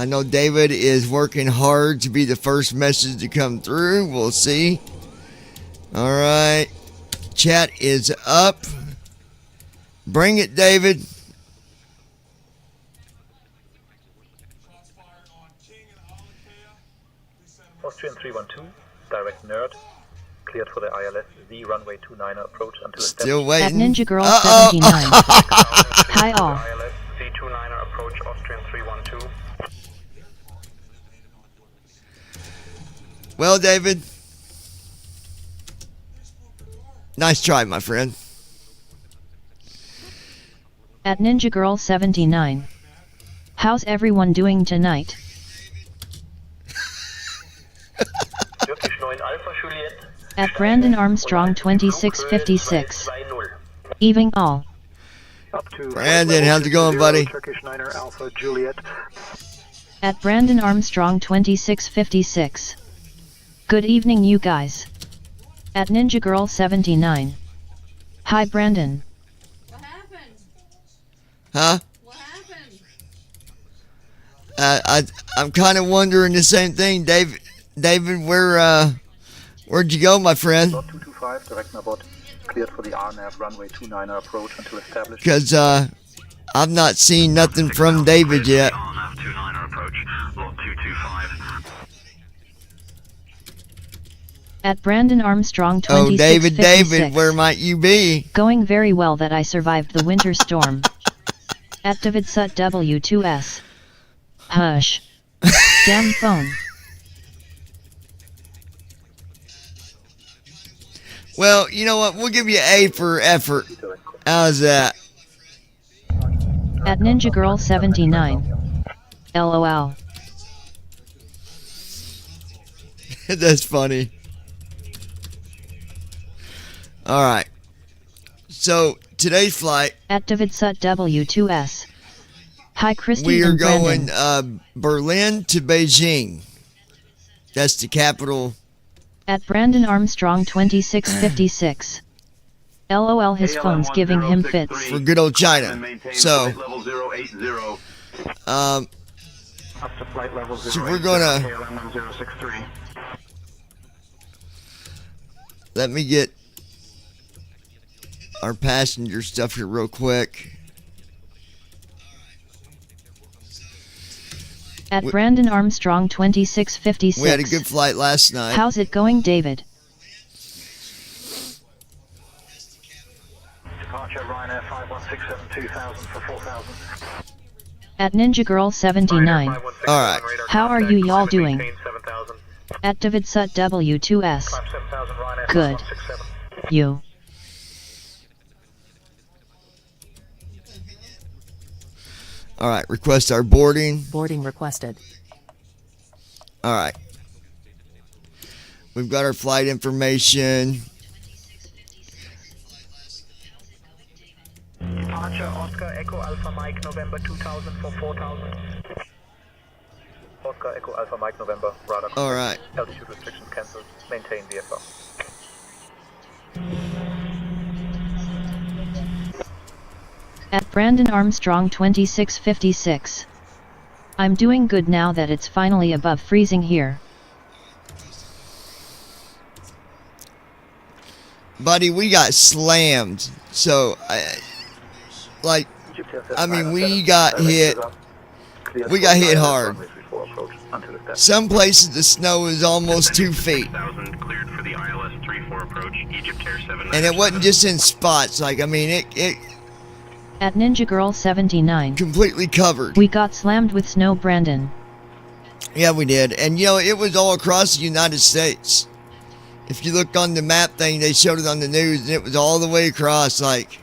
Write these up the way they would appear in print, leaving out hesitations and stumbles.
I know David is working hard to be the first message to come through. We'll see. All right. Chat is up. Bring it, David. Austrian 312, direct nerd. Cleared for the ILS Z runway 29er approach until Still waiting. At Ninja Girl 79. Hi all. ILS Z29er approach Austrian 312. Well, David. Nice try, my friend. At Ninja Girl 79. How's everyone doing tonight? At Brandon Armstrong 2656. Evening all. Brandon, how's it going, buddy? Turkish 9er Alpha Juliet. At Brandon Armstrong 2656. Good evening, you guys. At Ninja Girl 79. Hi, Brandon. What happened? Huh? What happened? I'm kind of wondering the same thing, David. David, where'd you go, my friend? 225, direct Nabot. Cleared for the RNAV runway 29er approach until established. Because I've not seen nothing from David yet. RNAV 29er approach, lot 225. At Brandon Armstrong 2656. Oh, David, where might you be? Going very well that I survived the winter storm. At David Sut W2S. Hush. Damn phone. Well, you know what? We'll give you A for effort. How's that? At Ninja Girl 79. LOL. That's funny. All right. So today's flight. At David Sut W2S. Hi, Christy We are and going Brandon. Berlin to Beijing. That's the capital. At Brandon Armstrong 2656. LOL, his phone's giving him fits. For good old China. So, so we're gonna. Let me get our passenger stuff here real quick. At Brandon Armstrong 2656. We had a good flight last night. How's it going, David? Departure Ryanair 5167 2000 for 4000. At Ninja Girl 79. Alright. How are you y'all doing? At David Sut W2S. Good. You. Alright, request our boarding. Boarding requested. Alright. We've got our flight information. Departure Oscar Echo Alpha Mike November 2000 for 4000. Oscar Echo Alpha Mike November, radar. Alright. Altitude restrictions cancelled. Maintain VFR. At Brandon Armstrong 2656. I'm doing good now that it's finally above freezing here. Buddy, we got slammed. So, we got hit. We got hit hard. Some places the snow is almost 2 feet. And it wasn't just in spots. Like, I mean, it At Ninja Girl 79. completely covered. We got slammed with snow, Brandon. Yeah, we did. And, you know, it was all across the United States. If you look on the map thing, they showed it on the news, and it was all the way across, like,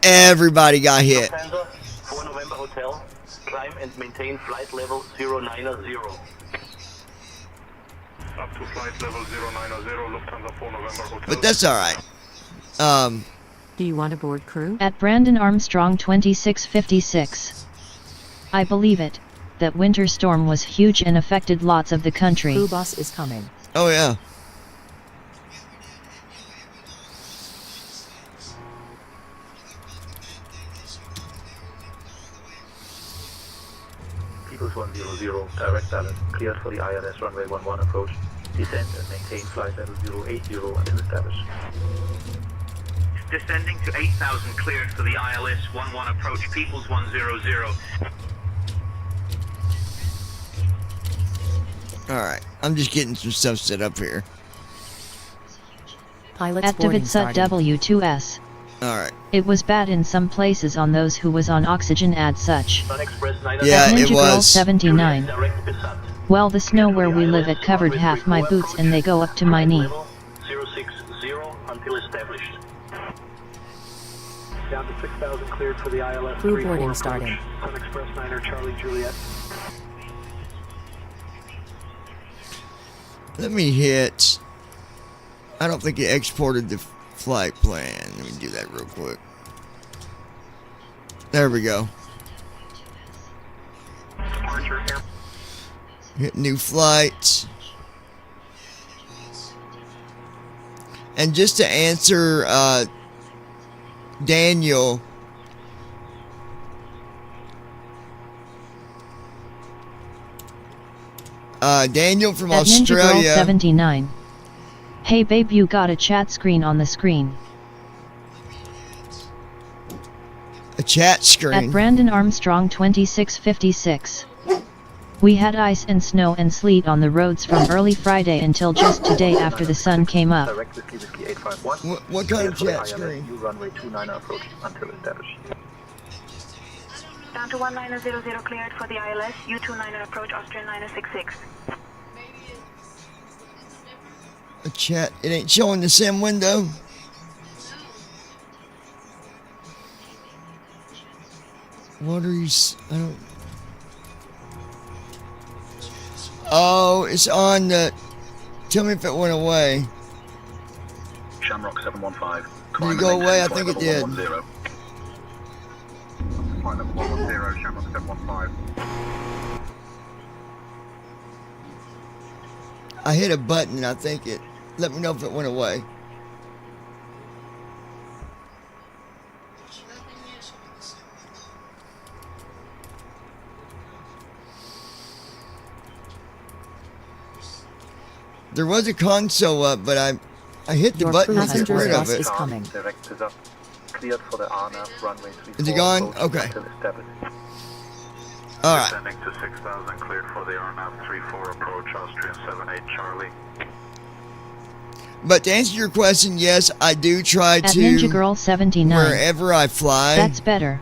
everybody got hit. Lufthansa 4 November Hotel. Climb and maintain flight level 090. Up to flight level 090, Lufthansa 4 November Hotel. But that's all right. Do you want a board crew? At Brandon Armstrong 2656. I believe it, that winter storm was huge and affected lots of the country. Crew bus is coming. Oh, yeah. Peoples 100, direct Dallas, cleared for the ILS runway 11 approach. Descend and maintain flight level 080 until established. Descending to 8,000, cleared for the ILS 11 approach, Peoples 100. Alright, I'm just getting some stuff set up here. Pilots boarding Activate SUT starting. W2S. Alright. It was bad in some places on those who was on oxygen add such. Sun Express 9 Yeah, At it Ninja Girl was. 79. direct descent. Well, the snow where we live it covered half my boots and they go up to my knee. Level 060 until established. Down to 6,000, cleared for the ILS. Crew 34 boarding approach. starting. Sun Express 9er Charlie Juliet. Let me hit. I don't think it exported the flight plan. Let me do that real quick. There we go. Departure air. Hit new flight. And just to answer Daniel, Daniel from At Ninja Girl Australia. 79. Hey babe, you got a chat screen on the screen. A chat At screen. Brandon Armstrong 2656. We had ice and snow and sleet on the roads from early Friday until just today after the sun came up. Direct Whiskey 851. What kind of Cleared chat for the ILS, screen? new runway 29 approach until established. Down to 1900 cleared for the ILS, U29 approach, Austrian 966. A chat. It ain't showing the sim window. What are you? I don't. Oh, it's on the. Tell me if it went away. Shamrock 715. Did it go away? I think it did. Flight level 110, Shamrock 715. I hit a button and I think it. Let me know if it went away. There was a console up, but I hit the Your button to get passenger's rid of bus it. is coming. Direct is up. Cleared for the RNAV runway 34. Is it gone? approach Okay. Until established. All right. Descending to 6,000, cleared for the RNAV 34 approach, Austrian 78 Charlie. But to answer your question, yes, I do try At to Ninja Girl 79. wherever I fly. That's better.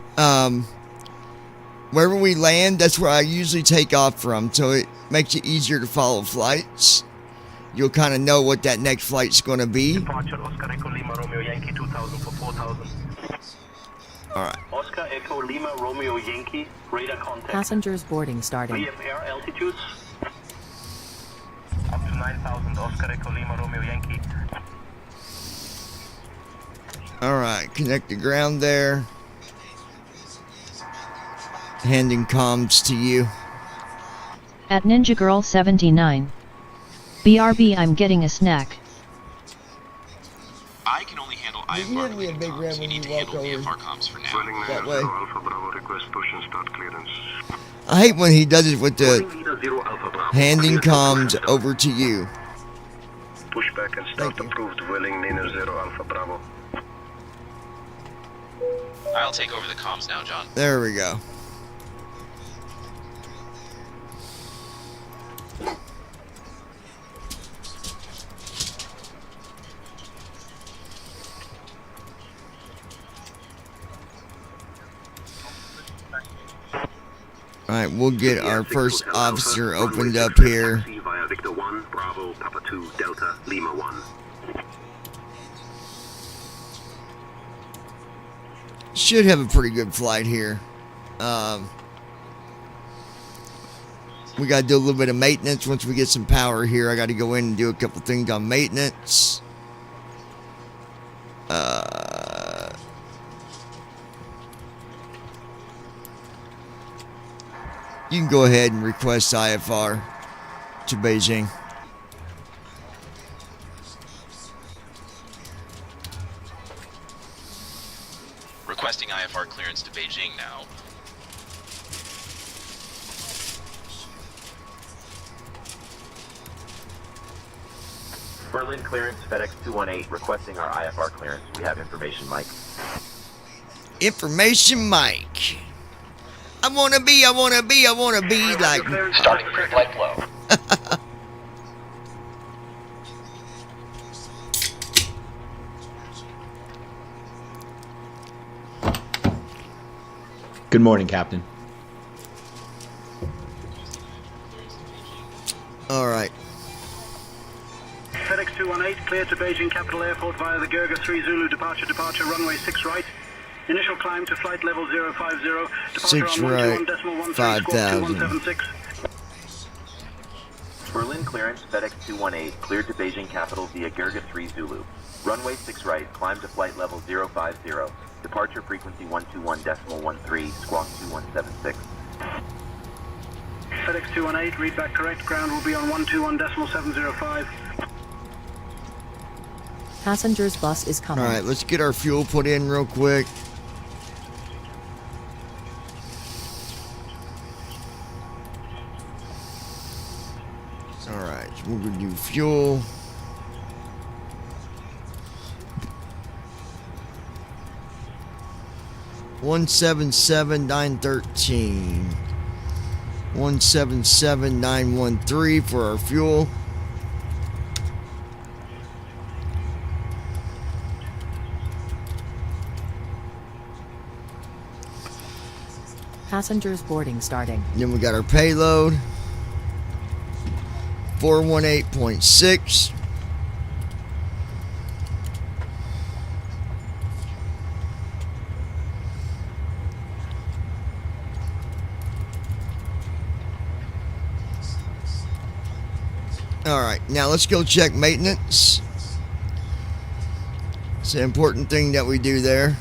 Wherever we land, that's where I usually take off from, so it makes it easier to follow flights. You'll kind of know what that next flight's going to be. Departure Oscar Echo Lima Romeo Yankee 2000 for 4,000. All right. Oscar Echo Lima Romeo Yankee. Radar contact. Passengers boarding starting. VFR altitudes. Up to 9,000, Oscar Echo Lima Romeo Yankee. All right. Connect the ground there. Handing comms to you. At Ninja Girl 79. BRB, I'm getting a snack. I can only handle Did you IFR give me a related big comms. red You when need you to handle walked over? VFR comms for now. That way. Alpha Bravo, request push and start clearance. I hate when he does it with the Leader 0 Alpha Bravo. handing Cleared for push and comms start. over to you. Pushback and start Thank you. approved. Willing Niner 0 Alpha Bravo. I'll take over the comms now, John. There we go. Alright, we'll get our first officer opened up here. Via Victor 1, Bravo, Papa 2, Delta, Lima 1. Should have a pretty good flight here. We got to do a little bit of maintenance once we get some power here. I got to go in and do a couple things on maintenance. You can go ahead and request IFR to Beijing. Requesting IFR clearance to Beijing now. Berlin clearance, FedEx 218, requesting our IFR clearance. We have information, Mike. Information Mike. I wanna be like. Starting pre-flight flow. Good morning, Captain. All right. FedEx 218, clear to Beijing Capital Airport via the Gerga 3 Zulu departure, runway 6 right. Initial climb to flight level 050, departure 6 on right, 121.13, 5,000. 2176. Berlin clearance, FedEx 218, cleared to Beijing Capital via Gerga 3 Zulu. Runway 6 right, climb to flight level 050. Departure frequency 121.13, squawk 2176. FedEx 218, read back correct. Ground will be on 121.705. Passengers bus is coming. All right, let's get our fuel put in real quick. All right, so we're gonna do fuel. $177,913. 177,913 for our fuel. Passengers boarding starting. Then we got our payload. 418.6. All right, now let's go check maintenance. It's an important thing that we do there.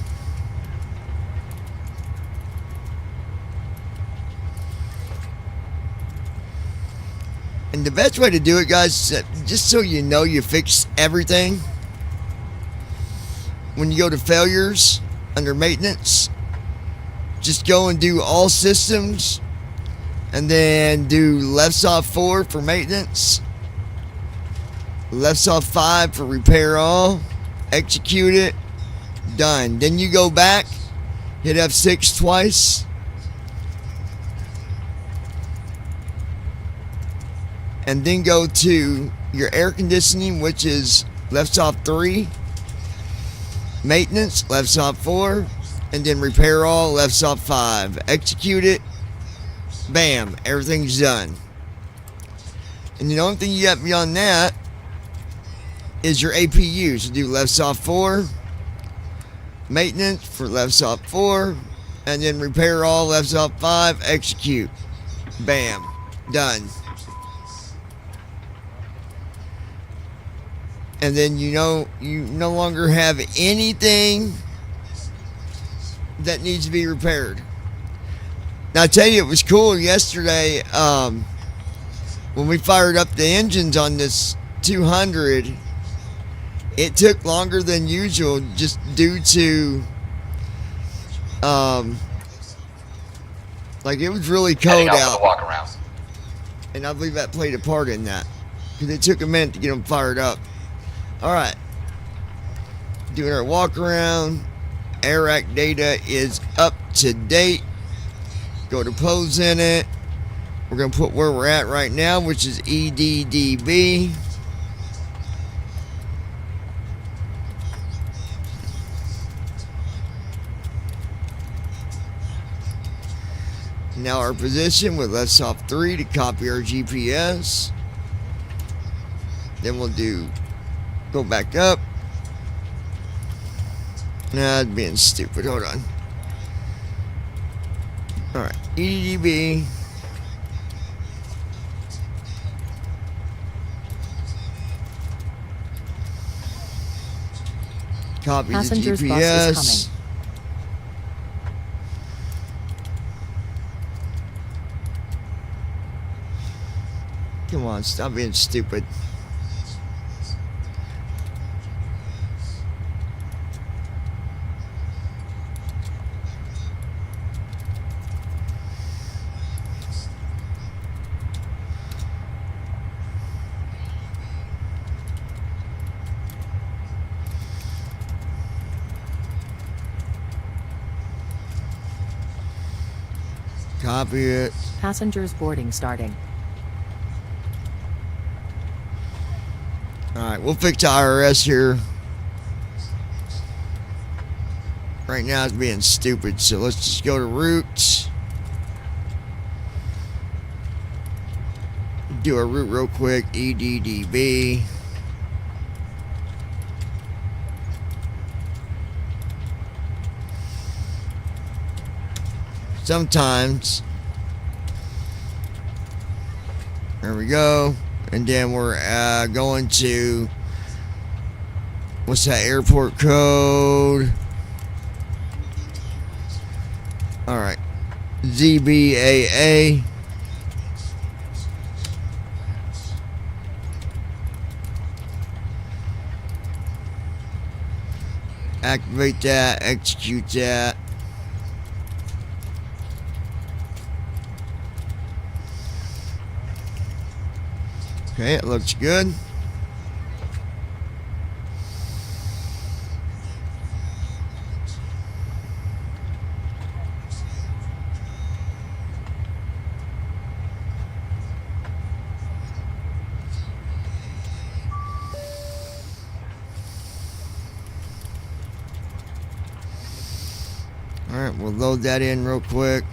And the best way to do it, guys, is just so you know you fixed everything. When you go to failures under maintenance, just go and do all systems and then do left off 4 for maintenance, left off 5 for repair all, execute it, done. Then you go back, hit F6 twice, and then go to your air conditioning, which is left off 3, maintenance, left off 4, and then repair all, left off 5. Execute it, bam, everything's done. And the only thing you got beyond that is your APU. So do left off 4, maintenance for left off 4, and then repair all, left off 5, execute, bam, done. And then you no longer have anything that needs to be repaired. Now I tell you, it was cool yesterday when we fired up the engines on this 200. It took longer than usual just due to like it was really cold out. Walk around. And I believe that played a part in that, because it took a minute to get them fired up. All right, doing our walk around. AirAct data is up to date. Go to pose in it. We're going to put where we're at right now, which is EDDB. Now our position with left off 3 to copy our GPS. Then we'll go back up. Nah, I'm being stupid. Hold on. Alright, EDB. Copy Passengers the bus GPS. is coming. Come on, stop being stupid. Copy it. Passengers boarding starting. Alright, we'll fix IRS here. Right now it's being stupid, so let's just go to routes. Do a route real quick. EDDB. Sometimes. There we go. And then we're going to, what's that airport code? Alright. ZBAA. Activate that, execute that. Okay, it looks good. All right, we'll load that in real quick.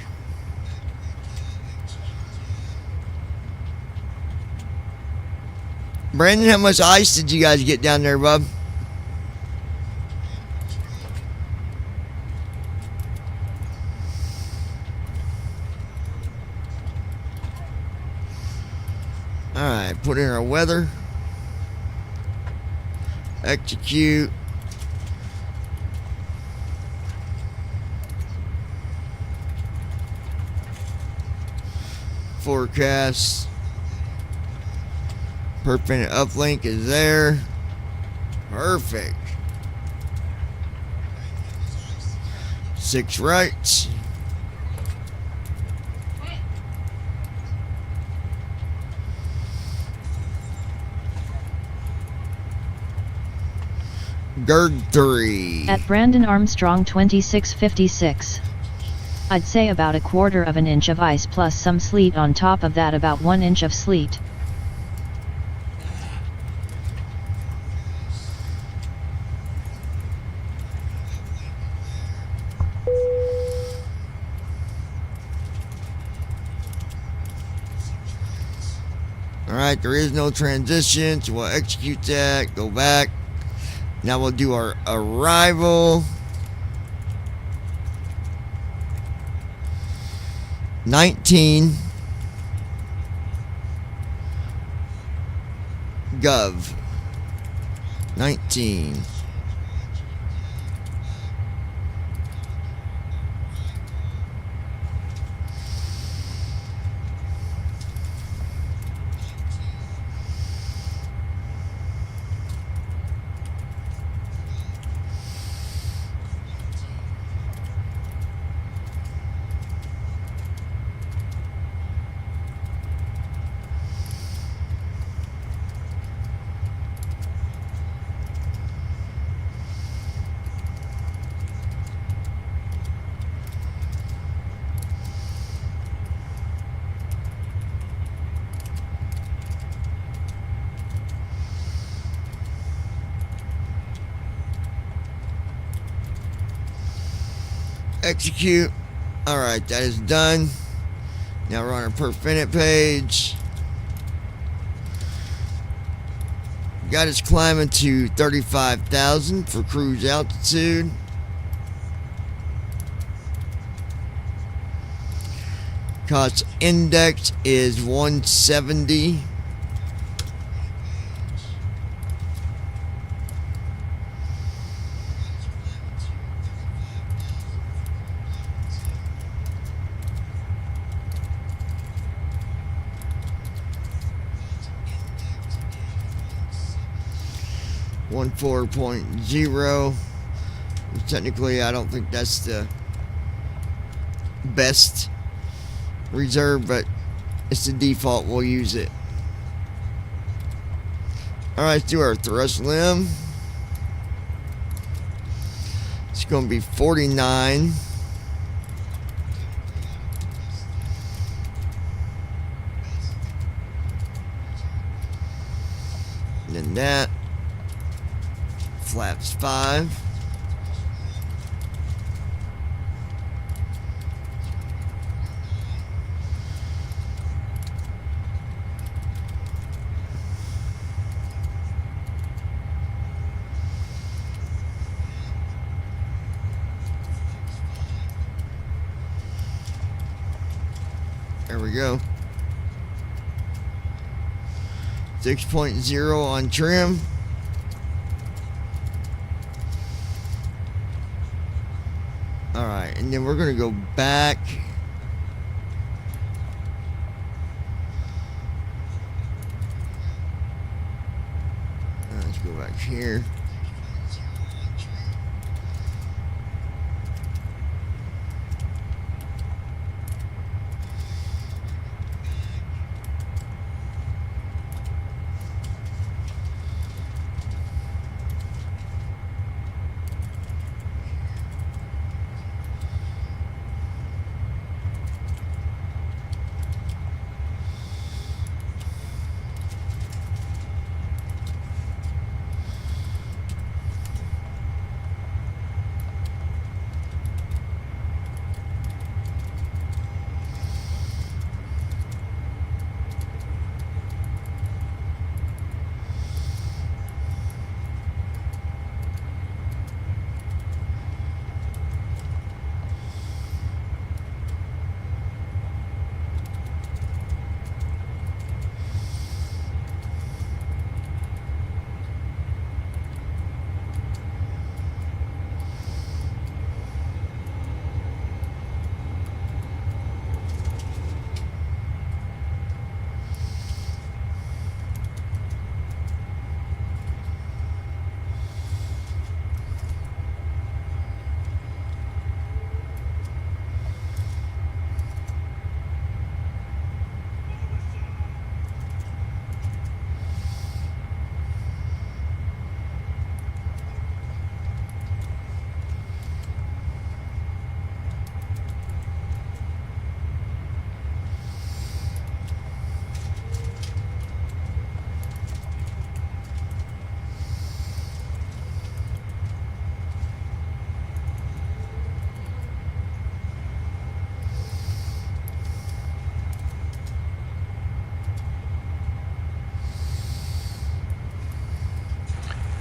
Brandon, how much ice did you guys get down there, bub? Alright, put in our weather. Execute. Forecast. Perpendicular uplink is there. Perfect. 6 rights. Gird 3. At Brandon Armstrong 2656. I'd say about 1/4 of an inch of ice plus some sleet on top of that, about 1 inch of sleet. Alright, there is no transition, so we'll execute that, go back. Now we'll do our arrival. 19 Gov 19. Execute. Alright, that is done. Now we're on our per minute page. Got us climbing to 35,000 for cruise altitude. Cost index is 170. One 4.0. Technically, I don't think that's the best reserve, but it's the default. We'll use it. Alright, let's do our thrust limb. It's going to be 49. And then that. Flaps 5. There we go. 6.0 on trim. Alright, and then we're going to go back. Let's go back here.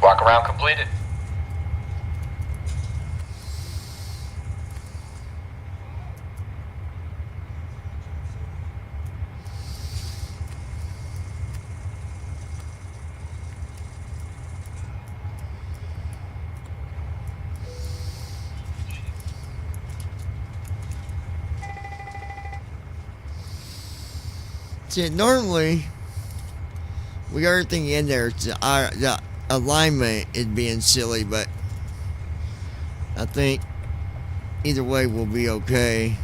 Walk around completed. See, normally we got everything in there. The alignment is being silly, but I think either way we'll be okay.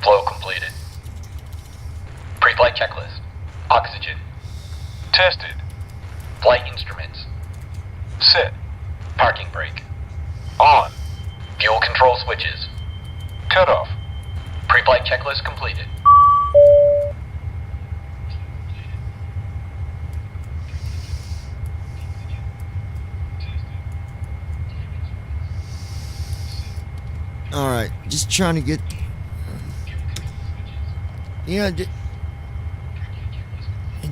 Flow completed. Pre-flight checklist. Oxygen. Tested. Flight instruments. Set. Parking brake. On. Fuel control switches. Cut off. Pre-flight checklist completed. Alright, just trying to get... Yeah, it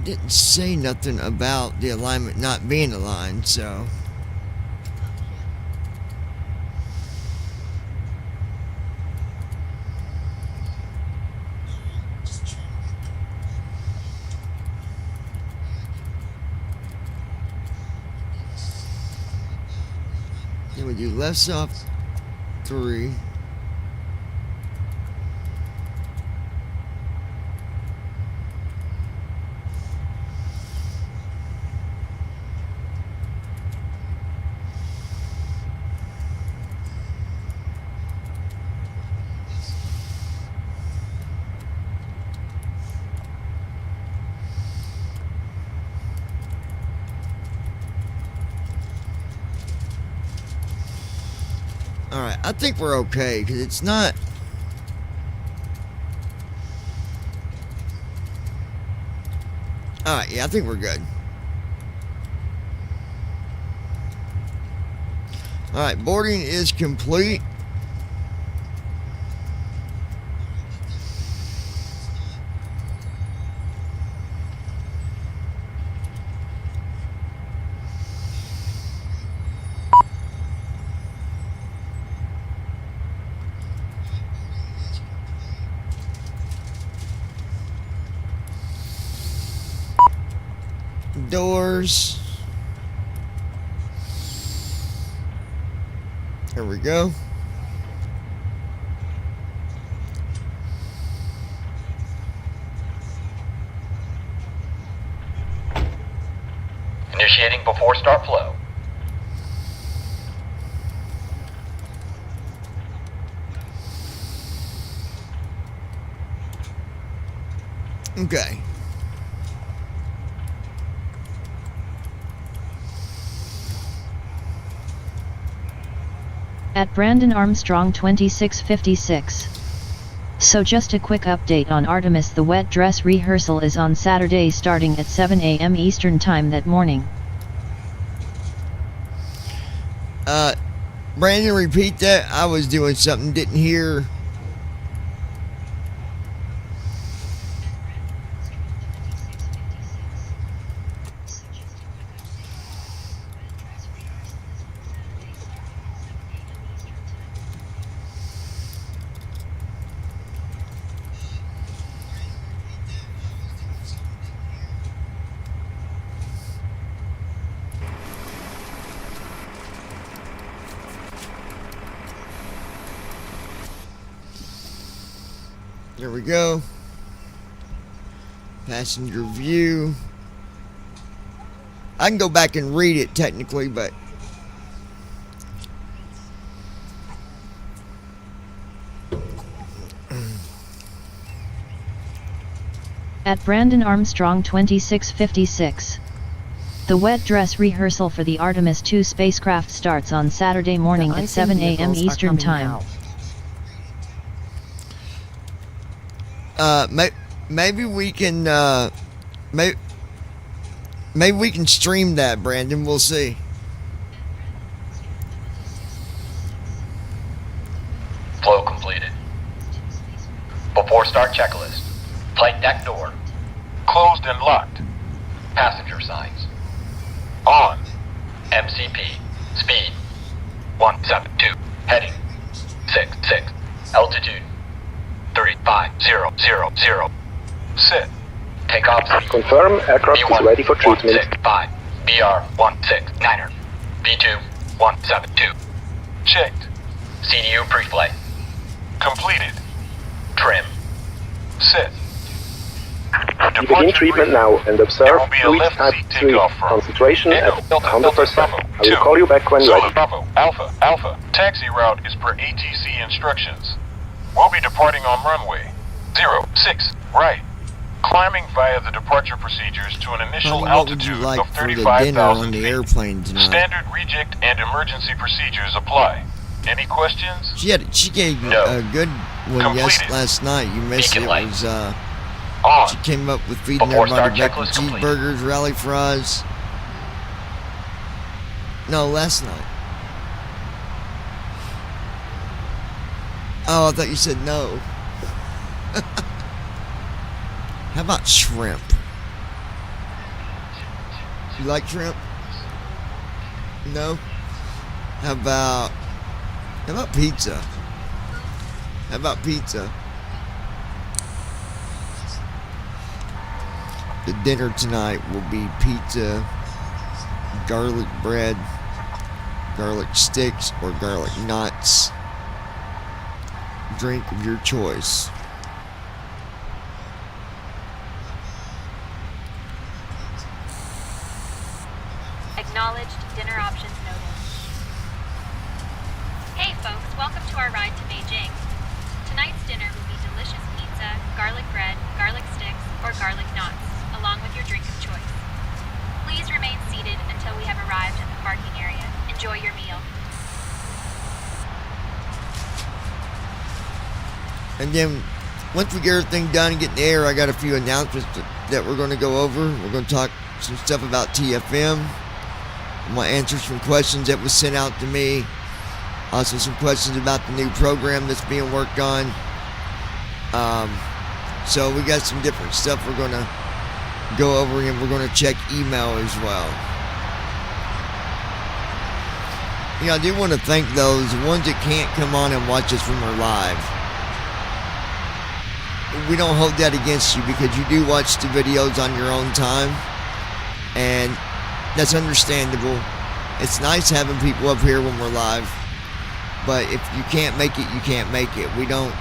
didn't say nothing about the alignment not being aligned, so... Then we do left soft 3. Alright, I think we're okay, because it's not... Alright, yeah, I think we're good. Alright, boarding is complete. Doors. There we go. Initiating before start flow. Okay. At Brandon Armstrong 2656. So just a quick update on Artemis. The wet dress rehearsal is on Saturday starting at 7 a.m. Eastern Time that morning. Brandon, repeat that. I was doing something, didn't hear. There we go. Passenger view. I can go back and read it technically, but At Brandon Armstrong 2656. The wet dress rehearsal for the Artemis II spacecraft starts on Saturday morning The at icing 7 a.m. vehicles are Eastern coming Time. now. maybe we can maybe we can stream that, Brandon. We'll see. Flow completed. Before start checklist. Flight deck door. Closed and locked. Passenger signs. On. MCP. Speed. 172. Heading. 66. Altitude. 35000. Sit. Takeoff speed. Confirm aircraft is ready for treatment. 165. BR 169er. B2 172. Checked. CDU pre-flight. Completed. Trim. Sit. You begin treatment now and observe fluid type 3. Concentration at 100%. I will call you back when ready. Bravo, Alpha. Taxi route is per ATC instructions. We'll be departing on runway 06 right. Climbing via the departure procedures to an initial Honey, what would you altitude like of for the dinner on 35,000 the feet. airplane tonight? Standard reject and emergency procedures apply. Any questions? She gave you No. a good one Completed. last night. You missed Beacon it. It light. was On. she came up with feeding Before everybody start bacon checklist complete. cheeseburgers, rally fries. No, last night. Oh, I thought you said no. How about shrimp? You like shrimp? No? How about pizza? How about pizza? The dinner tonight will be pizza, garlic bread, garlic sticks, or garlic knots. Drink of your choice. Acknowledged. Dinner options noted. Hey folks, welcome to our ride to Beijing. Tonight's dinner will be delicious pizza, garlic bread, garlic sticks, or garlic knots, along with your drink of choice. Please remain seated until we have arrived at the parking area. Enjoy your meal. And then, once we get everything done and get in the air, I got a few announcements that we're going to go over. We're going to talk some stuff about TFM. My answers some questions that was sent out to me. Also some questions about the new program that's being worked on. So we got some different stuff we're going to go over, and we're going to check email as well. You know, I do want to thank those ones that can't come on and watch us when we're live. We don't hold that against you, because you do watch the videos on your own time, and that's understandable. It's nice having people up here when we're live, but if you can't make it, you can't make it. We don't,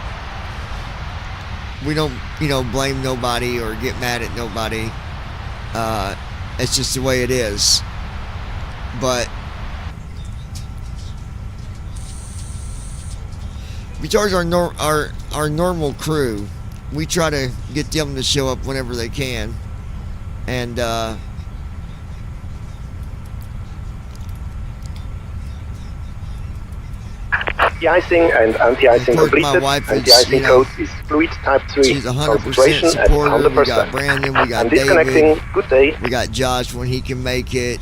you know, blame nobody or get mad at nobody. It's just the way it is. But besides our normal crew, we try to get them to show up whenever they can, and de-icing and anti-icing completed. Anti-icing code is fluid type 3. She's 100% Concentration at supporter. 100%. We got Brandon, we got I'm disconnecting. David. Good day. We got Josh when he can make it.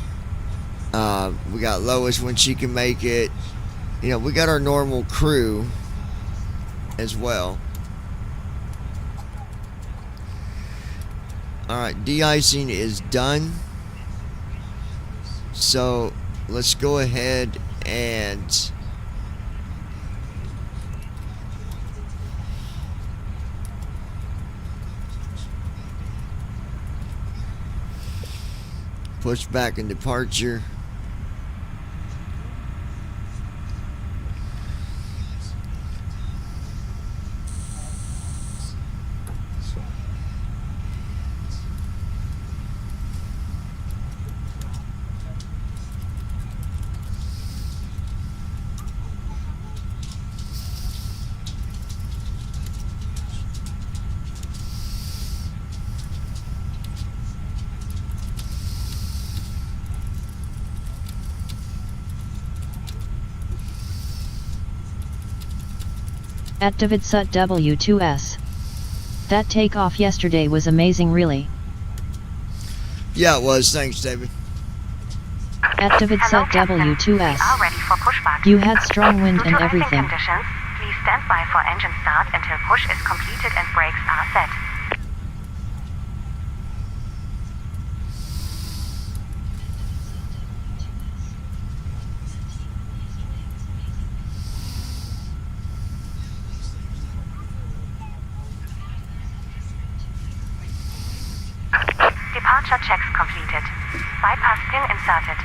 We got Lois when she can make it. You know, we got our normal crew as well. Alright, de-icing is done. So let's go ahead and push back in departure. At David Sut W2S. That takeoff yesterday was amazing, really. Yeah, it was. Thanks, David. At David Sut W2S. You had strong wind and everything. Conditions, please stand by for engine start until push is completed and brakes are set. Departure checks completed. Bypass pin inserted.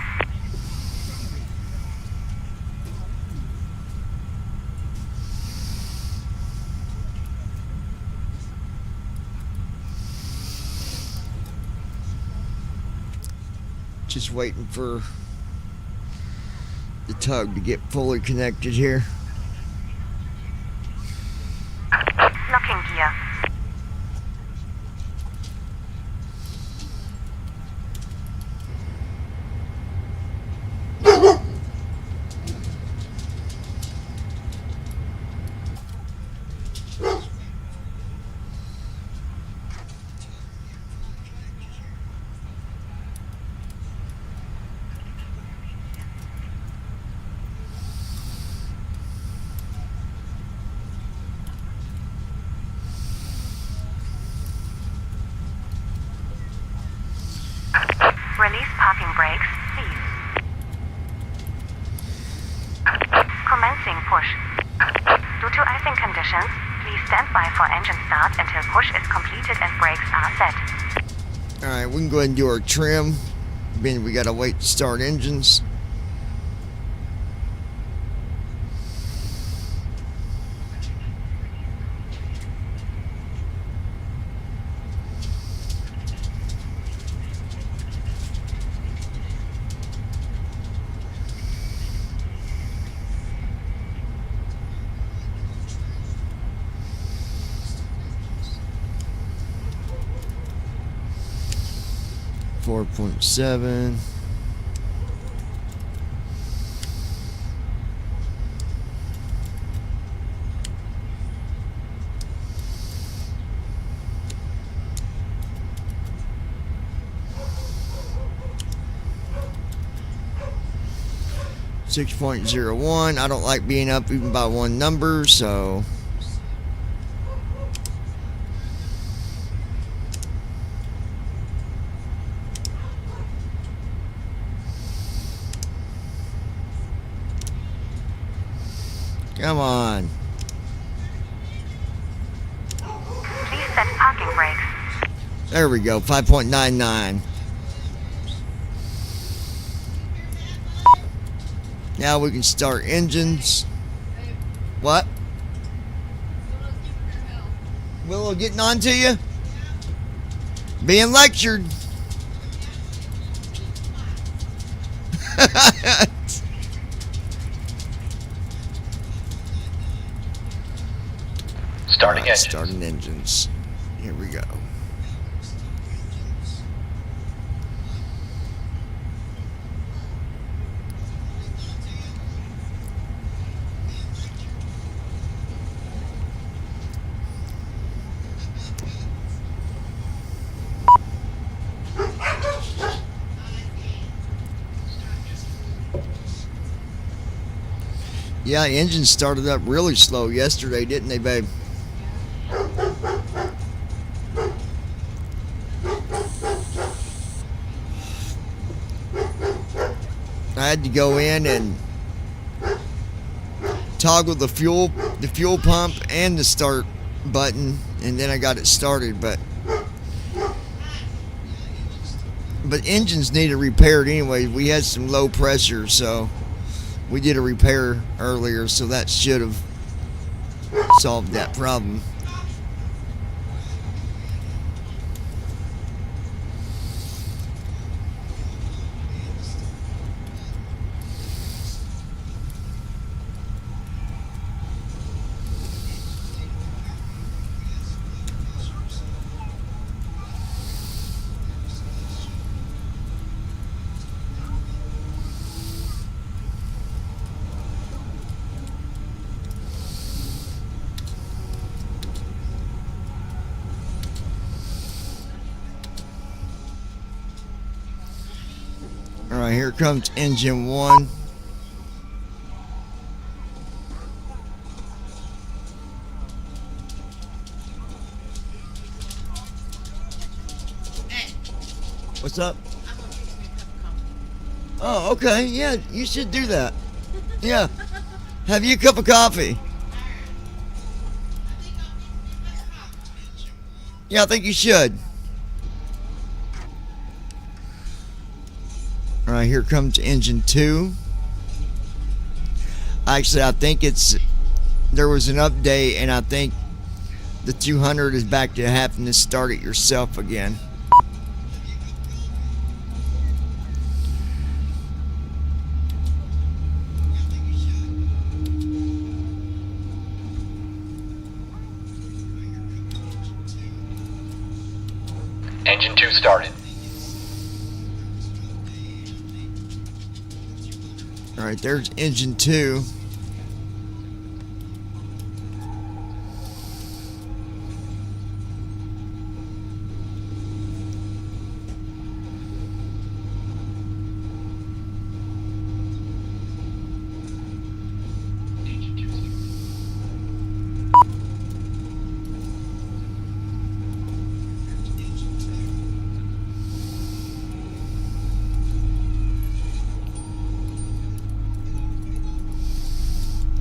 Just waiting for the tug to get fully connected here. Locking gear. Release parking brakes, please. Commencing push. Due to icing conditions, please stand by for engine start until push is completed and brakes are set. Alright, we can go ahead and do our trim. Being we gotta wait to start engines. 4.7. .01. I don't like being up even by one number, so come on. Please set parking brakes. There we go. 5.99. Now we can start engines. What? Willow getting on to you? Being lectured. Starting engines. Starting engines. Here we go. Yeah, engines started up really slow yesterday, didn't they, babe? I had to go in and toggle the fuel pump and the start button, and then I got it started. But engines needed repaired anyway. We had some low pressure, so we did a repair earlier, so that should have solved that problem. Alright, here comes engine 1. What's up? Oh, okay. Yeah, you should do that. Yeah. Have you a cup of coffee? Yeah, I think you should. Alright, here comes engine 2. Actually, I think there was an update, and I think the 200 is back to having to start it yourself again. Engine 2 started. Alright, there's engine 2.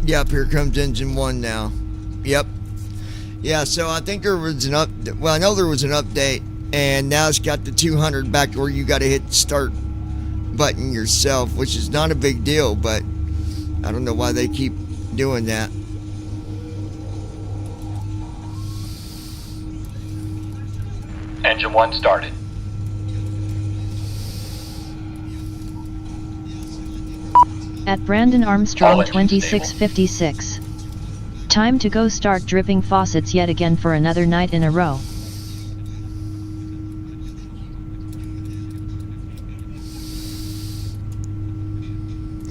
Yep, here comes engine 1 now. Yep. Yeah, so I think there was well, I know there was an update, and now it's got the 200 back where you got to hit the start button yourself, which is not a big deal, but I don't know why they keep doing that. Engine 1 started. At Brandon Armstrong 2656. Time to go start dripping faucets yet again for another night in a row.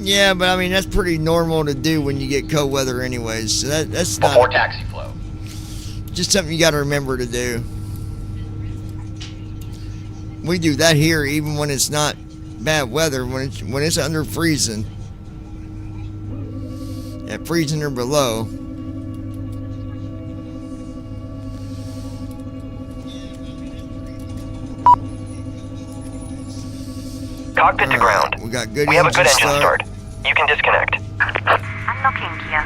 Yeah, but I mean that's pretty normal to do when you get cold weather, anyways. So that's not Before taxi flow. just something you got to remember to do. We do that here, even when it's not bad weather. When it's under freezing, at freezing or below. Cockpit to ground. We got good. We have a good engine start. You can disconnect. Unlocking gear.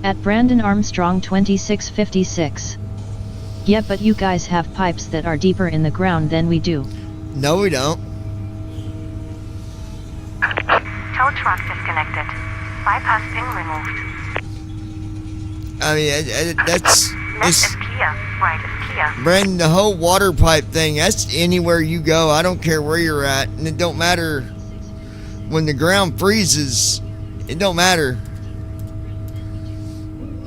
At Brandon Armstrong 2656. Yeah, but you guys have pipes that are deeper in the ground than we do. No, we don't. Tow truck disconnected. Bypass pin removed. I mean, that's... Left is clear. Right is clear. Brandon, the whole water pipe thing, that's anywhere you go. I don't care where you're at. And it don't matter when the ground freezes. It don't matter.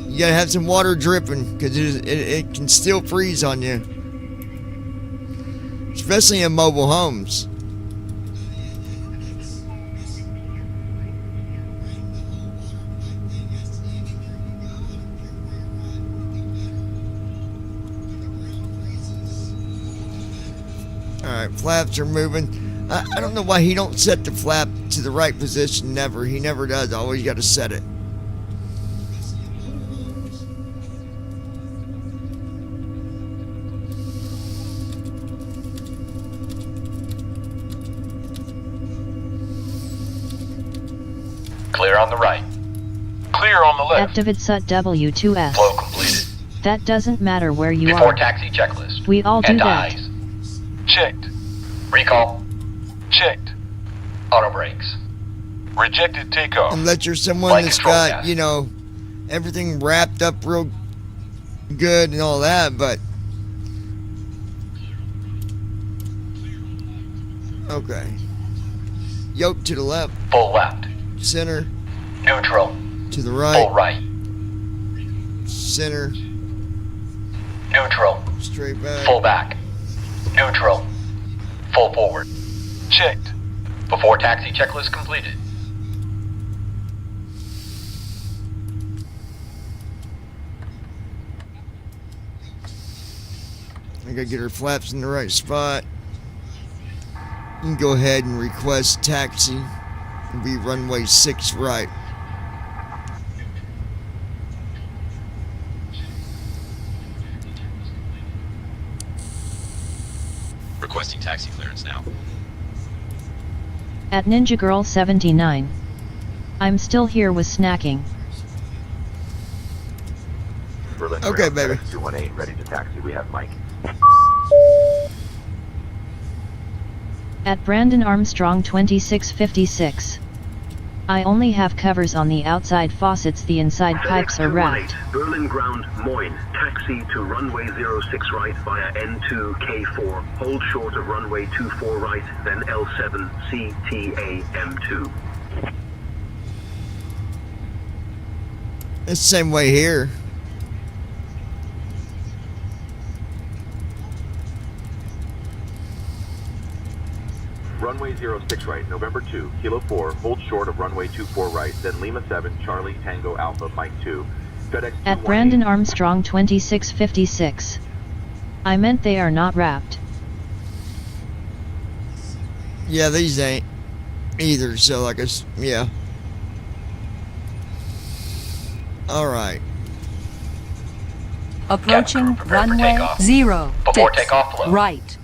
You gotta have some water dripping because it can still freeze on you. Especially in mobile homes. Alright, flaps are moving. I don't know why he don't set the flap to the right position. Never. He never does. Always got to set it. Clear on the right. Clear on the left. At Davidsut W2S. Flow completed. That doesn't matter where you Before are. taxi checklist. We all do and that. eyes. Checked. Recall. Checked. Auto brakes. Rejected takeoff. Unless you're someone Flight that's control got, test. you know, everything wrapped up real good and all that, but... Okay. Yoke to the left. Full left. Center. Neutral. To the right. Full right. Center. Neutral. Straight back. Full back. Neutral. Full forward. Checked. Before taxi checklist completed. I gotta get her flaps in the right spot. You can go ahead and request taxi. It'll be runway 6 right. Requesting taxi clearance now. At Ninja Girl 79. I'm still here with snacking. Berlin Okay, Ground, baby. FedEx 218, ready to taxi. We have Mike. At Brandon Armstrong 2656. I only have covers on the outside faucets, the inside pipes are wrapped. Berlin Ground, Moyne. Taxi to runway 06 right via N2K4. Hold short of runway 24 right, then L7 CTA M2. It's the same way here. Runway 06 right, November 2, Kilo 4, hold short of runway 24 right, then Lima 7, Charlie Tango Alpha, Mike 2. FedEx At Brandon Armstrong 2656. I meant they are not wrapped. Yeah, these ain't either, so like yeah. Alright. Approaching Prepare for runway takeoff. 06 Before takeoff flow. right.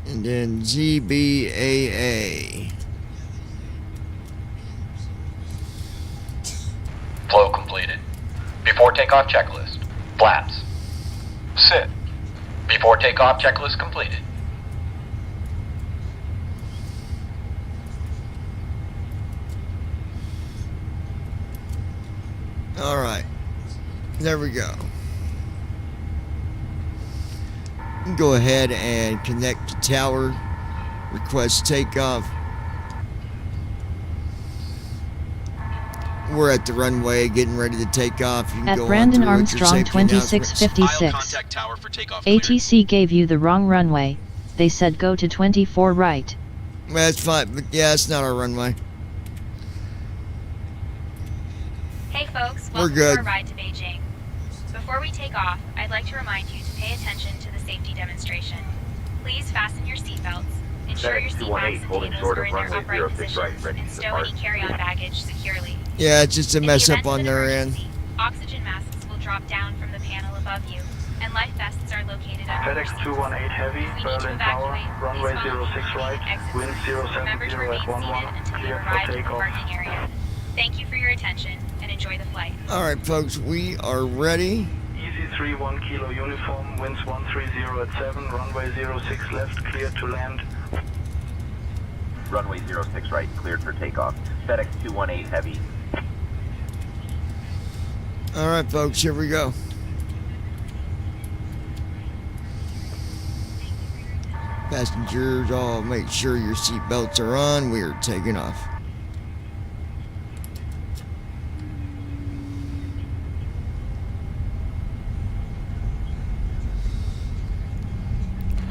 And then ZBAA. Flow completed. Before takeoff checklist. Flaps. Set. Before takeoff checklist completed. There we go. Go ahead and connect to tower. Request takeoff. We're at the runway getting ready to take off. You can At go Brandon on through with your Armstrong safety announcements. 2656. ATC gave you the wrong runway. They said go to 24 right. That's fine, but yeah, it's not our runway. Hey folks, We're welcome good. to our ride to Beijing. Before we take off, I'd like to remind you to pay attention to the safety demonstration. Please fasten your seatbelts, ensure your seat backs and tables are in their upright positions, and stow any carry-on baggage securely. Yeah, it's just a In the mess event up of on an their end. emergency, oxygen masks will drop down from the panel above you, and life vests are located under your FedEx seats. 218 Heavy, If we need to Berlin Tower, evacuate, runway please follow 06 the right, exit wind signs. Remember to 070 remain at seated 11, until you clear for arrive at the takeoff. parking area. Thank you for your attention, and enjoy the flight. All right, folks, we are ready. Easy 31 kilo uniform, winds 130 at 7, runway 06 left, cleared to land. Runway 06 right, cleared for takeoff. FedEx 218 Heavy. All right, folks, here we go. Passengers, all make sure your seat belts are on. We are taking off.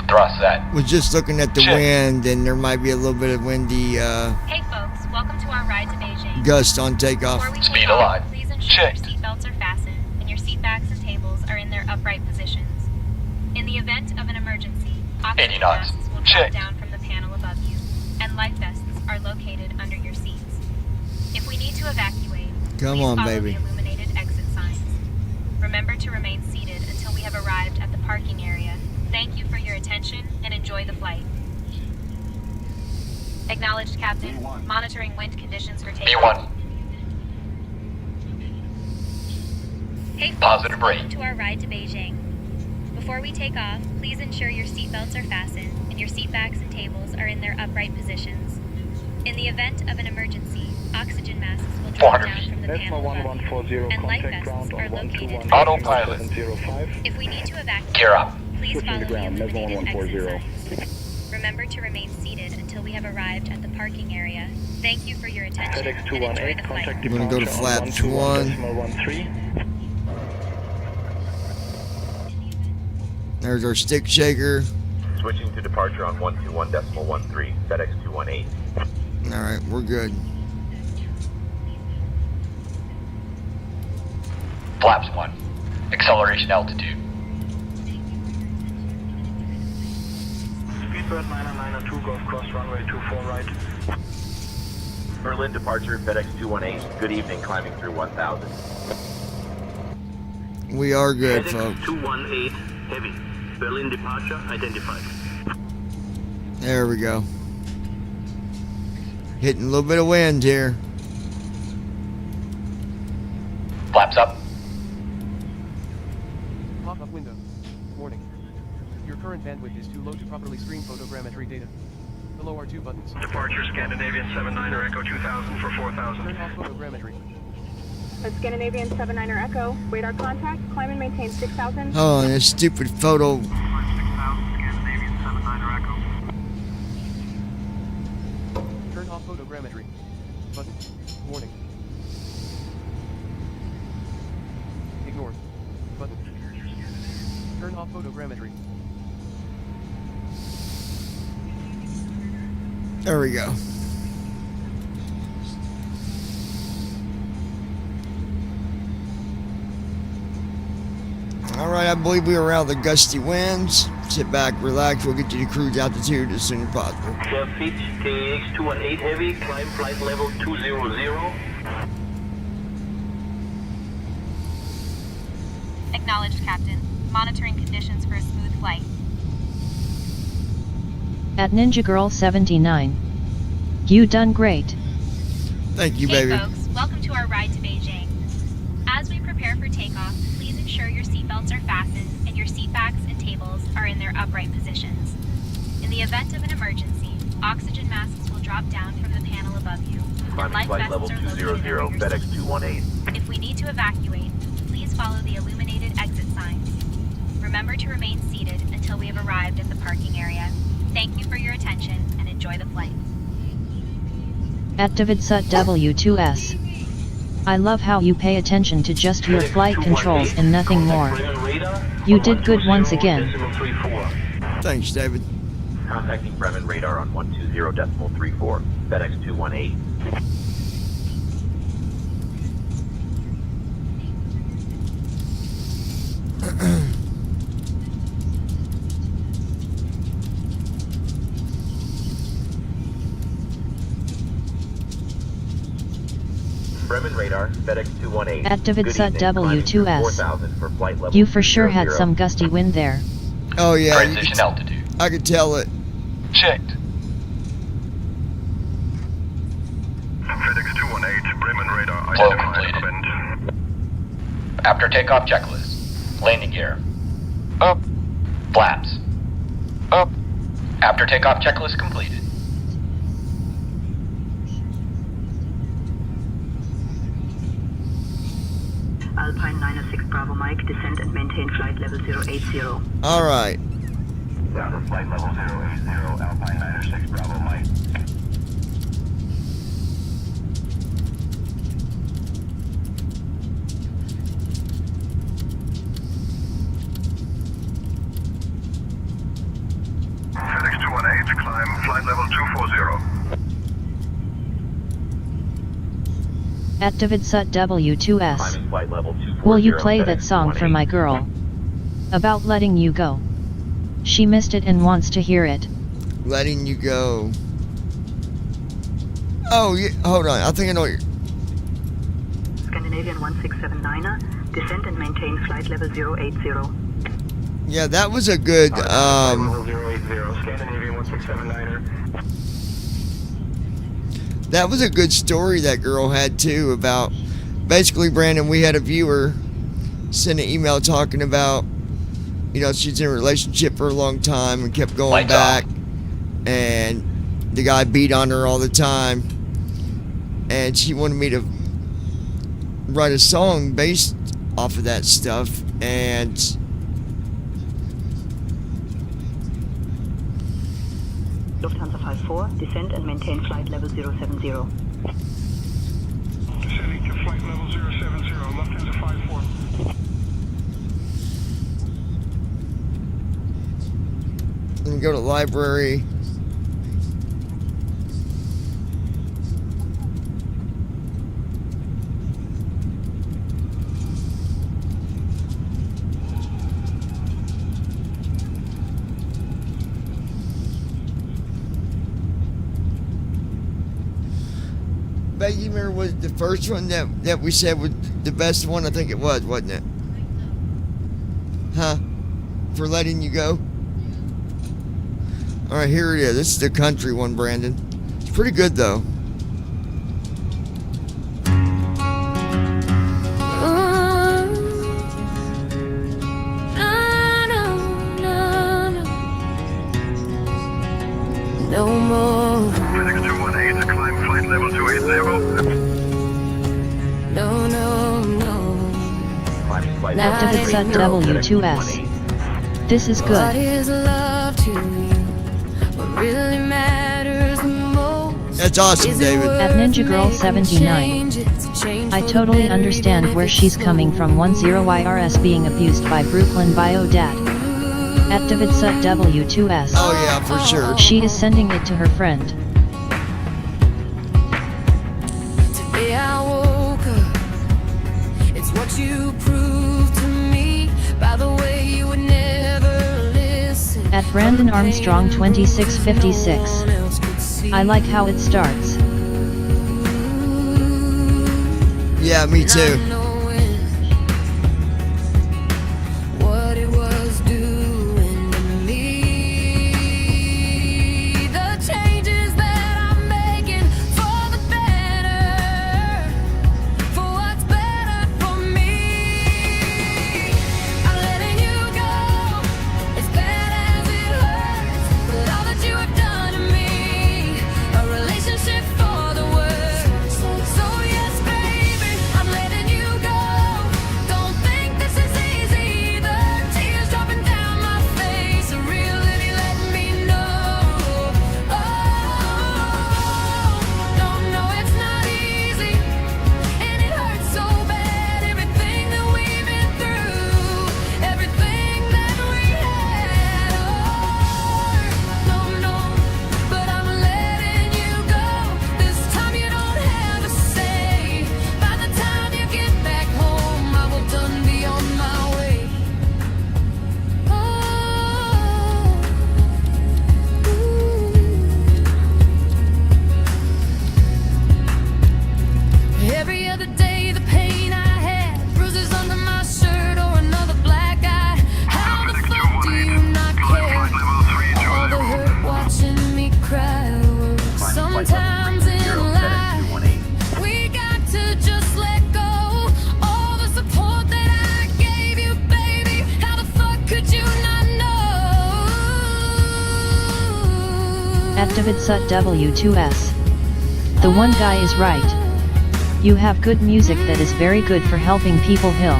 Thrust set. Was just looking at the Check. wind, and there might be a little bit of windy Hey folks, welcome to our ride to Beijing. gust on takeoff. Before we Speed take alive. off, please ensure your seatbelts are fastened and your seat backs and tables are in their upright positions. In the event of an emergency, 80 oxygen knots. masks will Check. drop down from the panel above you, and life vests are located under your seats. If we need to evacuate, Come please on, follow baby. the illuminated exit signs. Remember to remain seated until we have arrived at the parking area. Thank you for your attention and enjoy the flight. Acknowledged, Captain. Monitoring wind conditions for takeoff. B1. Hey folks, Positive rate. welcome to our ride to Beijing. Before we take off, please ensure your seatbelts are fastened and your seat backs and tables are in their upright positions. In the event of an emergency, oxygen masks will drop 400 down from the panel above you, and life vests are located under Autopilot. your seats. If we need to evacuate, Gear up. please follow the illuminated exit signs. Remember to remain seated until we have arrived at the parking area. Thank you for your attention FedEx and enjoy 218, the flight. contact I'm gonna go to departure flaps on 1. 121.13. There's our stick shaker. Switching to departure on 121.13, FedEx 218. All right, we're good. Flaps 1. Acceleration altitude. Speedbird 992, Golf Cross, runway 24 right. Berlin departure, FedEx 218. Good evening, climbing through 1000. We are good, FedEx folks. 218 Heavy, Berlin departure identified. There we go. Hitting a little bit of wind here. Flaps up. Pop-up window. Warning. Your current bandwidth is too low to properly stream photogrammetry data. Below are 2 buttons. Departure Scandinavian 79er Echo 2000 for 4000. Turn off photogrammetry. Scandinavian 79er Echo, radar contact, climb and maintain 6000. Oh, and this stupid photo. 6000, Scandinavian 79er Echo. Turn off photogrammetry. Button. Warning. Ignore. Button. Turn off photogrammetry. There we go. All right, I believe we are out of the gusty winds. Sit back, relax. We'll get you to cruise altitude as soon as possible. Fleet KX 218 Heavy, climb flight level 200. Acknowledged, Captain. Monitoring conditions for a smooth flight. At Ninja Girl 79. You done great. Thank you, Hey baby. folks, welcome to our ride to Beijing. As we prepare for takeoff, please ensure your seatbelts are fastened and your seat backs and tables are in their upright positions. In the event of an emergency, oxygen masks will drop down from the panel above you, and Climbing life flight vests level are located 200, under your FedEx seats. 218. If we need to evacuate, please follow the illuminated exit signs. Remember to remain seated until we have arrived at the parking area. Thank you for your attention and enjoy the flight. At David Sut W2S. I love how you pay attention to just your flight controls and nothing more. You did good once again. Thanks, David. Contacting Bremen radar on 120.34, FedEx 218. Bremen radar, FedEx 218. At David Sut W2S. For flight level You for sure had 200. some gusty wind there. Oh yeah, Transition altitude. I could tell it. Checked. FedEx 218, Bremen radar Flow identified. completed. After takeoff checklist. Landing gear. Up. Flaps. Up. After takeoff checklist completed. Alpine 906 Bravo Mike, descend and maintain flight level 080. All right. Down to flight level 080, Alpine 906 Bravo Mike. FedEx 218, climb flight level 240. At David Sut W2S. Climbing flight level 240. Will you play that FedEx song for 218. my girl? About letting you go. She missed it and wants to hear it. Letting you go. Oh, yeah, hold on. I think I know what you're... Scandinavian 1679er, descend and maintain flight level 080. Yeah, that was a good, Level 080, Scandinavian 1679er. that was a good story that girl had too about, basically, Brandon, we had a viewer send an email talking about, you know, she's in a relationship for a long time and kept going Lights back, off. and the guy beat on her all the time, and she wanted me to write a song based off of that stuff, and Lufthansa 54, descend and maintain flight level 070. Descending to flight level 070, Lufthansa 54. let me go to library. Beijing was the first one that we said was the best one. I think it was, wasn't it? Huh? For letting you go? All right, here it is. This is the country one, Brandon. It's pretty good, though. No more. FedEx 218, climb flight level 280. No, no, no. At David Sut W2S. This is What good. is love to you? What really matters the most? That's awesome, Is it David. At Ninja Girl 79. I totally understand where she's coming from. 10YRS being abused by Brooklyn Bio Dad. At David Sut W2S. Oh yeah, for sure. She is sending it to her friend. Today I woke up. It's what you proved to me by the way you would never listen. At Brandon Armstrong 2656. I like how it starts. Yeah, me too. What it was doing to me. The changes that I'm making for the better, for what's better for me. I'm letting you go, as bad as it hurts, with all that you have done to me. A relationship for the worst. So yes, baby, I'm letting you At David Sut W2S. The one guy is right. You have good music that is very good for helping people heal.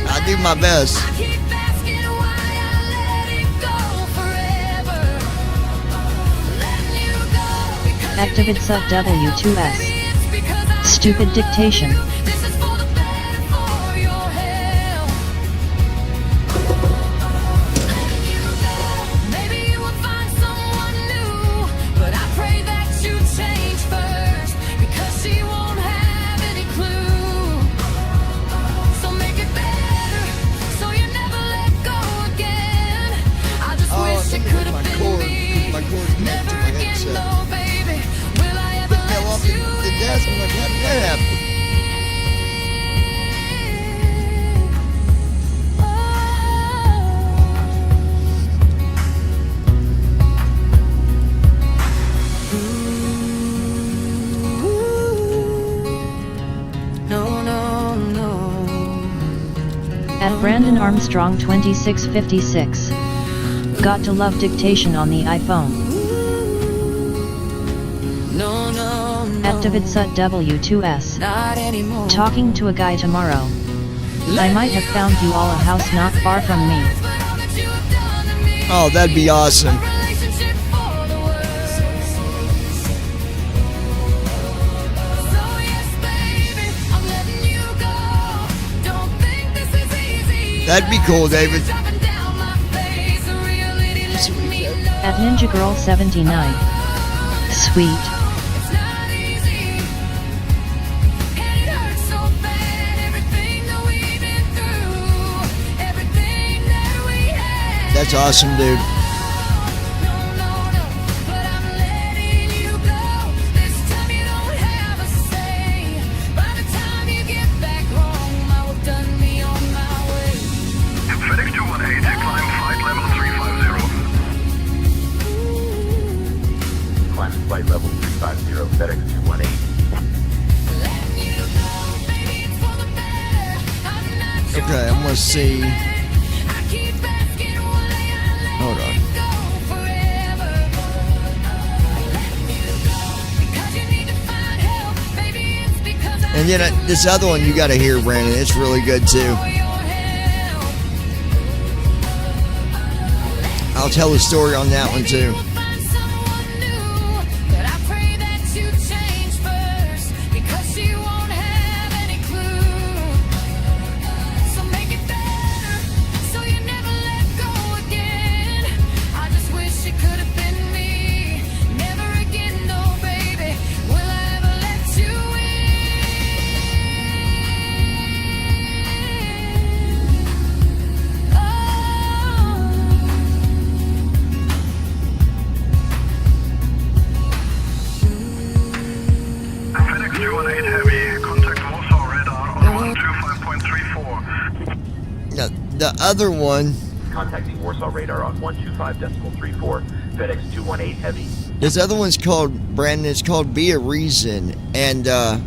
I do my best. At David Sut W2S. Stupid dictation. At Brandon Armstrong 2656. Got to love dictation on the iPhone. At David Sut W2S. Talking to a guy tomorrow. I might have found you all a house not far from me. Oh, that'd be awesome. That'd be cool, David. At Ninja Girl 79. Sweet. That's awesome, dude. FedEx 218, climb flight level 350. Climb flight level 350, FedEx 218. Okay, I'm gonna see. Hold on. And then this other one you gotta hear, Brandon. It's really good too. I'll tell a story on that one too. The other one, contacting Warsaw radar on 125.34, FedEx 218 heavy. This other one's called, Brandon, it's called Be a Reason. And the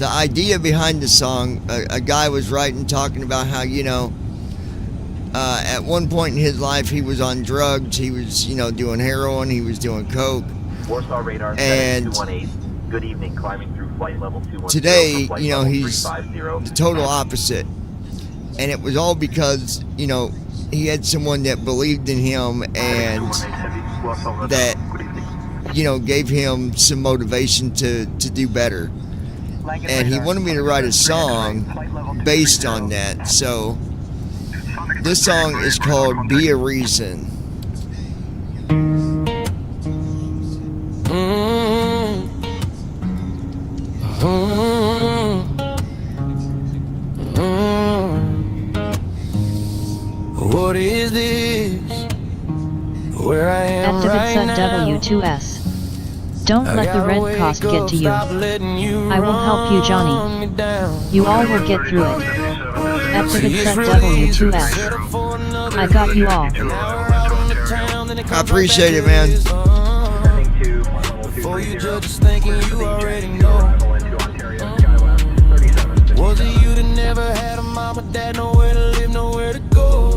idea behind the song, a guy was writing, talking about how, you know, at one point in his life he was on drugs, he was, you know, doing heroin, he was doing coke. Warsaw radar, and FedEx 218, good evening, climbing through flight level 210. Today, you know, he's the total opposite. And it was all because, you know, he had someone that believed in him and that, you know, gave him some motivation to do better. And he wanted me to write a song based on that. So this song is called Be a Reason. What is this? Where I am At right David now. W2S. Don't let the red cost get to you. I will help you, Johnny. You all will get through it. At David W2S. I got you all. I appreciate it, man. For you judges thinking you already know. Was it you that never had a mom or dad, nowhere to live, nowhere to go?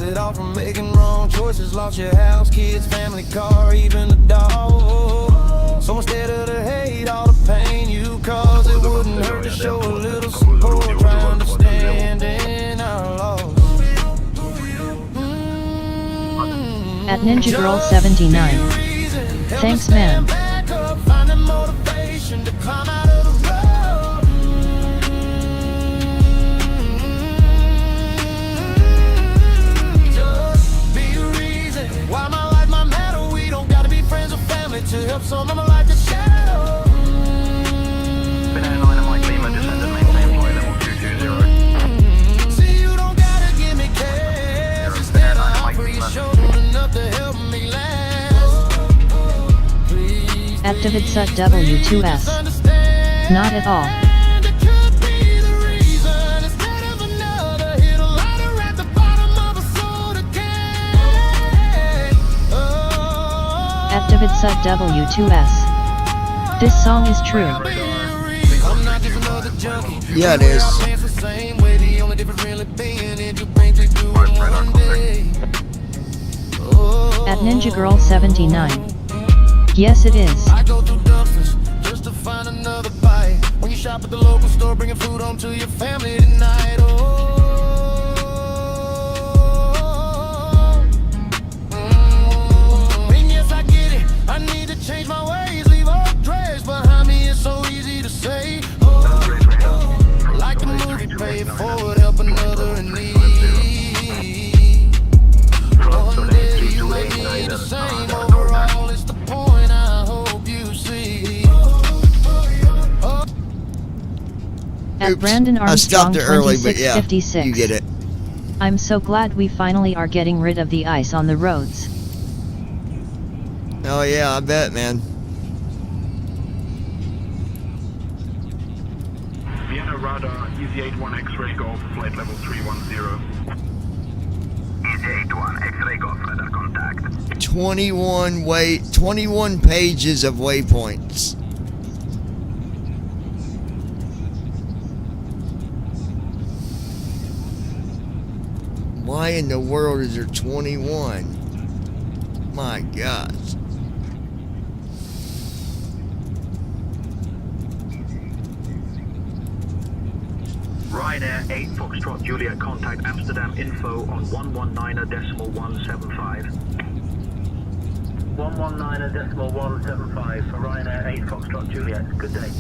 it all from making wrong choices. Lost your house, kids, family, car, even a dog. So instead of the hate, all the pain you cause, it wouldn't hurt to show a little support. Try understanding our loss. At Ninja Girl 79. Thanks, man. Finding motivation to climb out of the road. Just be the reason why my life might matter. We don't gotta be friends or family to help some of my life to shadow. See, you don't gotta give me cash. Instead, I offer your shoulder enough to help me last. Activate Sut W2S. Not at all. Activate Sut W2S. This song is true. Yeah, it is. At Ninja Girl 79. Yes, it is. I go through dumpsters just to find another bite. When you shop at the local store, bringing food home to your family tonight. And yes, I get it. I need to change my ways, leave all dregs behind me. It's so easy to say. Like the movie, pay it forward, help another in need. One day you may be the same. Overall, it's the point I hope you see. At Brandon I stopped Armstrong it early, but yeah, 2656. you get it. I'm so glad we finally are getting rid of the ice on the roads. Oh yeah, I bet, man. Vienna radar, Easy 81 X-ray Golf, flight level 310. Easy 81 X-ray Golf, radar contact. 21 pages of waypoints. Why in the world is there 21? My gosh. Ryanair 8 Foxtrot Juliet, contact Amsterdam info on 119.175. 119.175 for Ryanair 8 Foxtrot Juliet. Good day.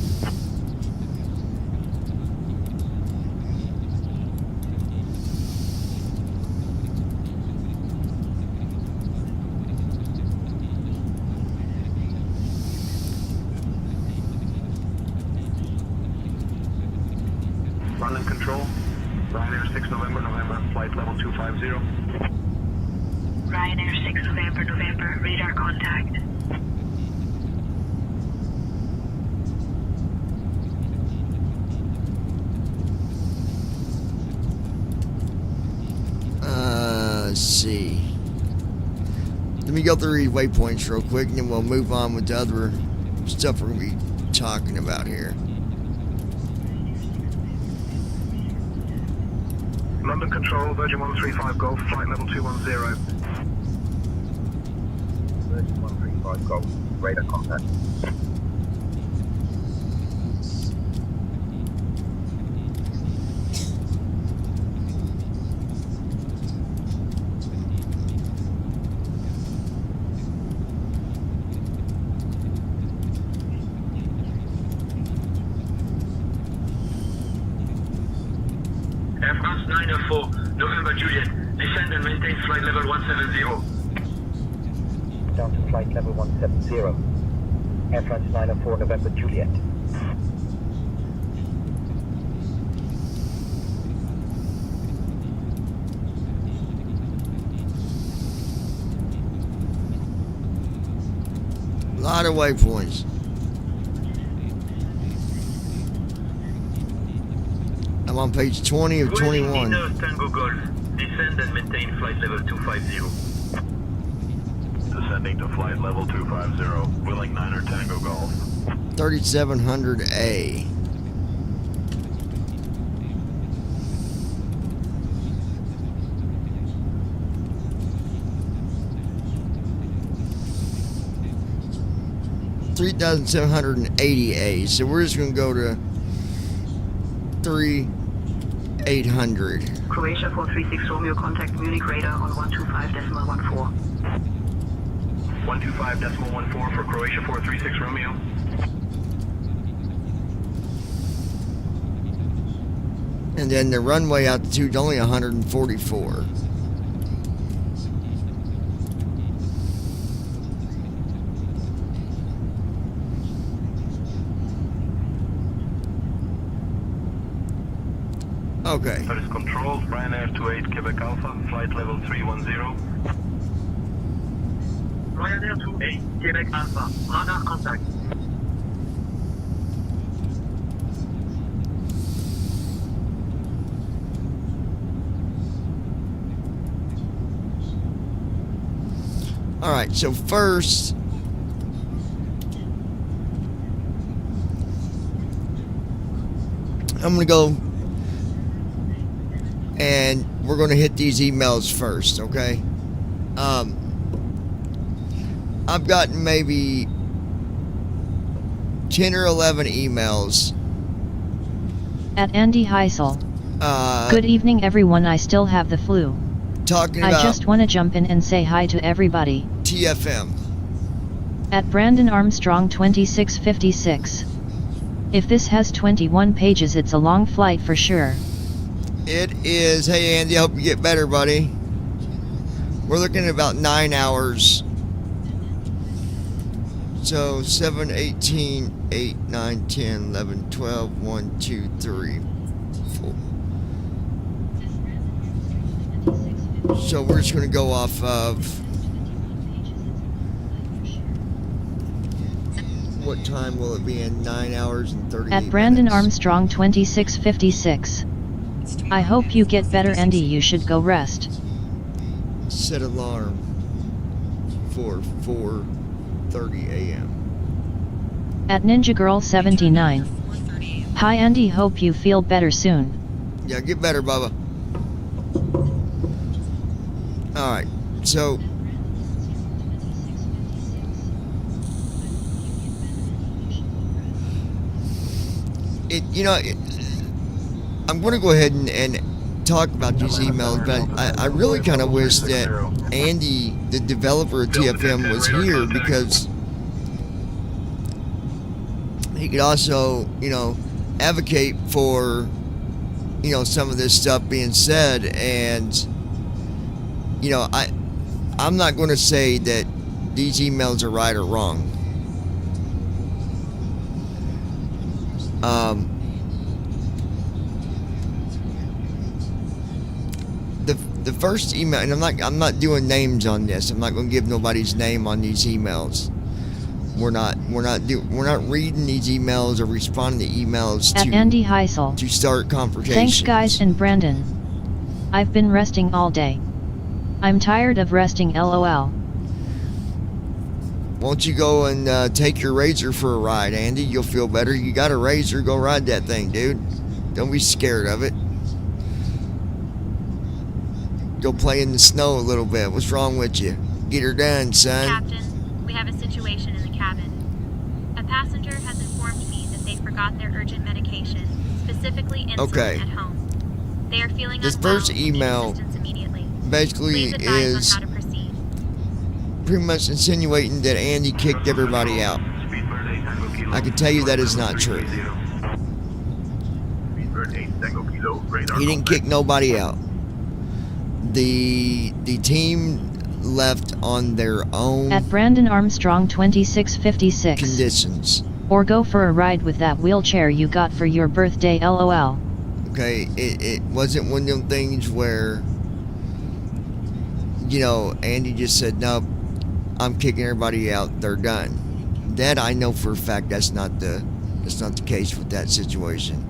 Run and control. Ryanair 6 November, flight level 250. Ryanair 6 November, radar contact. Let's see. Let me go through these waypoints real quick, and then we'll move on with the other stuff we're going to be talking about here. London Control, Virgin 135 Golf, flight level 210. Virgin 135 Golf, radar contact. Air France 904, November Juliet, descend and maintain flight level 170. Down to flight level 170. Air France 904, November Juliet. A lot of waypoints. I'm on page 20 of 21. Tango Golf, descend and maintain flight level 250. Descending to flight level 250, Willing 9er Tango Golf. 3700A. 3,780 A. So we're just going to go to 3,800. Croatia 436 Romeo, contact Munich radar on 125.14. 125.14 for Croatia 436 Romeo. And then the runway altitude only 144. Okay. That is control, Ryanair 28 Quebec Alpha, flight level 310. Ryanair 28 Quebec Alpha, radar contact. Alright, so first, I'm going to go and we're going to hit these emails first, okay? I've gotten maybe 10 or 11 emails. At Andy Heisel. Good evening, everyone. I still have the flu. Talking about I just want to jump in and say hi to everybody. TFM. At Brandon Armstrong 2656. If this has 21 pages, it's a long flight for sure. It is. Hey, Andy, I hope you get better, buddy. We're looking at about 9 hours. So 7, 18, 8, 9, 10, 11, 12, 1, 2, 3, 4. So we're just going to go off of what time will it be in? 9 hours and 38 At Brandon minutes. Armstrong 2656. I hope you get better, Andy. You should go rest. Set alarm for 4:30 a.m. At Ninja Girl 79. Hi, Andy. Hope you feel better soon. Yeah, get better, Bubba. Alright, so I'm going to go ahead and talk about these emails, but I really kind of wish that Andy, the developer of TFM, was here, because he could also, advocate for, some of this stuff being said. And, I'm not going to say that these emails are right or wrong. The first email, and I'm not doing names on this. I'm not going to give nobody's name on these emails. We're not reading these emails or responding to emails At Andy Heisel. to start conversations. Thanks, guys, and Brandon. I've been resting all day. I'm tired of resting, LOL. Won't you go and take your Razor for a ride, Andy? You'll feel better. You got a Razor, go ride that thing, dude. Don't be scared of it. Go play in the snow a little bit. What's wrong with you? Get her done, son. Captain, we have a situation in the cabin. A passenger has informed me that they forgot their urgent medication, specifically insulin, at home. They are feeling This unwell first and need email assistance immediately. basically Please advise is on how to proceed. pretty much insinuating that Andy kicked everybody out. I can tell you that is not true. He didn't kick nobody out. The team left on their own At Brandon Armstrong 2656. conditions. Or go for a ride with that wheelchair you got for your birthday, LOL. Okay, it wasn't one of them things where, Andy just said, nope, I'm kicking everybody out, they're done. That I know for a fact that's not the case with that situation.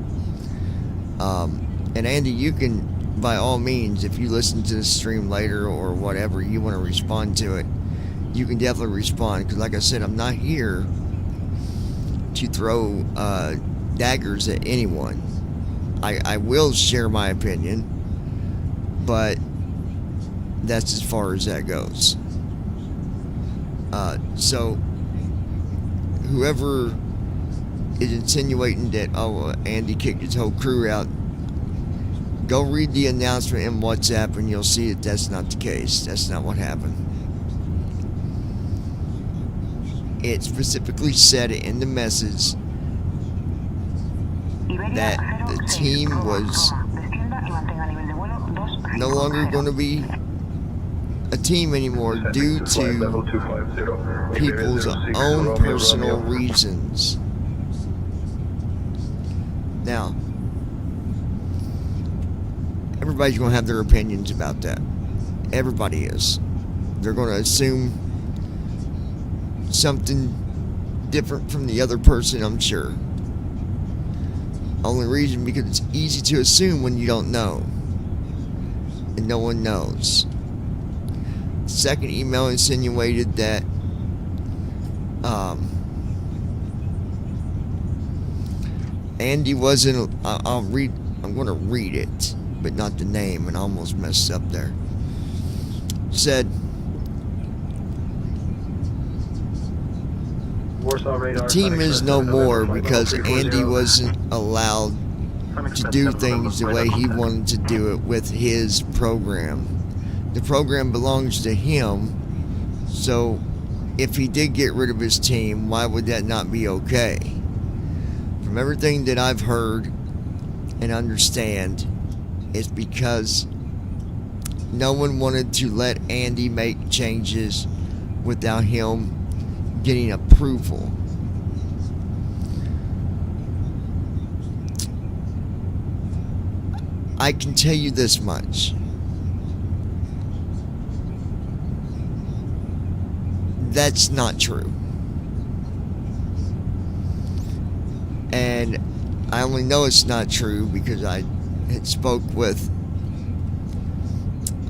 And Andy, you can, by all means, if you listen to the stream later or whatever, you want to respond to it, you can definitely respond. Because like I said, I'm not here to throw daggers at anyone. I will share my opinion, but that's as far as that goes. So whoever is insinuating that, Andy kicked his whole crew out, go read the announcement in WhatsApp and you'll see that that's not the case. That's not what happened. It specifically said in the message that the team was no longer going to be a team anymore due to people's own personal reasons. Now, everybody's going to have their opinions about that. Everybody is. They're going to assume something different from the other person, I'm sure. Only reason because it's easy to assume when you don't know. And no one knows. The second email insinuated that Andy wasn't. I'm going to read it, but not the name, and I almost messed up there. Said, the team is no more because Andy wasn't allowed to do things the way he wanted to do it with his program. The program belongs to him, so if he did get rid of his team, why would that not be okay? From everything that I've heard and understand, it's because no one wanted to let Andy make changes without him getting approval. I can tell you this much. That's not true. And I only know it's not true because I had spoke with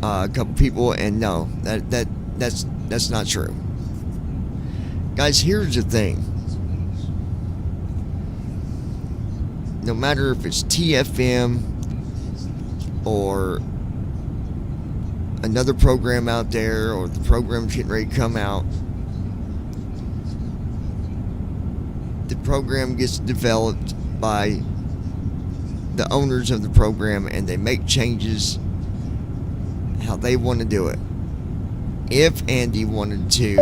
a couple people, and no, that's not true. Guys, here's the thing. No matter if it's TFM or another program out there, or the program's getting ready to come out, the program gets developed by the owners of the program, and they make changes how they want to do it. If Andy wanted to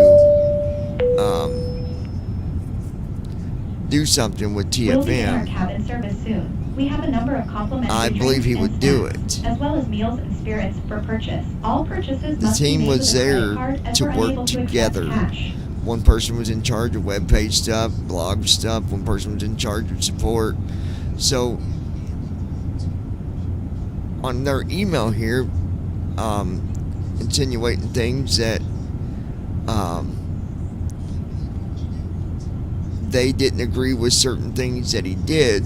do something with TFM, we'll begin our cabin service soon. We have a number of complimentary I believe he drinks would and do snacks, it. as well as meals and spirits for purchase. All purchases The must be team made was with a credit there card, as to we're unable work to accept together. cash. One person was in charge of webpage stuff, blog stuff. One person was in charge of support. So, on their email here, insinuating things that they didn't agree with certain things that he did.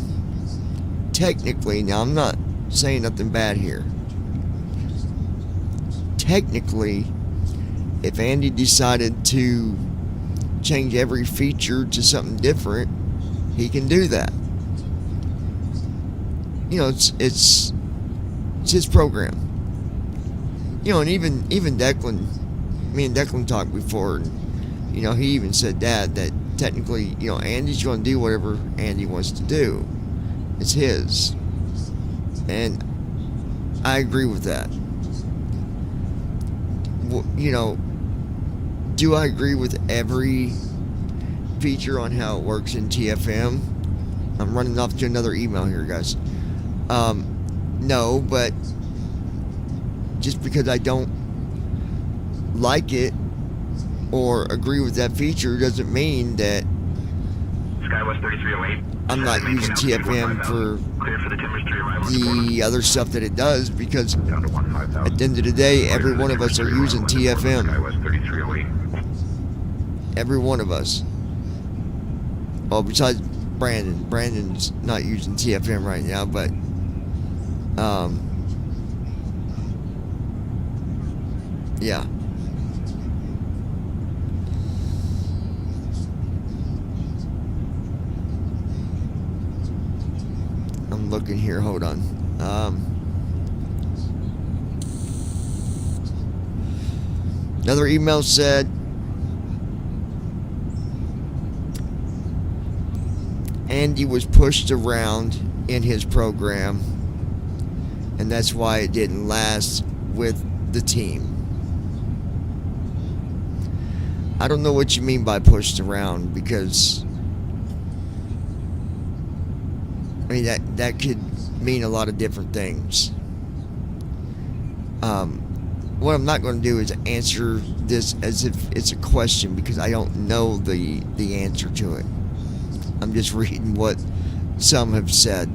Technically, now I'm not saying nothing bad here. Technically, if Andy decided to change every feature to something different, he can do that. You know, it's his program. You know, and even Declan, me and Declan talked before, and, you know, he even said that technically, you know, Andy's going to do whatever Andy wants to do. It's his. And I agree with that. You know, do I agree with every feature on how it works in TFM? I'm running off to another email here, guys. No, but just because I don't like it or agree with that feature doesn't mean that Skywest 3308. I'm not using TFM for the other stuff that it does, because at the end of the day, every one of us are using TFM. Every one of us. Well, besides Brandon. Brandon's not using TFM right now, but yeah. I'm looking here, hold on. Another email said, Andy was pushed around in his program, and that's why it didn't last with the team. I don't know what you mean by pushed around, because I mean that could mean a lot of different things. What I'm not going to do is answer this as if it's a question, because I don't know the answer to it. I'm just reading what some have said.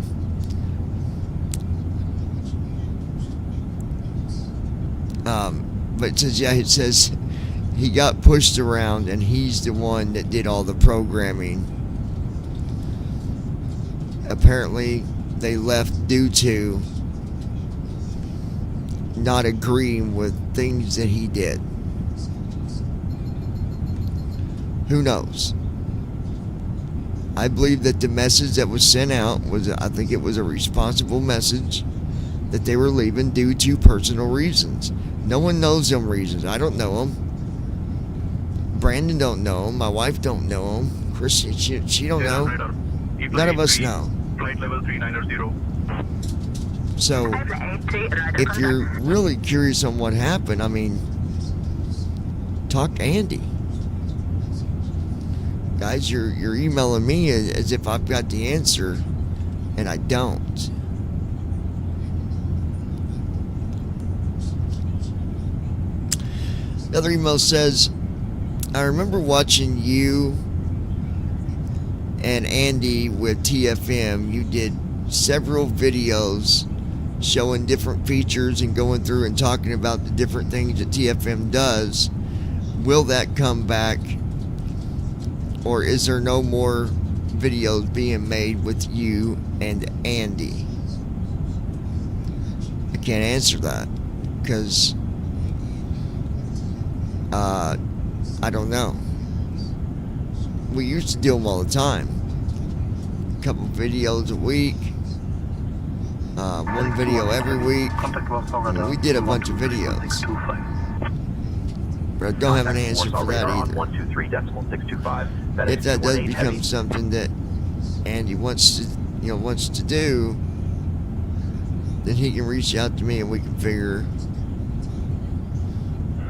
But it says he got pushed around and he's the one that did all the programming. Apparently they left due to not agreeing with things that he did. Who knows? I believe that the message that was sent out was, I think it was a responsible message that they were leaving due to personal reasons. No one knows them reasons. I don't know them. Brandon don't know them. My wife don't know them. Christy, she don't know. None of us know. Flight level 390. So, if you're really curious on what happened, I mean, talk to Andy. Guys, you're emailing me as if I've got the answer, and I don't. Another email says, I remember watching you and Andy with TFM. You did several videos showing different features and going through and talking about the different things that TFM does. Will that come back? Or is there no more videos being made with you and Andy? I can't answer that because I don't know. We used to do them all the time. A couple videos a week. One video every week. We did a bunch of videos. But I don't have an answer for that either. If that does become something that Andy wants to do, then he can reach out to me and we can figure.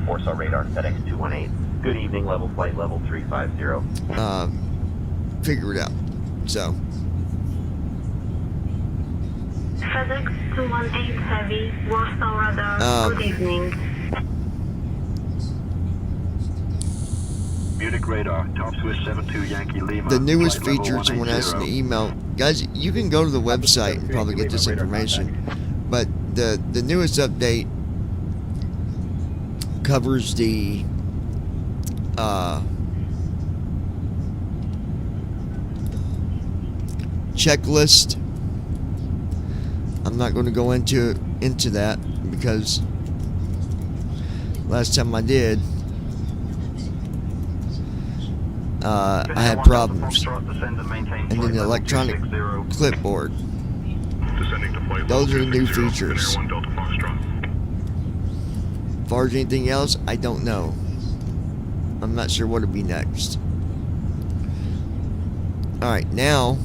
Warsaw radar, FedEx 218. Good evening, level flight level 350. Figure it out. So. FedEx 218 Heavy, Warsaw radar, good evening. Munich radar, top Swiss 72 Yankee Lima. The newest feature, someone asked in the email. Guys, you can go to the website and probably get this information. But the newest update covers the checklist. I'm not going to go into that because last time I did, I had problems. And then the electronic clipboard. Those are the new features. As far as anything else, I don't know. I'm not sure what'll be next. Alright, now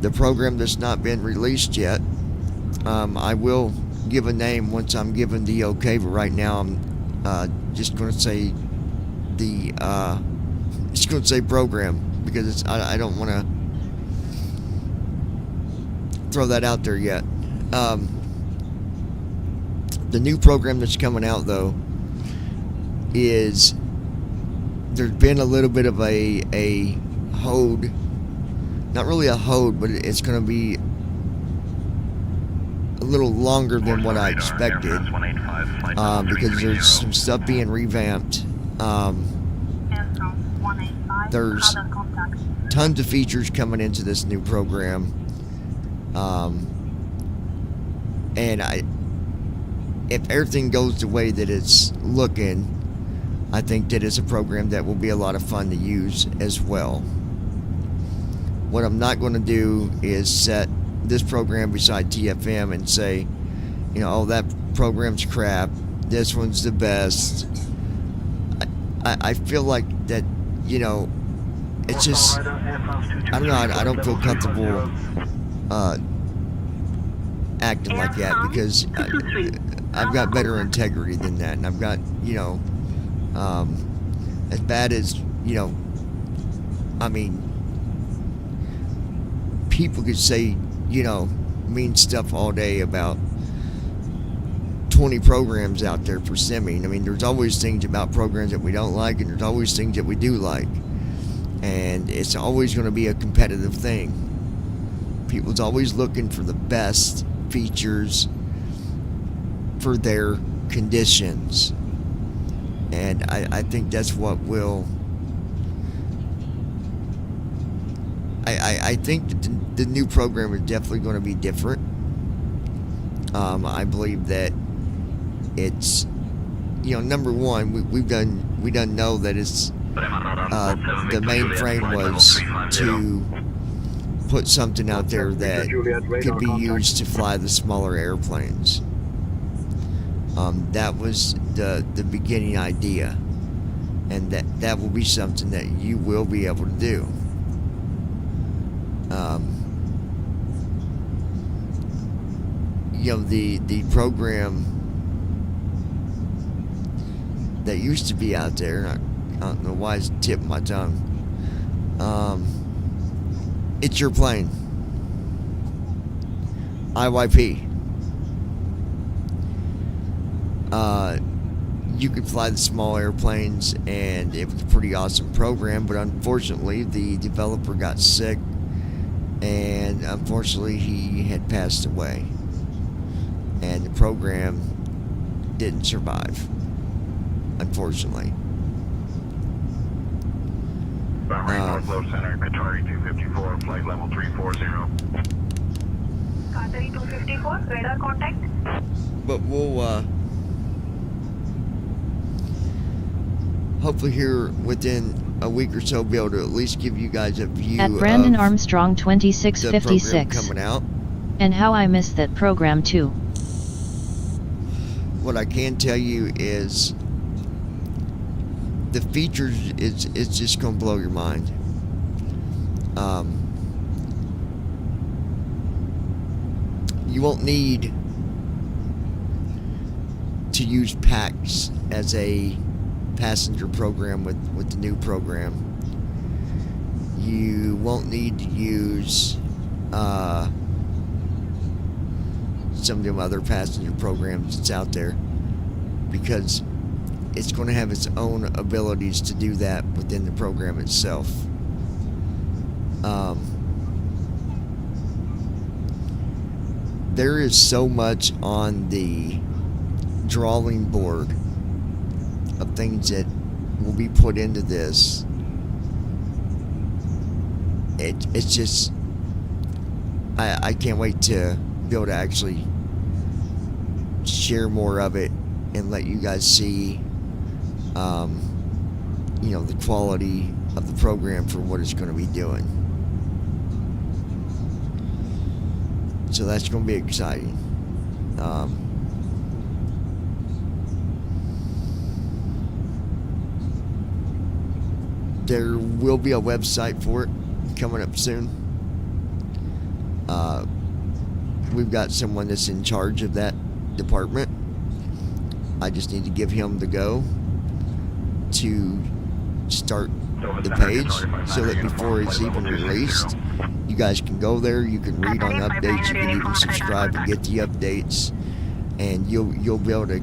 the program that's not been released yet. I will give a name once I'm given the okay, but right now I'm just going to say program because I don't want to throw that out there yet. The new program that's coming out though is there's been a little bit of a hold. Not really a hold, but it's going to be a little longer than what I expected because there's some stuff being revamped. There's tons of features coming into this new program, and if everything goes the way that it's looking, I think that it's a program that will be a lot of fun to use as well. What I'm not going to do is set this program beside TFM and say, oh, that program's crap, this one's the best. I feel like that, you know, it's just, I don't know, I don't feel comfortable acting like that, because I've got better integrity than that, and I've got, you know, as bad as, you know, I mean, people could say, you know, mean stuff all day about 20 programs out there for simming. I mean, there's always things about programs that we don't like, and there's always things that we do like. And it's always going to be a competitive thing. People's always looking for the best features for their conditions. And I think that's what will... I think that the new program is definitely going to be different. I believe that it's, you know, number one, we done know that it's the main frame was to put something out there that could be used to fly the smaller airplanes. That was the beginning idea, and that will be something that you will be able to do. You know, the program that used to be out there, I don't know why it's tipping my tongue. It's Your Plane. IYP. You could fly the small airplanes, and it was a pretty awesome program, but unfortunately the developer got sick, and unfortunately he had passed away, and the program didn't survive, unfortunately. Northwest Center, Qatari 254, flight level 340. Qatari 254, radar contact. But we'll hopefully here within a week or so be able to at least give you guys a view at Brandon of Armstrong the 2656. program coming out. And how I missed that program too. What I can tell you is the features it's just gonna blow your mind. You won't need to use PAX as a passenger program with the new program. You won't need to use some of them other passenger programs that's out there, because it's going to have its own abilities to do that within the program itself. There is so much on the drawing board of things that will be put into this. It's just, I can't wait to be able to actually share more of it and let you guys see, you know, the quality of the program for what it's going to be doing. So that's going to be exciting. There will be a website for it coming up soon. We've got someone that's in charge of that department. I just need to give him the go to start the page so that before it's even released, you guys can go there, you can read on updates, you can even subscribe and get the updates, and you'll be able to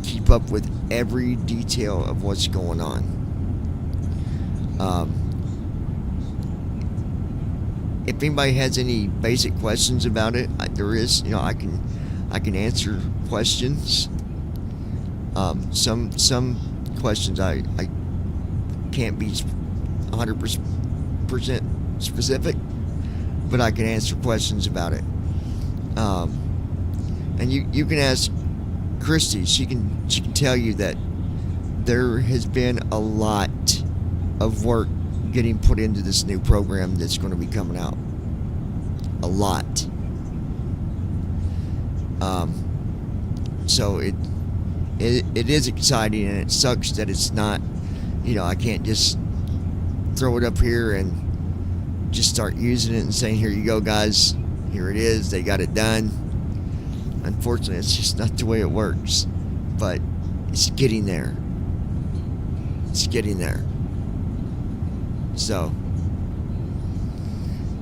keep up with every detail of what's going on. If anybody has any basic questions about it, there is, you know, I can answer questions. Some questions I can't be 100% specific, but I can answer questions about it. And you can ask Christy. She can tell you that there has been a lot of work getting put into this new program that's going to be coming out. A lot. So it is exciting, and it sucks that it's not, I can't just throw it up here and just start using it and saying, here you go, guys. Here it is. They got it done. Unfortunately, it's just not the way it works. But it's getting there. It's getting there. So,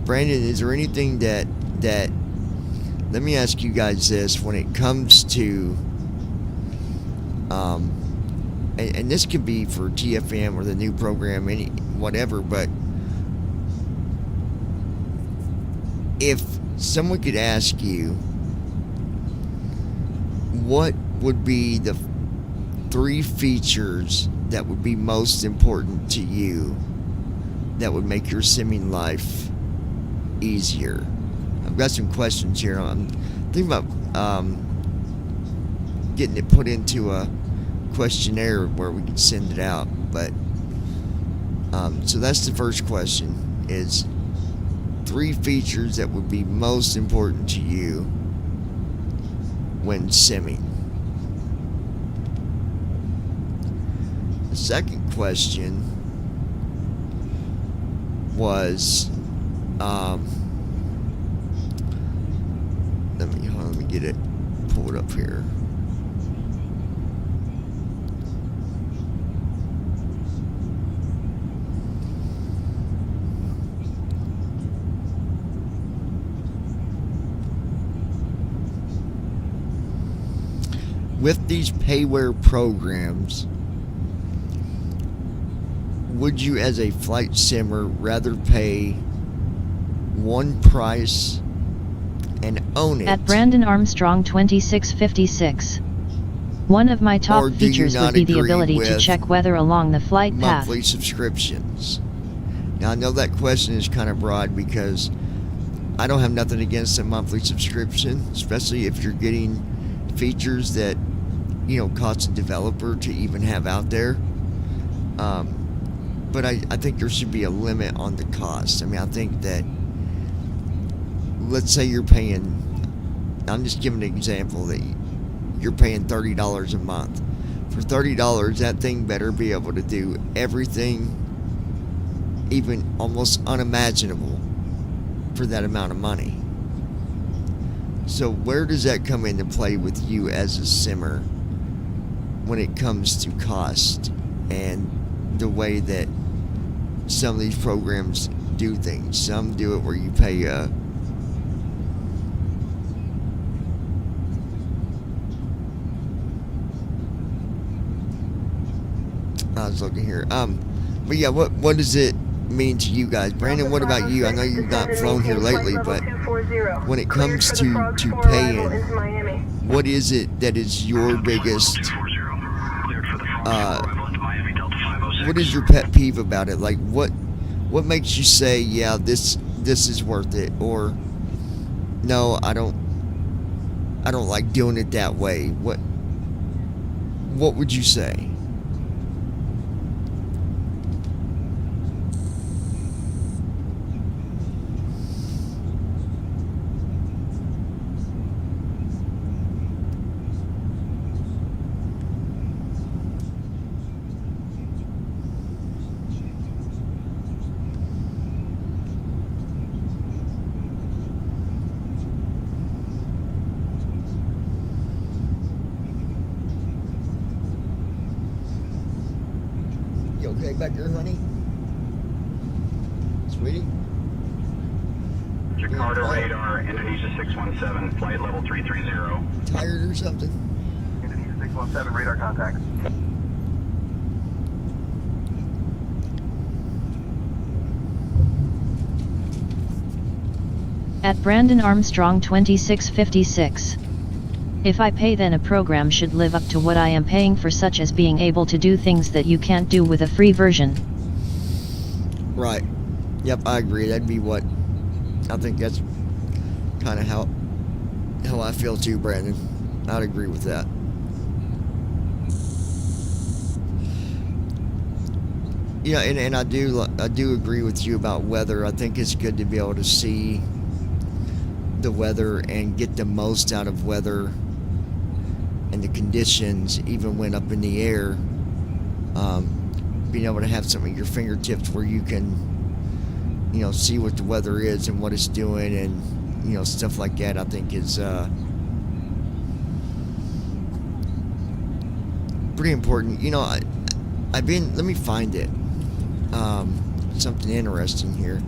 Brandon, is there anything that let me ask you guys this, when it comes to and this could be for TFM or the new program, any whatever, but if someone could ask you, what would be the 3 features that would be most important to you that would make your simming life easier? I've got some questions here. I'm thinking about getting it put into a questionnaire where we can send it out. But so that's the first question, is 3 features that would be most important to you when simming. The second question was let me get it pulled up here. With these payware programs, would you, as a flight simmer, rather pay one price and own it? At Brandon Armstrong 2656. One of my top features would be the ability to check weather along the flight path. Monthly subscriptions. Now, I know that question is kind of broad because I don't have nothing against a monthly subscription, especially if you're getting features that, cost a developer to even have out there. But I think there should be a limit on the cost. I mean, I think that, let's say you're paying, I'm just giving an example, that you're paying $30 a month. For $30, that thing better be able to do everything, even almost unimaginable, for that amount of money. So where does that come into play with you as a simmer when it comes to cost and the way that some of these programs do things? Some do it where you pay I was looking here. But yeah, what does it mean to you guys? Brandon, what about you? I know you've not flown here lately, but when it comes to paying, what is it that is your biggest what is your pet peeve about it? Like, what makes you say, yeah, this is worth it, or no, I don't like doing it that way? What would you say? Okay, back there, honey? Sweetie? Jakarta radar, Indonesia 617, flight level 330. Tired or something? Indonesia 617, radar contact. At Brandon Armstrong 2656. If I pay, then a program should live up to what I am paying for, such as being able to do things that you can't do with a free version. Right. Yep, I agree. That'd be what I think. That's kind of how I feel too, Brandon. I'd agree with that. Yeah, and I do agree with you about weather. I think it's good to be able to see the weather and get the most out of weather and the conditions, even when up in the air. being able to have something at your fingertips where you can, see what the weather is and what it's doing and, stuff like that, I think is pretty important. Let me find it. Something interesting here.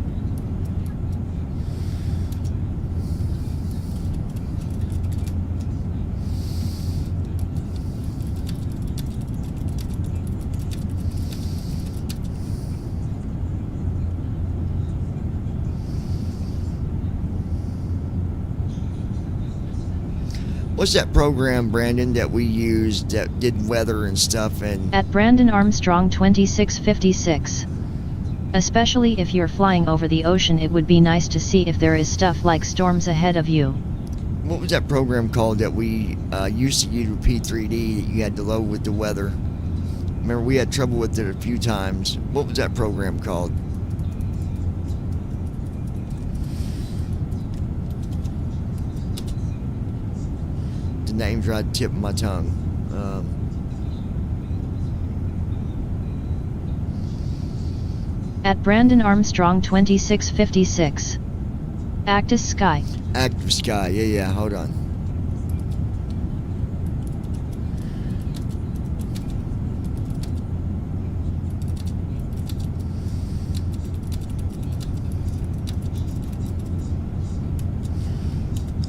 What's that program, Brandon, that we used that did weather and stuff? And at Brandon Armstrong 2656. Especially if you're flying over the ocean, it would be nice to see if there is stuff like storms ahead of you. What was that program called that we used to use with P3D that you had to load with the weather? Remember, we had trouble with it a few times. What was that program called? The name's right at the tip of my tongue. At Brandon Armstrong 2656. Active Sky. Active Sky, yeah, hold on.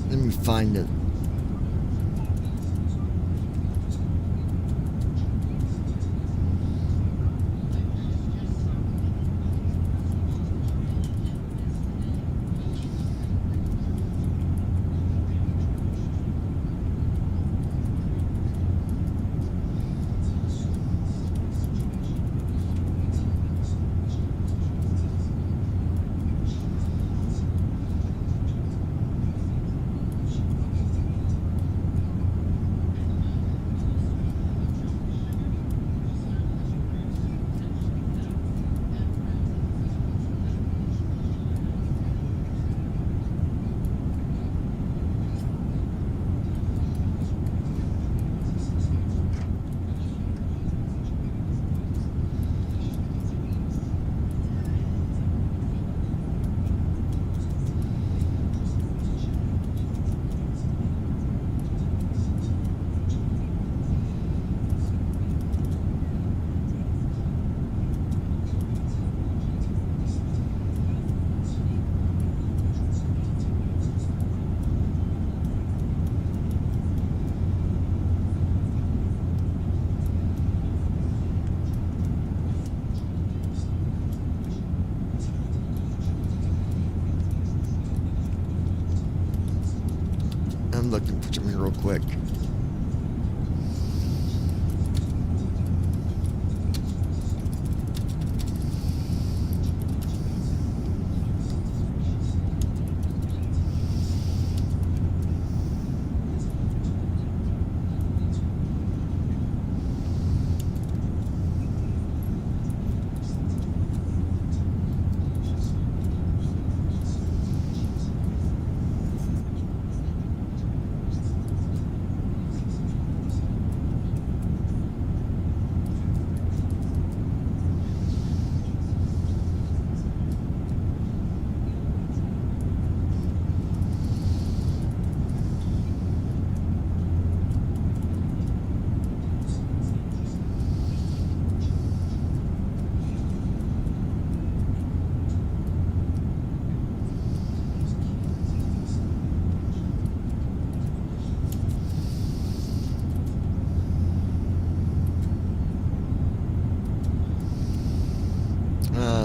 Let me find it. I'm looking for something real quick.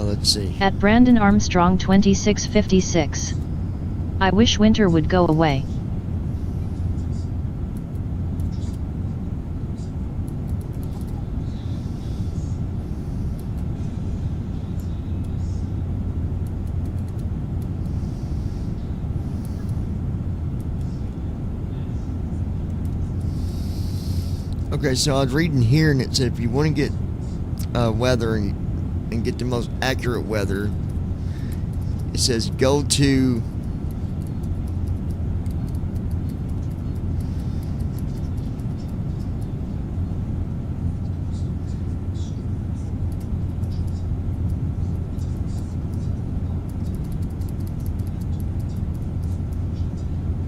Let's see. At Brandon Armstrong 2656. I wish winter would go away. Okay, so I was reading here and it said if you want to get weather and get the most accurate weather, it says go to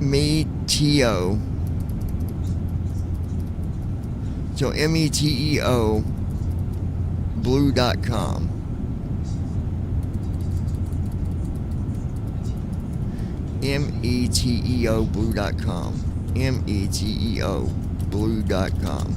METEO. So METEO blue.com. METEO blue.com. METEO blue.com.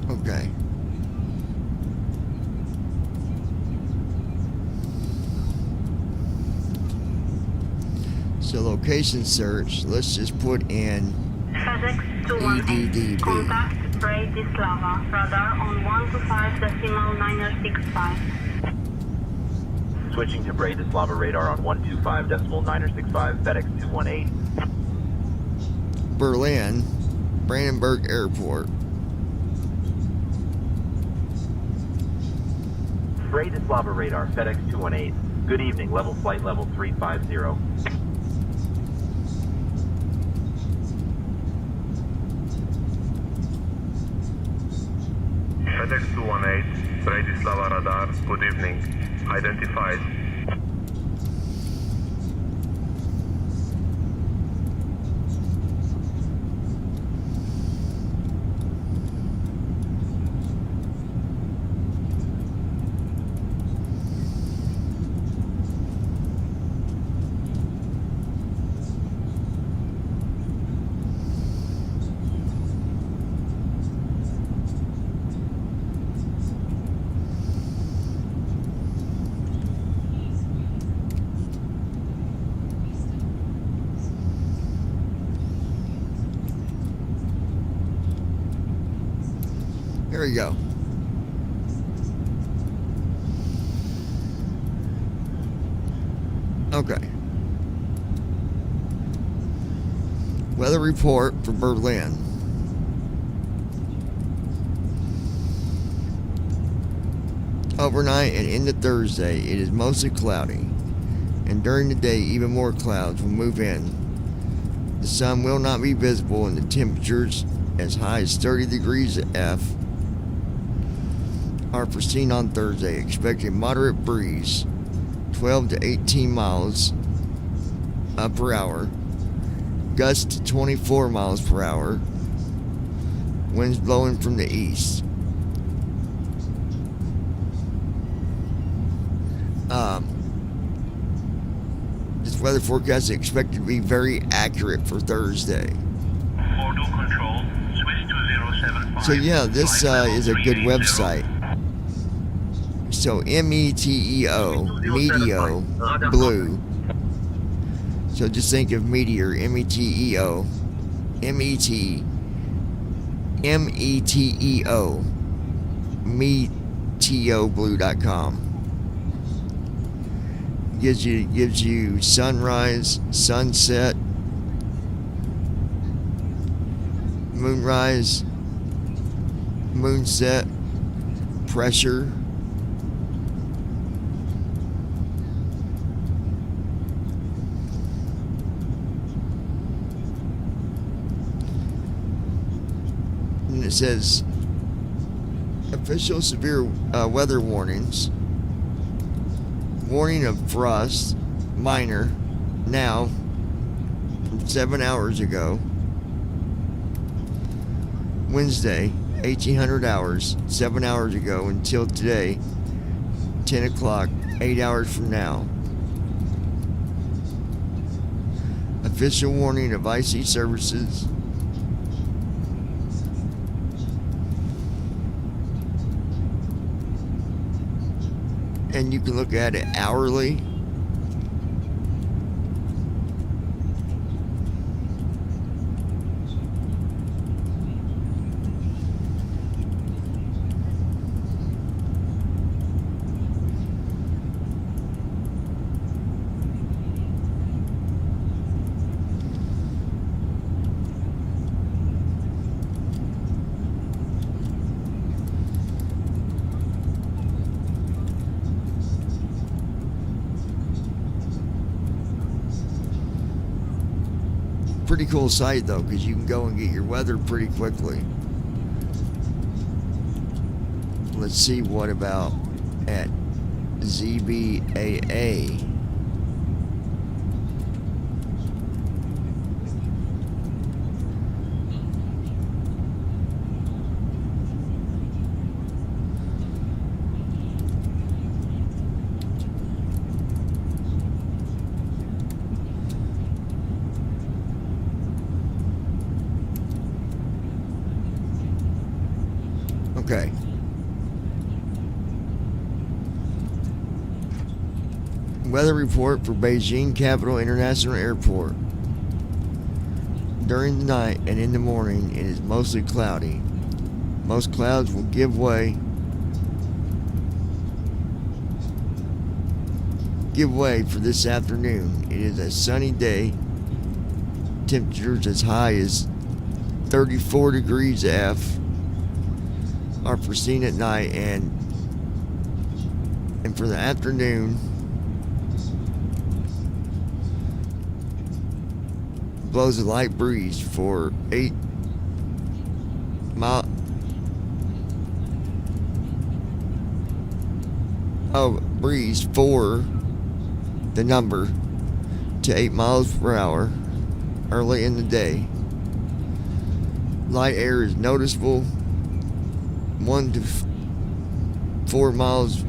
Okay. So location search, let's just put in FedEx 218, contact Bratislava, radar on 125.965. Switching to Bratislava radar on 125.965, FedEx 218. Berlin, Brandenburg Airport. Bratislava radar, FedEx 218. Good evening, level flight level 350. FedEx 218, Bratislava radar, good evening. Identified. Here we go. Okay. Weather report for Berlin. Overnight and into Thursday, it is mostly cloudy, and during the day, even more clouds will move in. The sun will not be visible, and the temperatures as high as 30 degrees F are foreseen on Thursday. Expecting moderate breeze, 12 to 18 miles per hour, gusts to 24 miles per hour, winds blowing from the east. This weather forecast is expected to be very accurate for Thursday. Control, switch to 075. So yeah, this is a good website. So METEO, Meteo, blue. So just think of meteor, METEO, METEO, meteoblue.com. Gives you sunrise, sunset, moonrise, moonset, pressure, and it says official severe weather warnings. Warning of frost, minor, now, from 7 hours ago. Wednesday, 1800 hours, 7 hours ago, until today, 10 o'clock, 8 hours from now. Official warning of icy services. And you can look at it hourly. pretty cool site though, because you can go and get your weather pretty quickly. Let's see what about at ZBAA. Okay. Weather report for Beijing Capital International Airport. During the night and in the morning, it is mostly cloudy. Most clouds will give way for this afternoon. It is a sunny day. Temperatures as high as 34 degrees F are foreseen at night, and for the afternoon, blows a light breeze for 8 mile. Breeze for the number to 8 miles per hour early in the day. Light air is noticeable 1 to 4 miles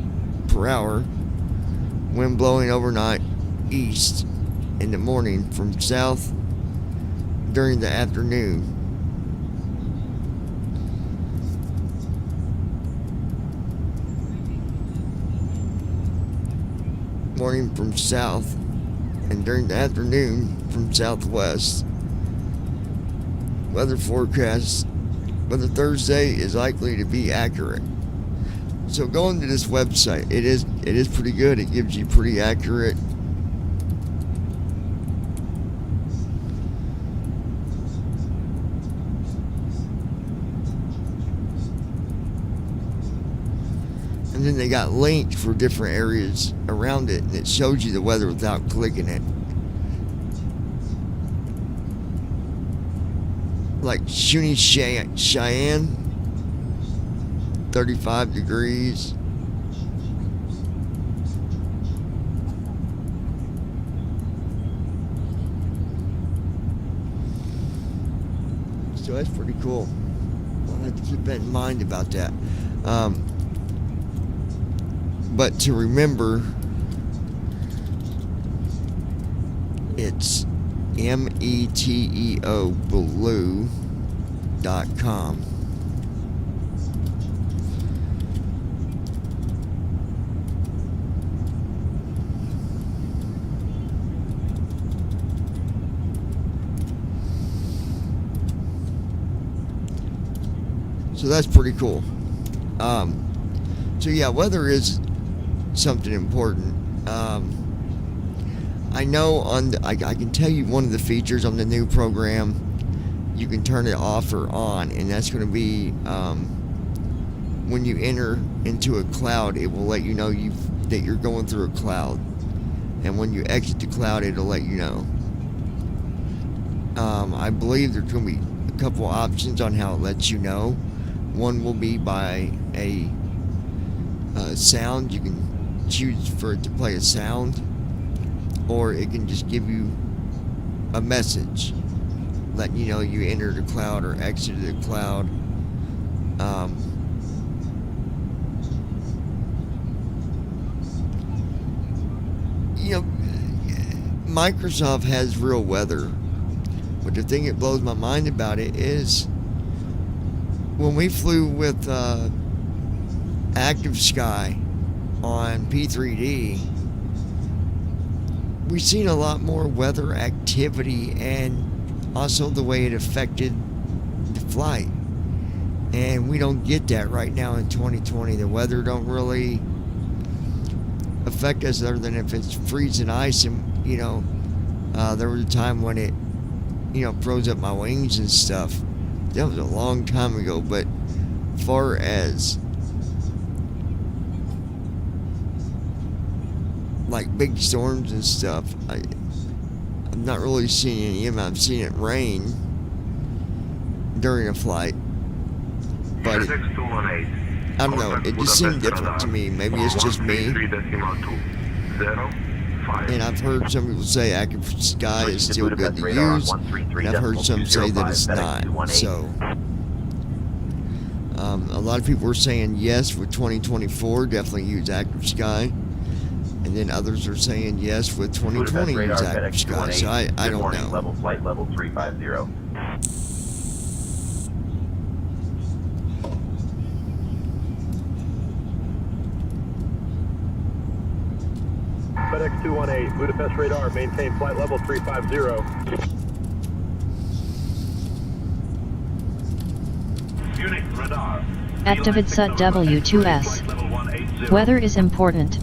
per hour. Wind blowing overnight east in the morning from south during the afternoon. Morning from south, and during the afternoon from southwest. Weather forecast. Weather Thursday is likely to be accurate. So going to this website, it is pretty good. It gives you pretty accurate and then they got links for different areas around it, and it shows you the weather without clicking it. Like Shuni Cheyenne, 35 degrees. So that's pretty cool. I'll have to keep that in mind about that. But to remember, it's METEO blue.com. So that's pretty cool. So yeah, weather is something important. I know I can tell you one of the features on the new program, you can turn it off or on, and that's going to be when you enter into a cloud, it will let you know that you're going through a cloud, and when you exit the cloud, it'll let you know. I believe there's going to be a couple options on how it lets you know. One will be by a sound. You can choose for it to play a sound, or it can just give you a message letting you know you entered a cloud or exited a cloud. Microsoft has real weather, but the thing that blows my mind about it is when we flew with Active Sky on P3D, we've seen a lot more weather activity and also the way it affected the flight. And we don't get that right now in 2020. The weather don't really affect us other than if it's freezing ice. And, there was a time when it, froze up my wings and stuff. That was a long time ago, but far as like big storms and stuff, I've not really seen any of them. I've seen it rain during a flight, but I don't know. It just seemed different to me. Maybe it's just me. And I've heard some people say active sky is still good to use, and I've heard some say that it's not. So, a lot of people are saying yes with 2024, definitely use active sky. And then others are saying yes with 2020 use active sky. So I don't know. Level flight level 350. FedEx 218, Budapest radar, maintain flight level 350. Unit radar. Activate SUT W2S. Weather is important.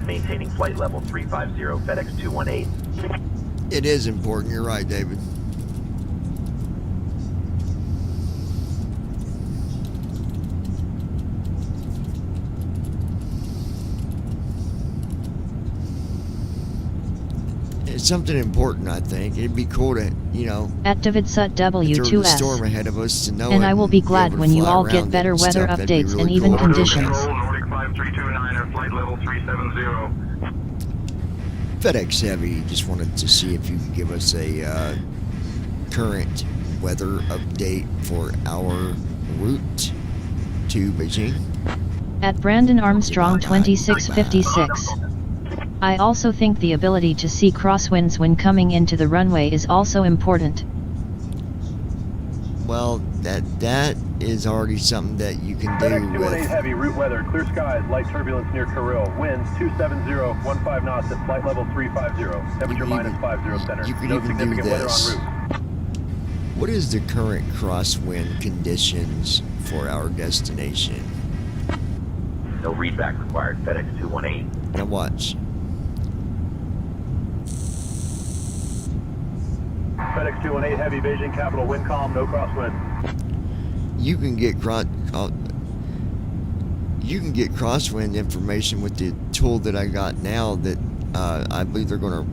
Maintaining flight level 350, FedEx 218. It is important. You're right, David. It's something important, I think. It'd be cool to, Activate SUT throw the W2S. storm ahead of us to know And it I will be able glad to when you fly all around get it better and weather stuff. That'd be updates really and even cool. conditions. Nordic 5329er, flight level 370. FedEx Heavy just wanted to see if you could give us a current weather update for our route to Beijing. At Brandon Armstrong 2656. I also think the ability to see crosswinds when coming into the runway is also important. Well, that is already something that you can do FedEx 218 with. heavy, route weather, clear skies, light turbulence near Kirill, winds 270, 15 knots at flight level 350, temperature minus 50 center. You could No even do significant weather this. en route. What is the current crosswind conditions for our destination? No readback required, FedEx 218. Now watch. FedEx 218 heavy, Beijing capital, wind calm, no crosswind. You can get crosswind information with the tool that I got now. That I believe they're gonna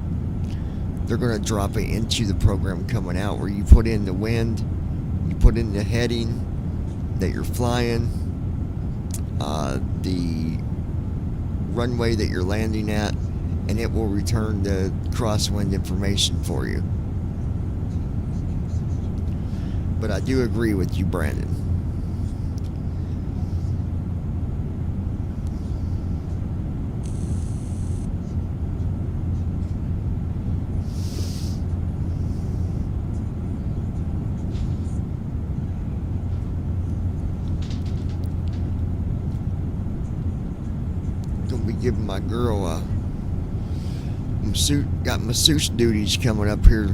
drop it into the program coming out, where you put in the wind, you put in the heading that you're flying, the runway that you're landing at, and it will return the crosswind information for you. But I do agree with you, Brandon. Gonna be giving my girl got masseuse duties coming up here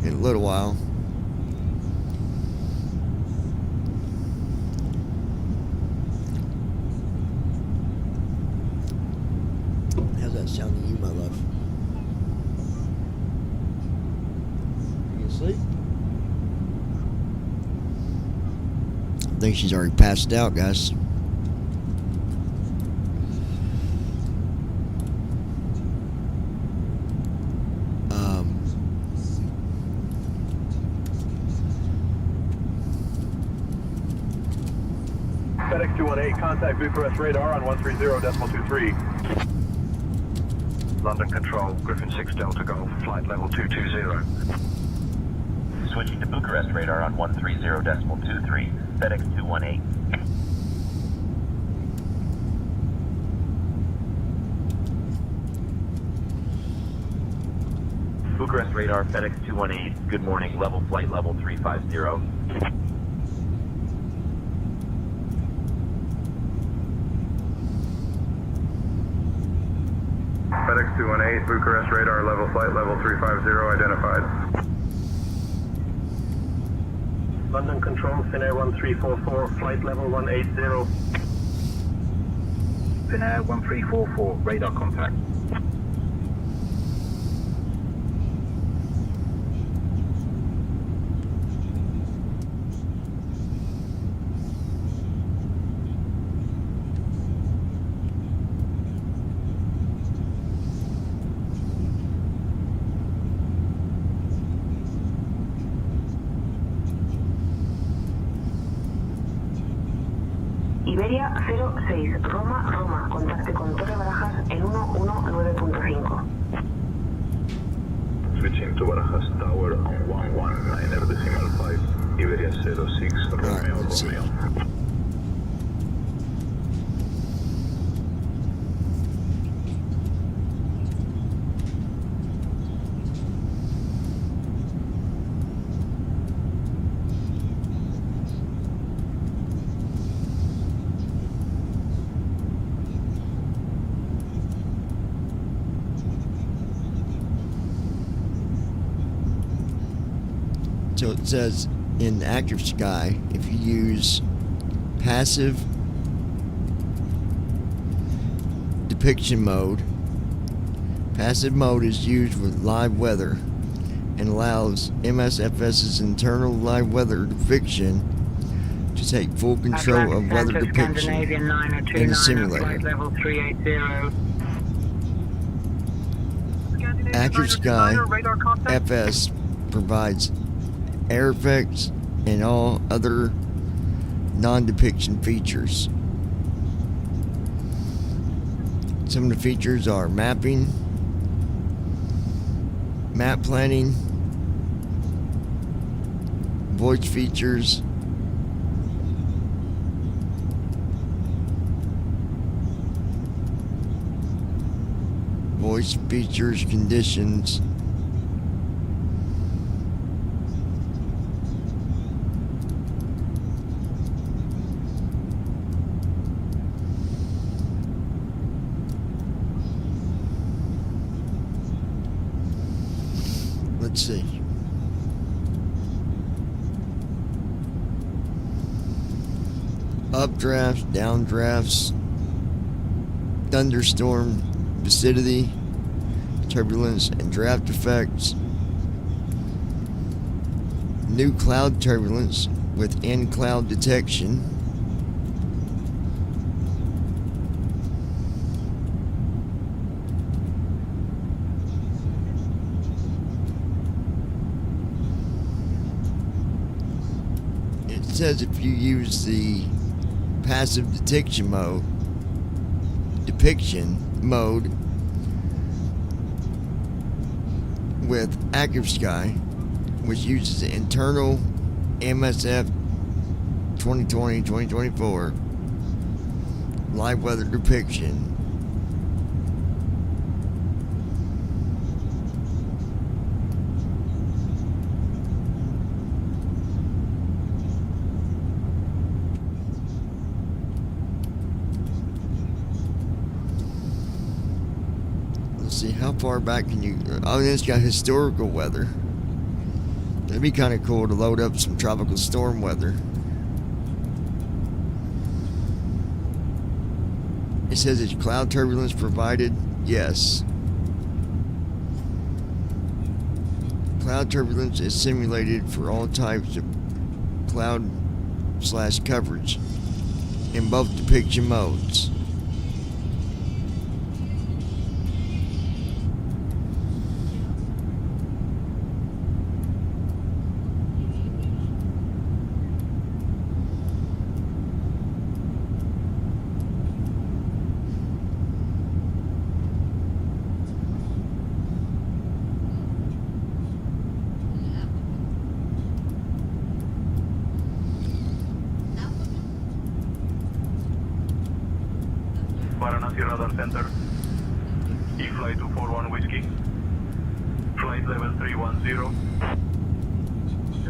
in a little while. How's that sound to you, my love? You asleep? I think she's already passed out, guys. FedEx 218, contact Bucharest radar on 130.23. London Control, Griffin 6 Delta Golf, flight level 220. Switching to Bucharest radar on 130.23, FedEx 218. Bucharest radar, FedEx 218, good morning, level flight level 350. FedEx 218, Bucharest radar, level flight level 350 identified. London Control, Finnair 1344, flight level 180. Finnair 1344, radar contact. Iberia 06, Roma, Roma, contacte con Torre Barajas en 119.5. Switching to Barajas Tower on 119.5, Iberia 06, Romeo, Romeo. So it says in active sky, if you use passive depiction mode, passive mode is used with live weather and allows MSFS's internal live weather depiction to take full control of weather depiction in the simulator. Active Sky FS provides air effects and all other non-depiction features. Some of the features are mapping, map planning, voice features, conditions, let's see. Updrafts, downdrafts, thunderstorm, vicinity, turbulence, and draft effects. New cloud turbulence with in-cloud detection. It says if you use the passive depiction mode with Active Sky, which uses the internal MSF 2020-2024 live weather depiction. See how far back can you... Oh, then it's got historical weather. That'd be kind of cool to load up some tropical storm weather. It says it's cloud turbulence provided. Yes. Cloud turbulence is simulated for all types of cloud/coverage in both depiction modes. Varanasi Radar Center. E-Flight 241 Whiskey. Flight level 310.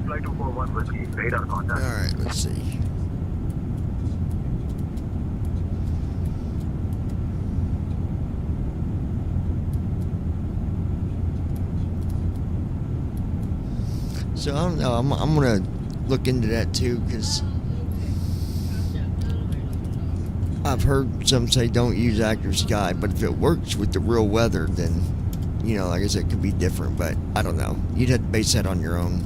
Flight 241 Whiskey, radar contact. Alright, let's see. So I don't know, I'm gonna look into that too, because I've heard some say don't use Active Sky, but if it works with the real weather, then, you know, like I said, it could be different, but I don't know. You'd have to base that on your own.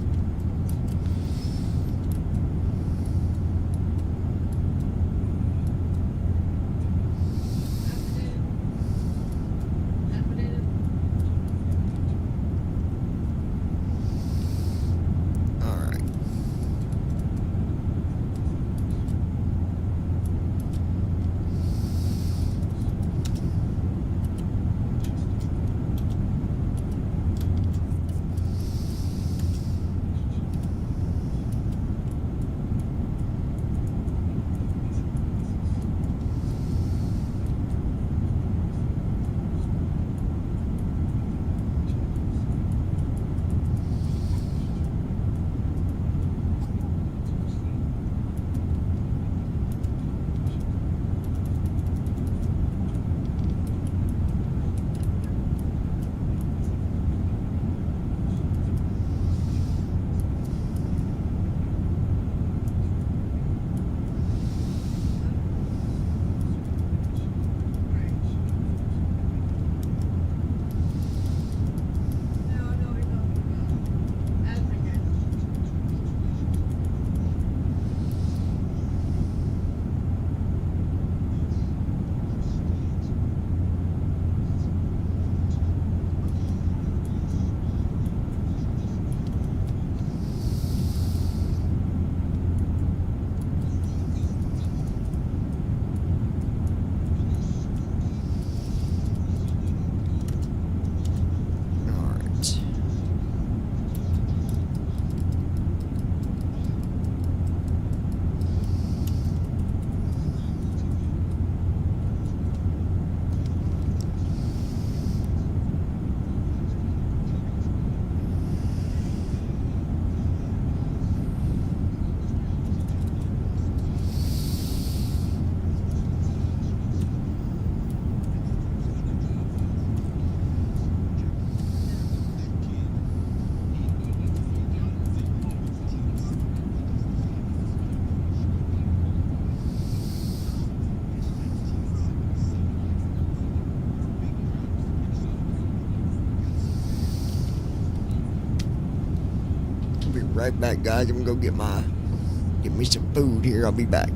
right back, guys. I'm gonna go get me some food here. I'll be back.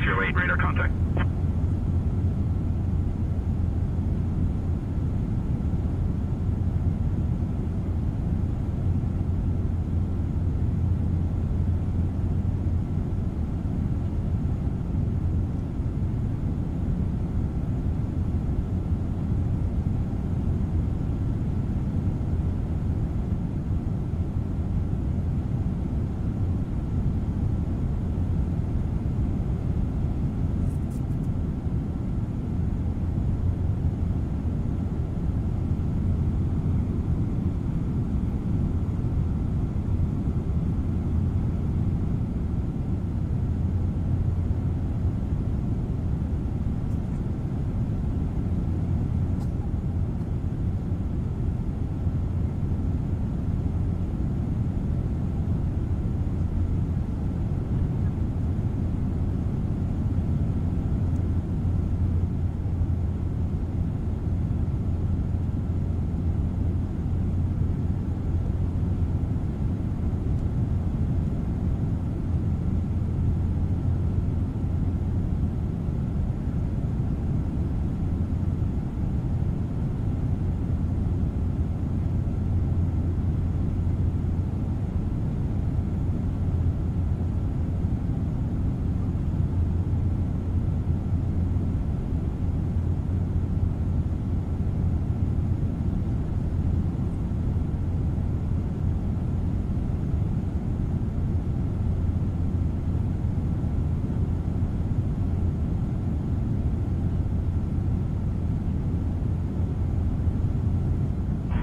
3008, radar contact.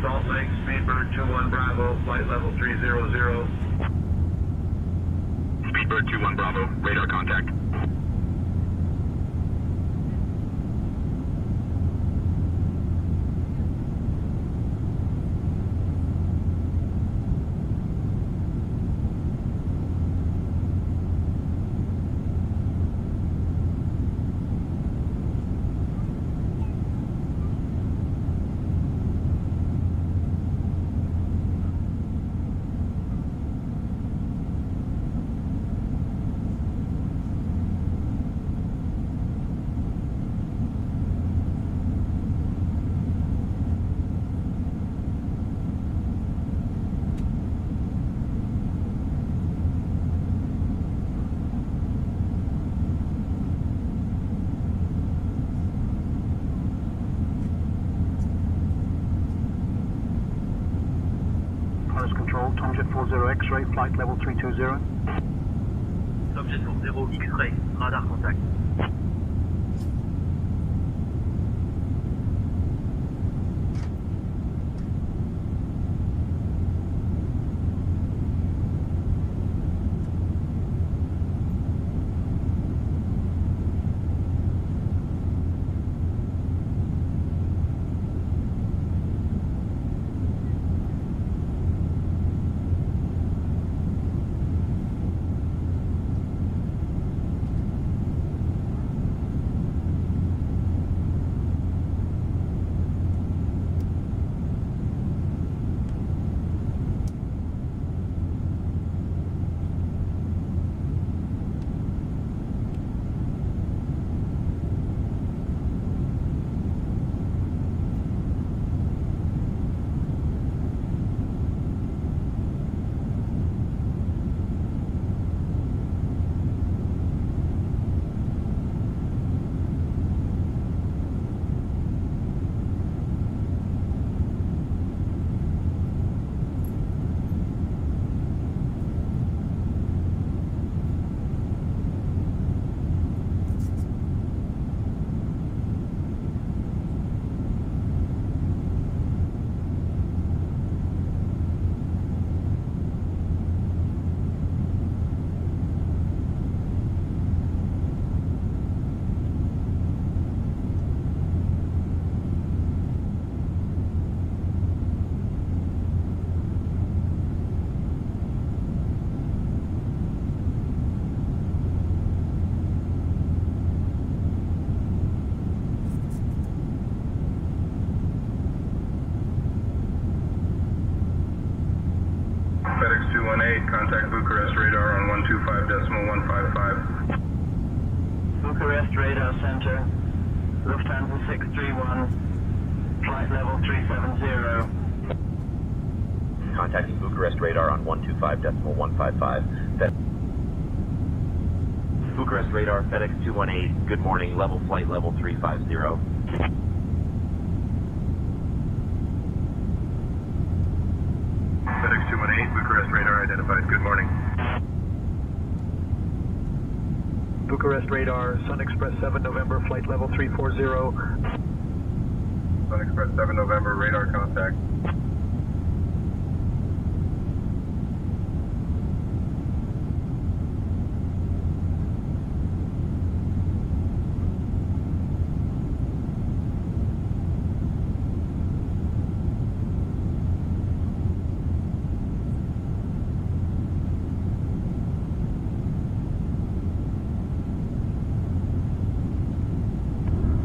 Salt Lake, Speedbird 21 Bravo, flight level 300. Speedbird 21 Bravo, radar contact. Control, Tomjet 40 X-ray, flight level 320. Tomjet 40 X-ray, radar contact. FedEx 218, contact Bucharest radar on 125.155. Bucharest Radar Center, Lufthansa 631, flight level 370. Contacting Bucharest radar on 125.155. Bucharest radar, FedEx 218, good morning, level flight level 350. FedEx 218, Bucharest radar identified. Good morning. Bucharest radar, Sun Express 7 November, flight level 340. Sun Express 7 November, radar contact.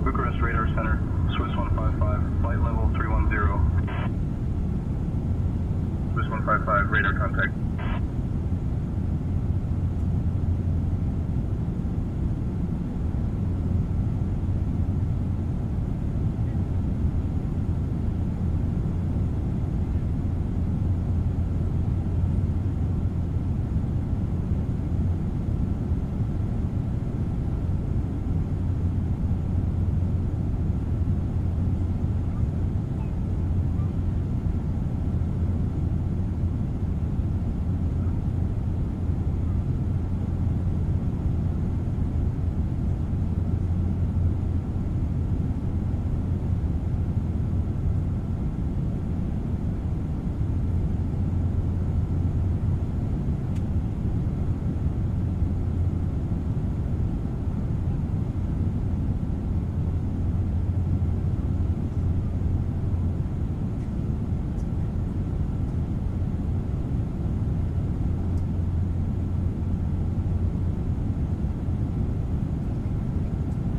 Bucharest Radar Center, Swiss 155, flight level 310. Swiss 155, radar contact.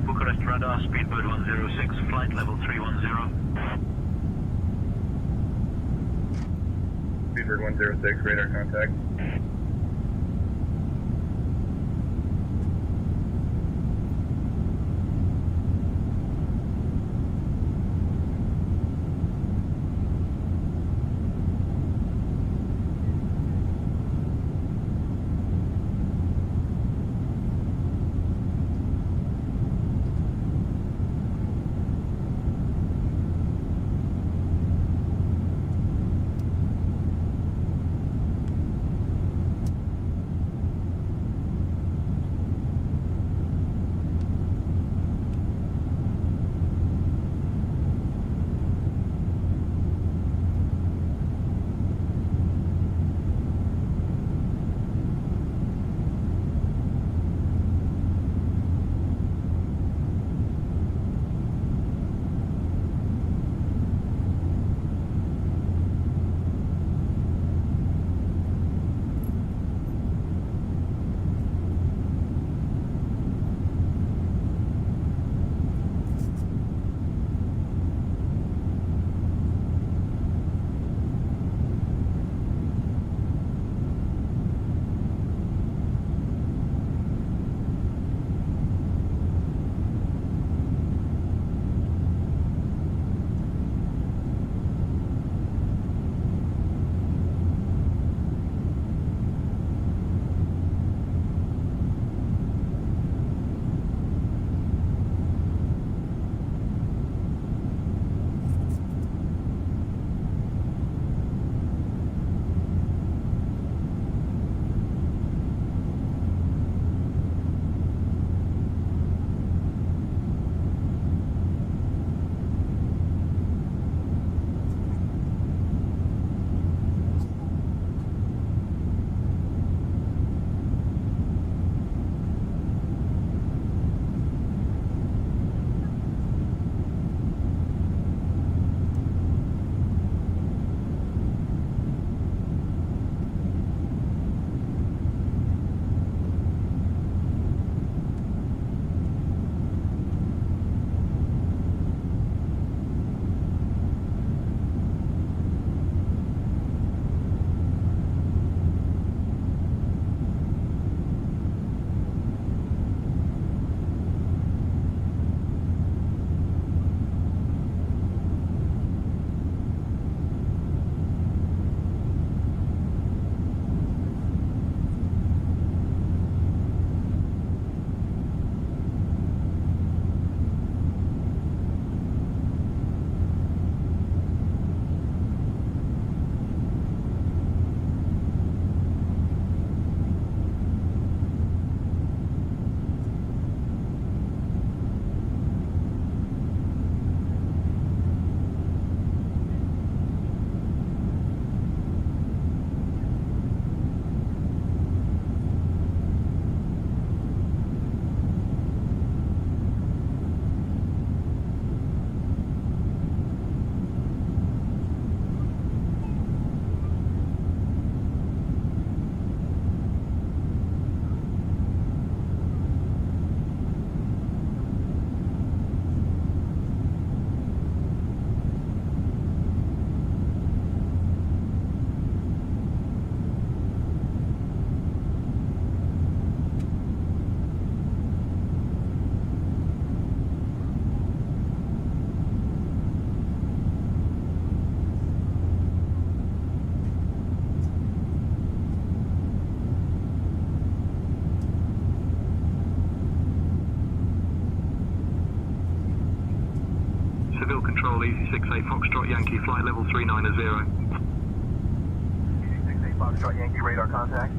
Bucharest radar, speedbird 106, flight level 310. Speedbird 106, radar contact. control, Easy 68 Foxtrot Yankee, flight level 390. Easy 68 Foxtrot Yankee, radar contact.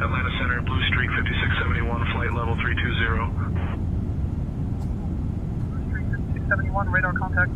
Atlanta Center, Blue Streak 5671, flight level 320. Blue Streak 5671, radar contact.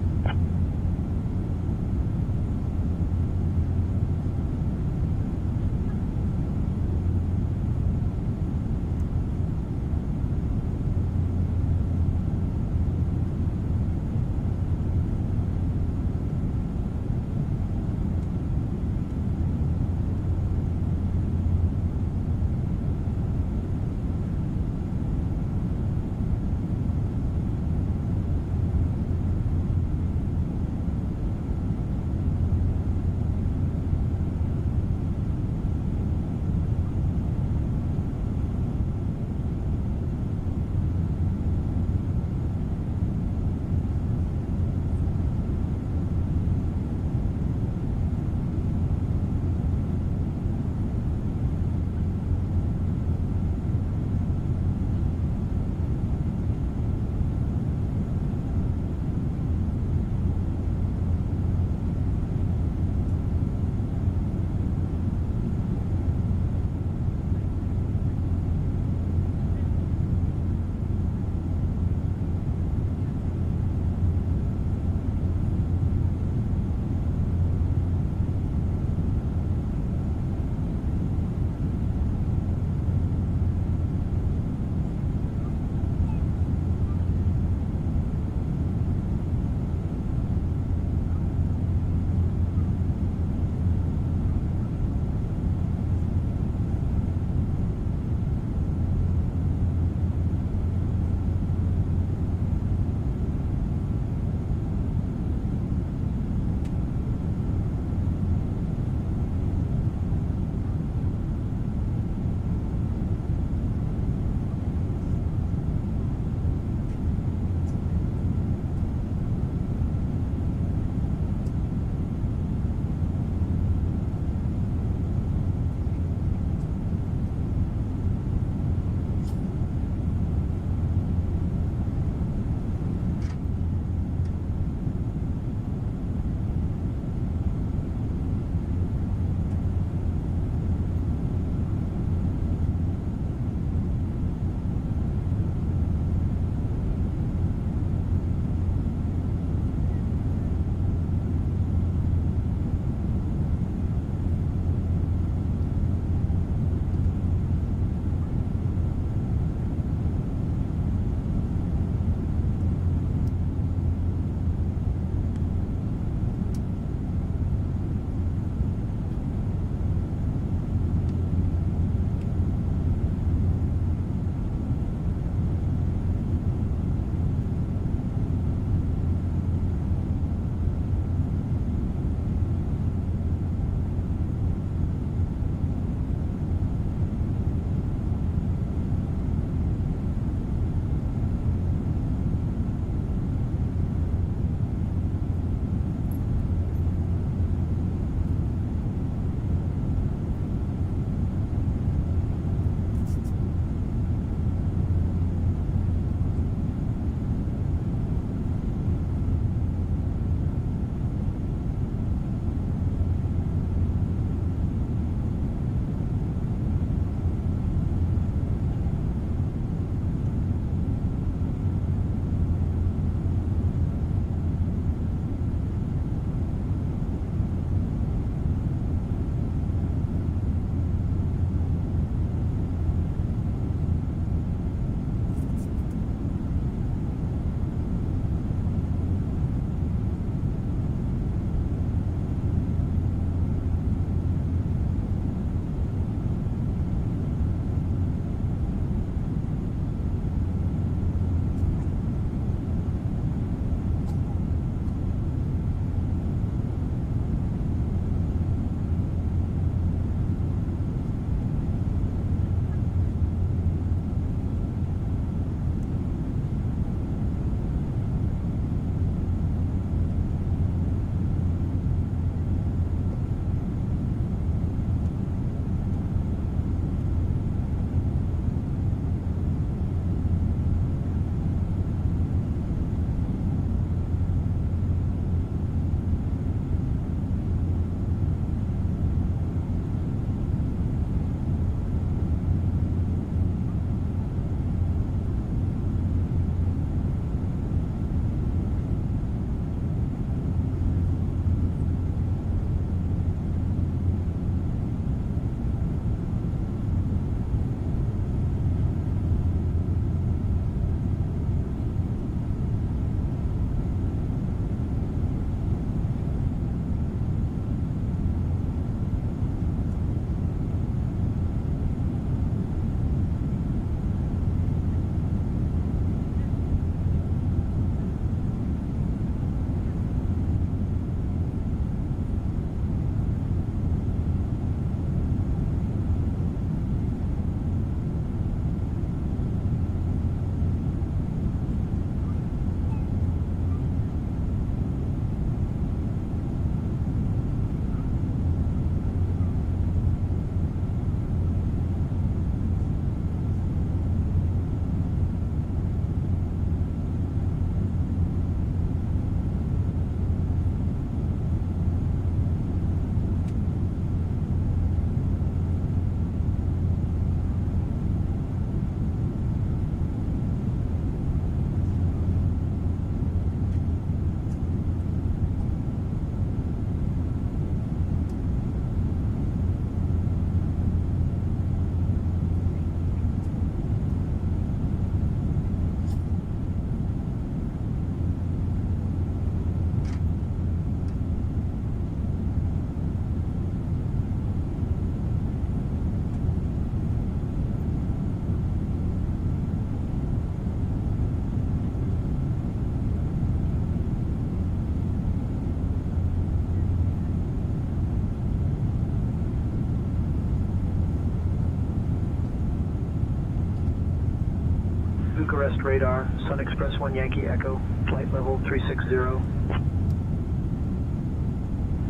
Bucharest radar, Sun Express 1 Yankee Echo, flight level 360.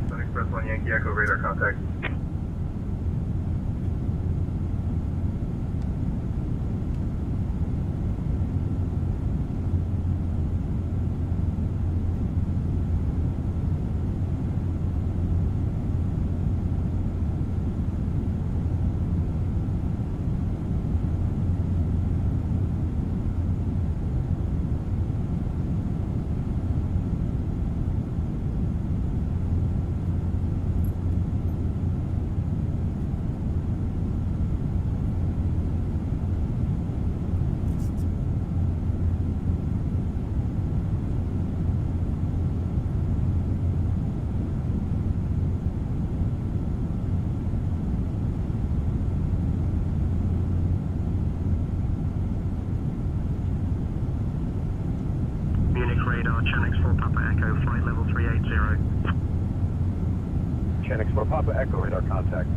Sun Express 1 Yankee Echo, radar contact. Munich radar, Chanix 4 Papa Echo, flight level 380. Chanix 4 Papa Echo, radar contact.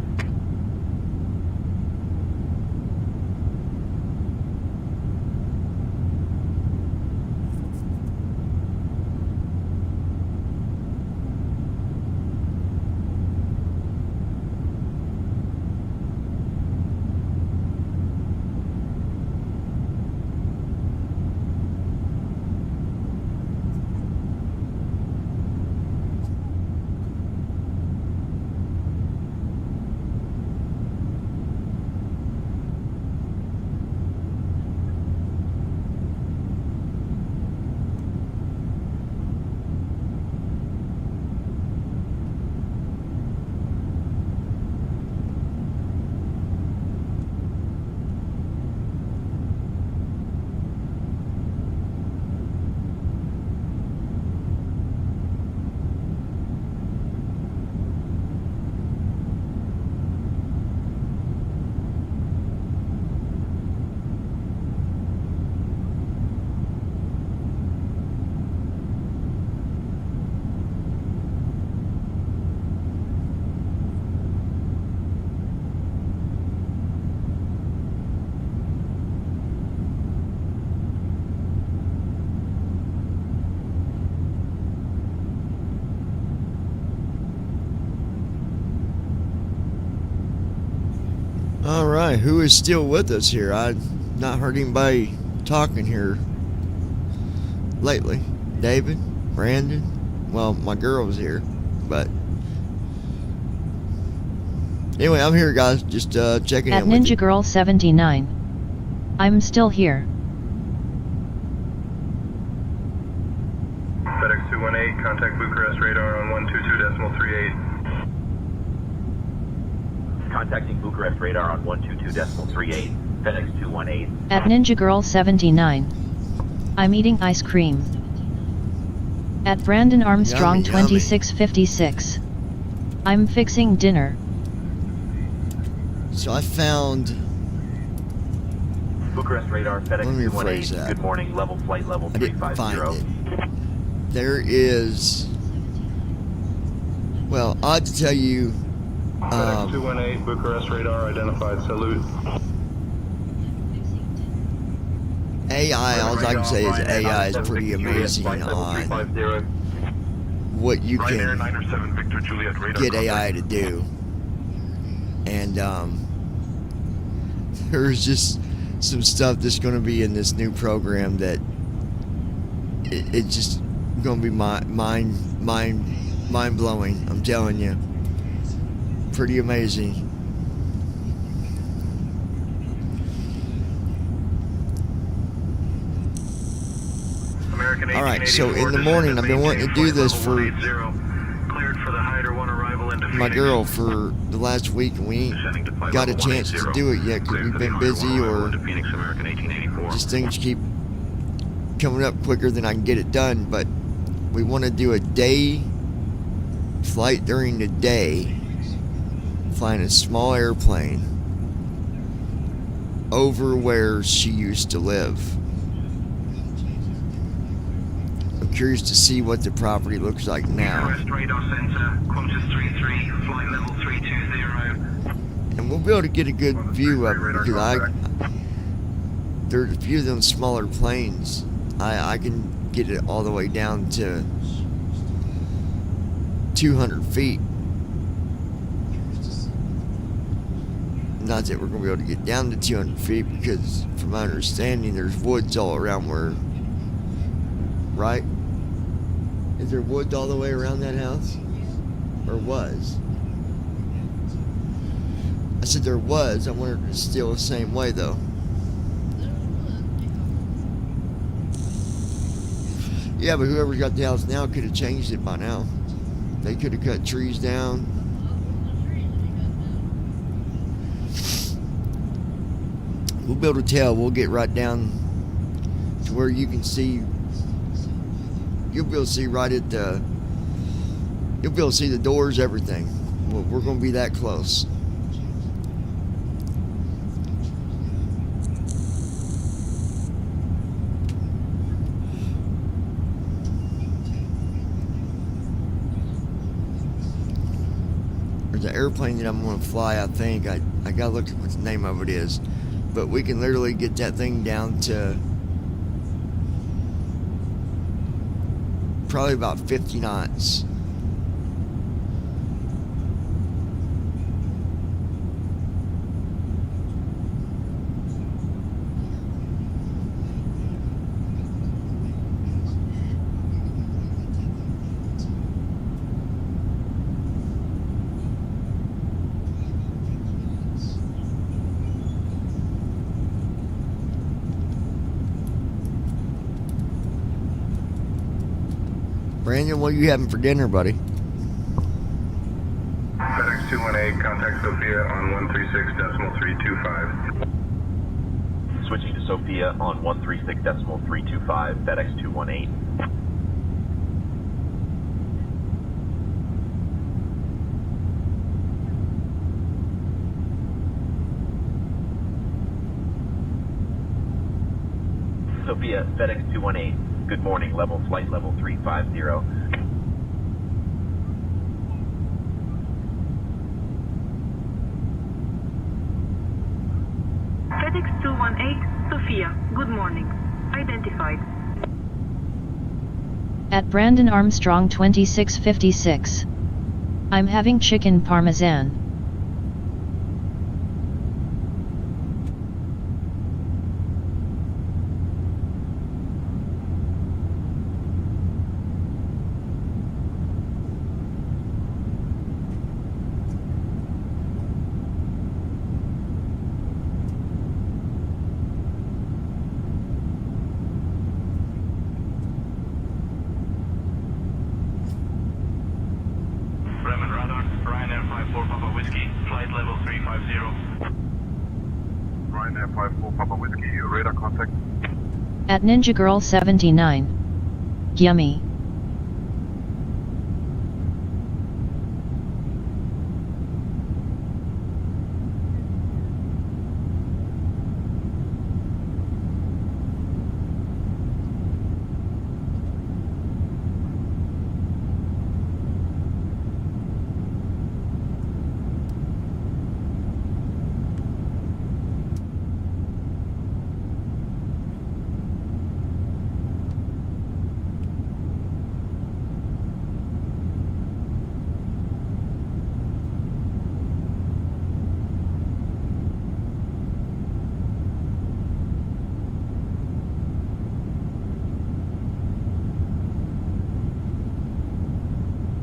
All right, who is still with us here? I've not heard anybody talking here lately. David, Brandon. Well, my girl's here, but anyway, I'm here, guys. Just checking At in with Ninja you. Girl 79. I'm still here. FedEx 218, contact Bucharest radar on 122.38. Contacting Bucharest radar on 122.38. FedEx 218. At Ninja Girl 79. I'm eating ice cream. At Brandon Armstrong Yummy, yummy. 2656. I'm fixing dinner. So I found. Bucharest radar, FedEx Let me 218. rephrase that. Good morning, level flight level I didn't 350. find it. There is. Well, odd to tell you. FedEx 218, Bucharest radar identified. Salute. AI, all I can say is AI is pretty amazing on what you can get AI to do. And there's just some stuff that's going to be in this new program that it's just going to be mind blowing. I'm telling you, pretty amazing. All right, so in the morning, I've been wanting to do this for my girl for the last week, and we ain't got a chance to do it yet because we've been busy or just things keep coming up quicker than I can get it done. But we want to do a day flight during the day, flying a small airplane over where she used to live. I'm curious to see what the property looks like now. Radar center, Qantas 33, flight level 320. And we'll be able to get a good view of it because there's a few of them smaller planes. I can get it all the way down to 200 feet. Not that we're going to be able to get down to 200 feet because, from my understanding, there's woods all around where, right? Is there woods all the way around that house? Or was? I said there was. I wonder if it's still the same way, though. Yeah, but whoever's got the house now could have changed it by now. They could have cut trees down. We'll be able to tell. We'll get right down to where you can see. You'll be able to see right at the. You'll be able to see the doors, everything. We're going to be that close. There's an airplane that I'm going to fly, I think. I got to look at what the name of it is. But we can literally get that thing down to probably about 50 knots. Brandon, what are you having for dinner, buddy? FedEx 218, contact Sophia on 136.325. Switching to Sophia on 136.325, FedEx 218. Sophia, FedEx 218. Good morning, flight level 350. FedEx 218, Sophia, good morning. Identified. At Brandon Armstrong 2656. I'm having chicken parmesan. Bremen radar, Ryanair 54 Papa Whiskey, flight level 350. Ryanair 54 Papa Whiskey, radar contact. At Ninja Girl 79. Yummy.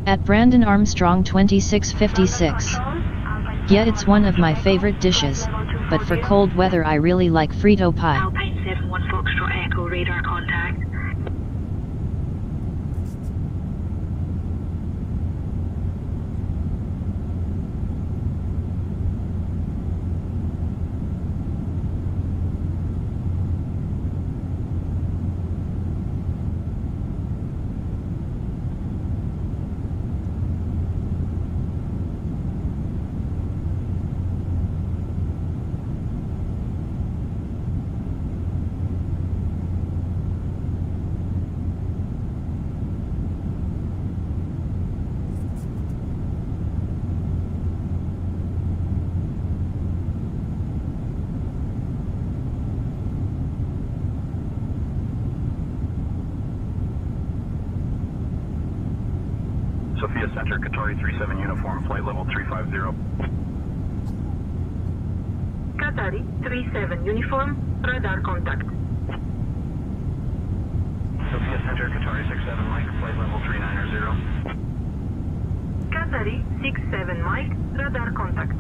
At Brandon Armstrong 2656. Yeah, it's one of my favorite dishes, but for cold weather I really like Frito pie. Alpine 71 Foxtrot Echo, radar contact. Qatari 37 uniform, flight level 350. Qatari 37 uniform, radar contact. Sophia Center, Qatari 67 Mike, flight level 390. Qatari 67 Mike, radar contact.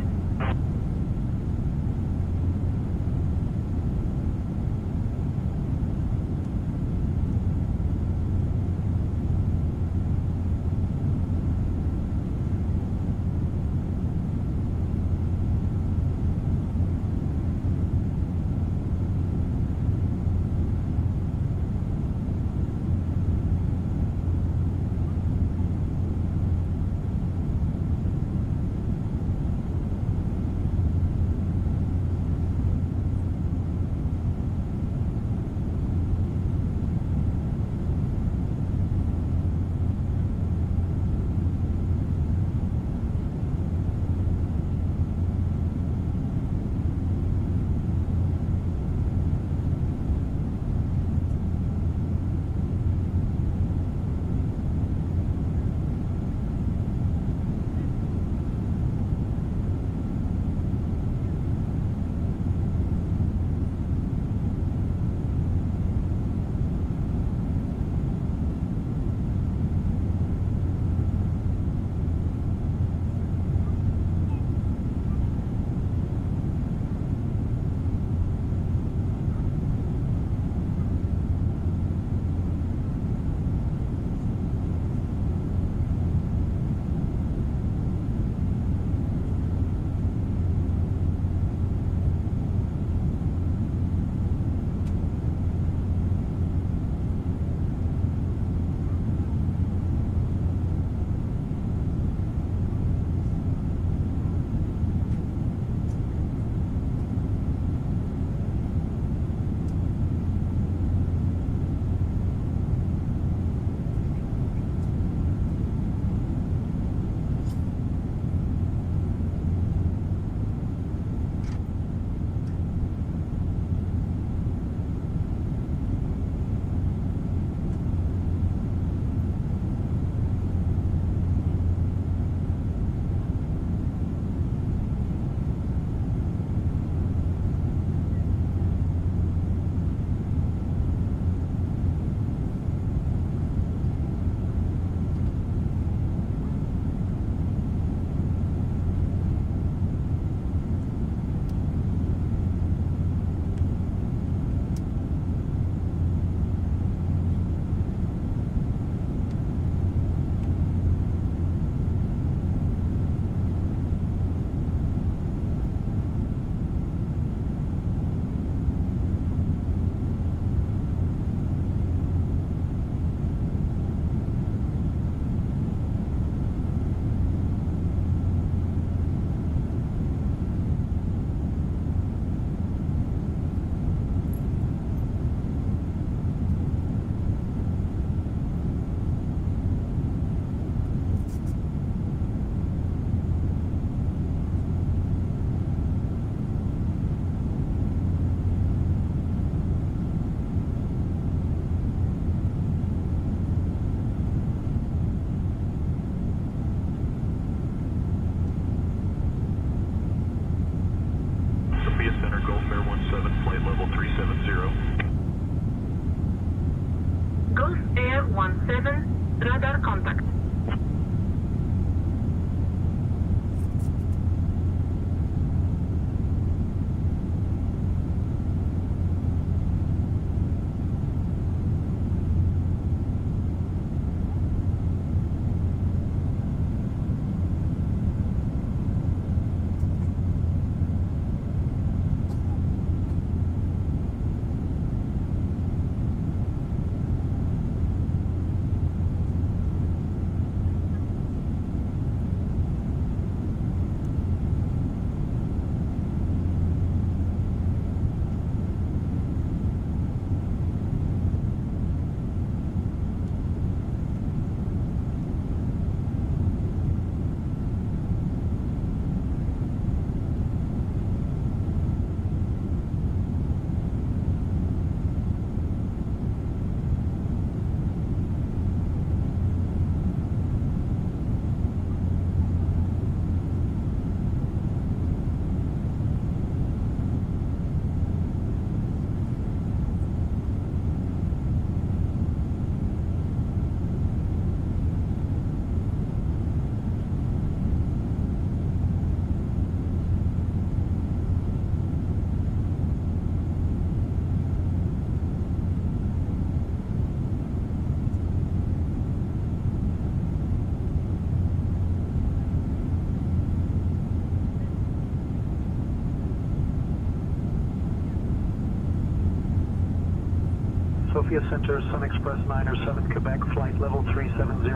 Sophia Center, Sun Express 907 Quebec, flight level 370.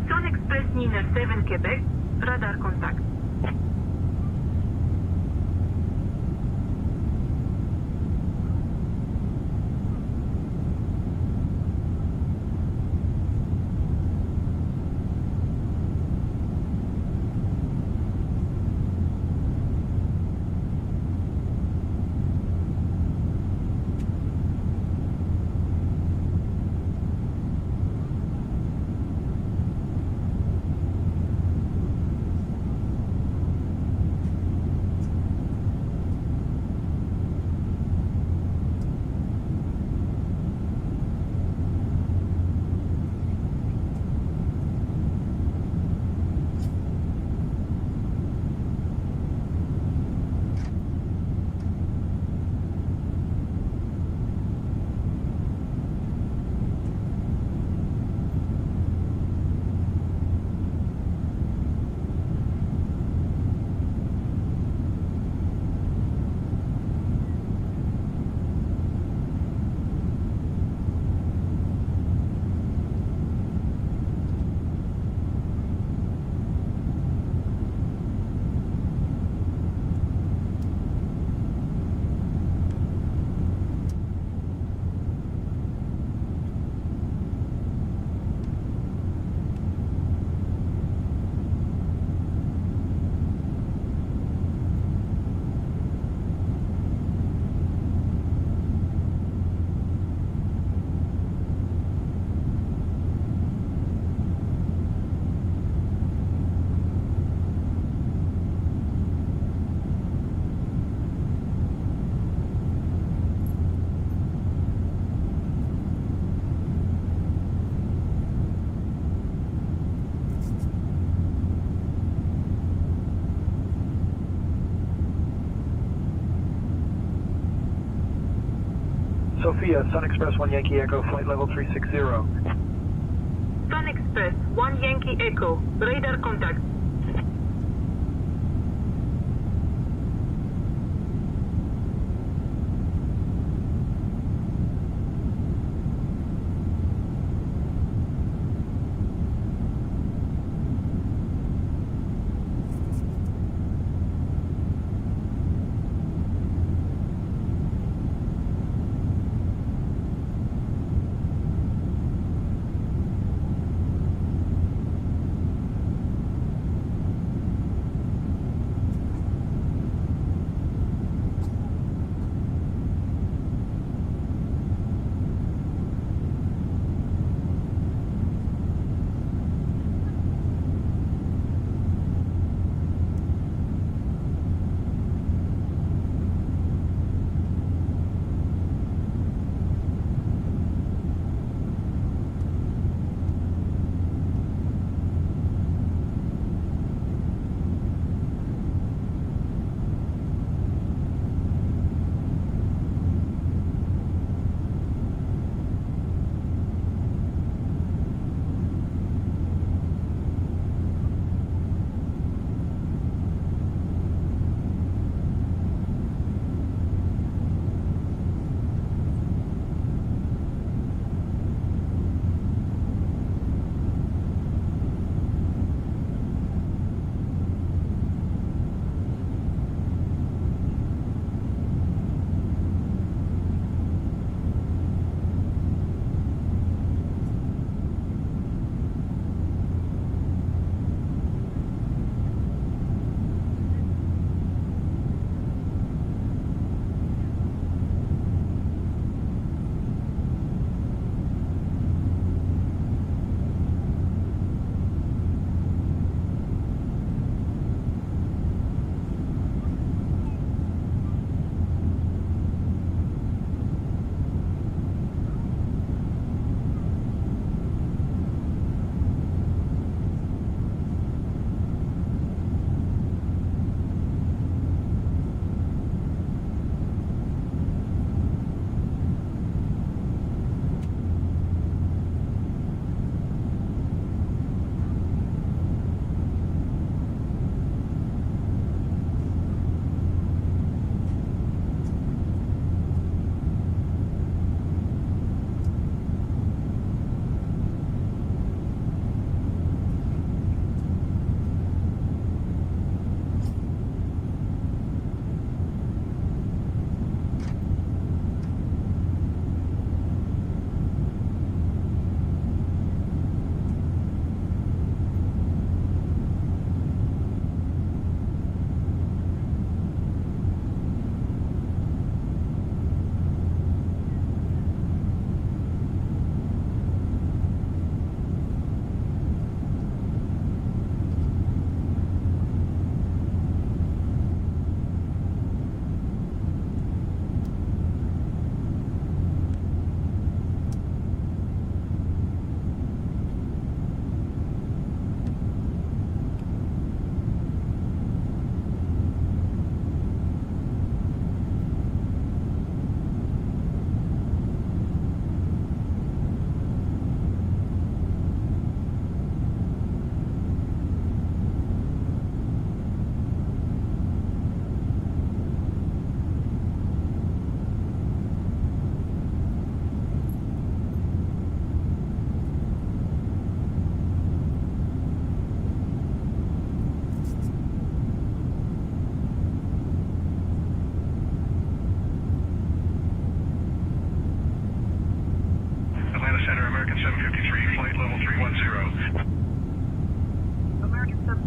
Sun Express 907 Quebec, radar contact. Sophia, Sun Express 1 Yankee Echo, flight level 360. Sun Express 1 Yankee Echo, radar contact.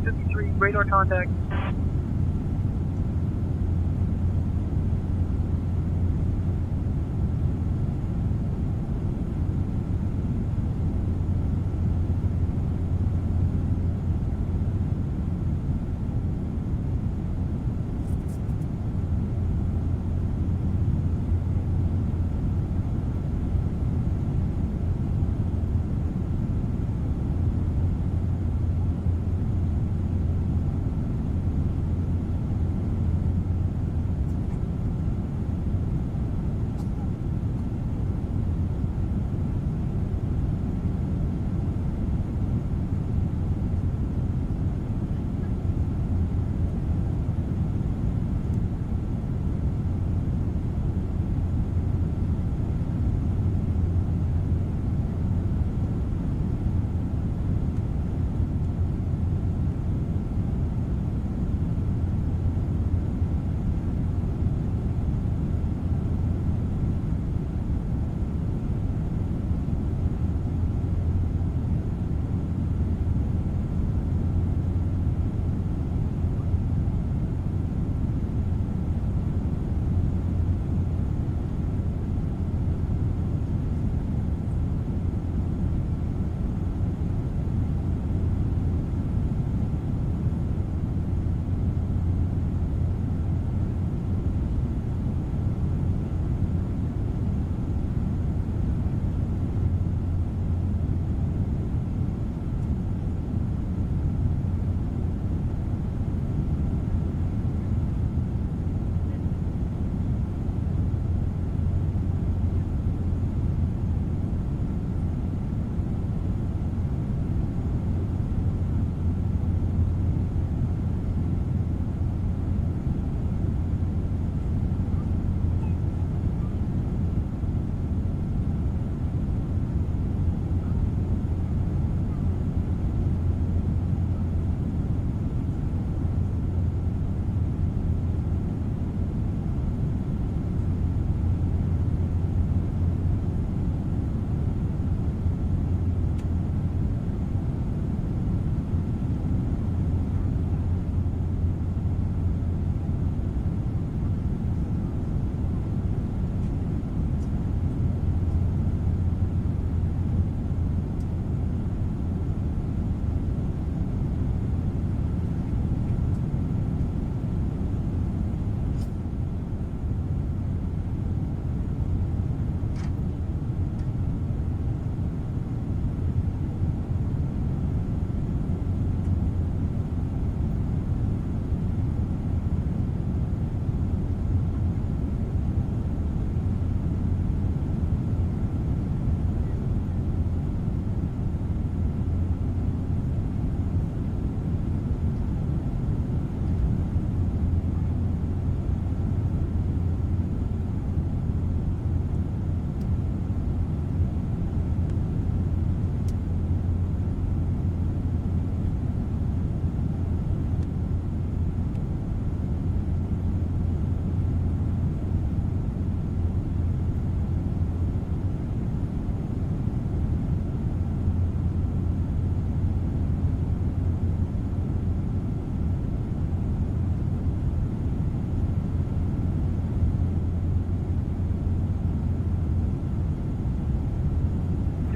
53, radar contact.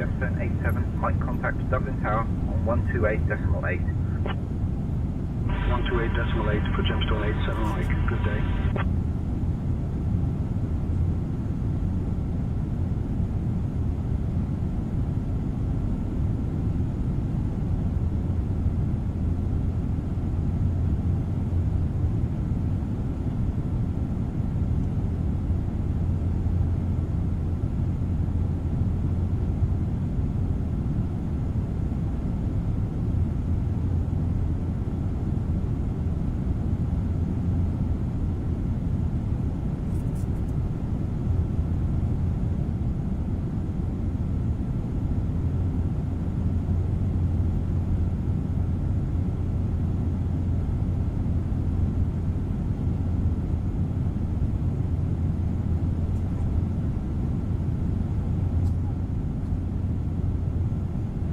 Gemstone 87, Mike contact Dublin Tower on 128.8. 128.8 for Gemstone 87, Mike. Good day.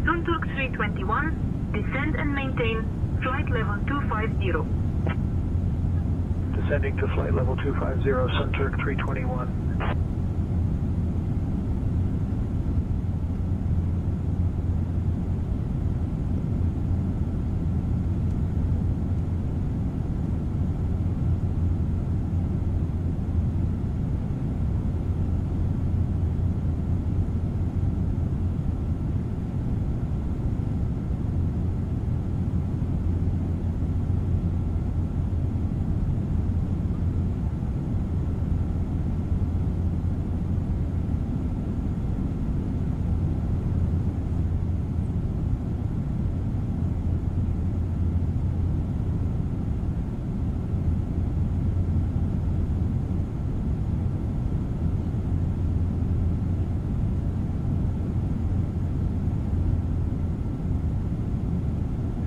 Sunturk 321, descend and maintain flight flight level 250. Descending to flight level 250, Sunturk 321.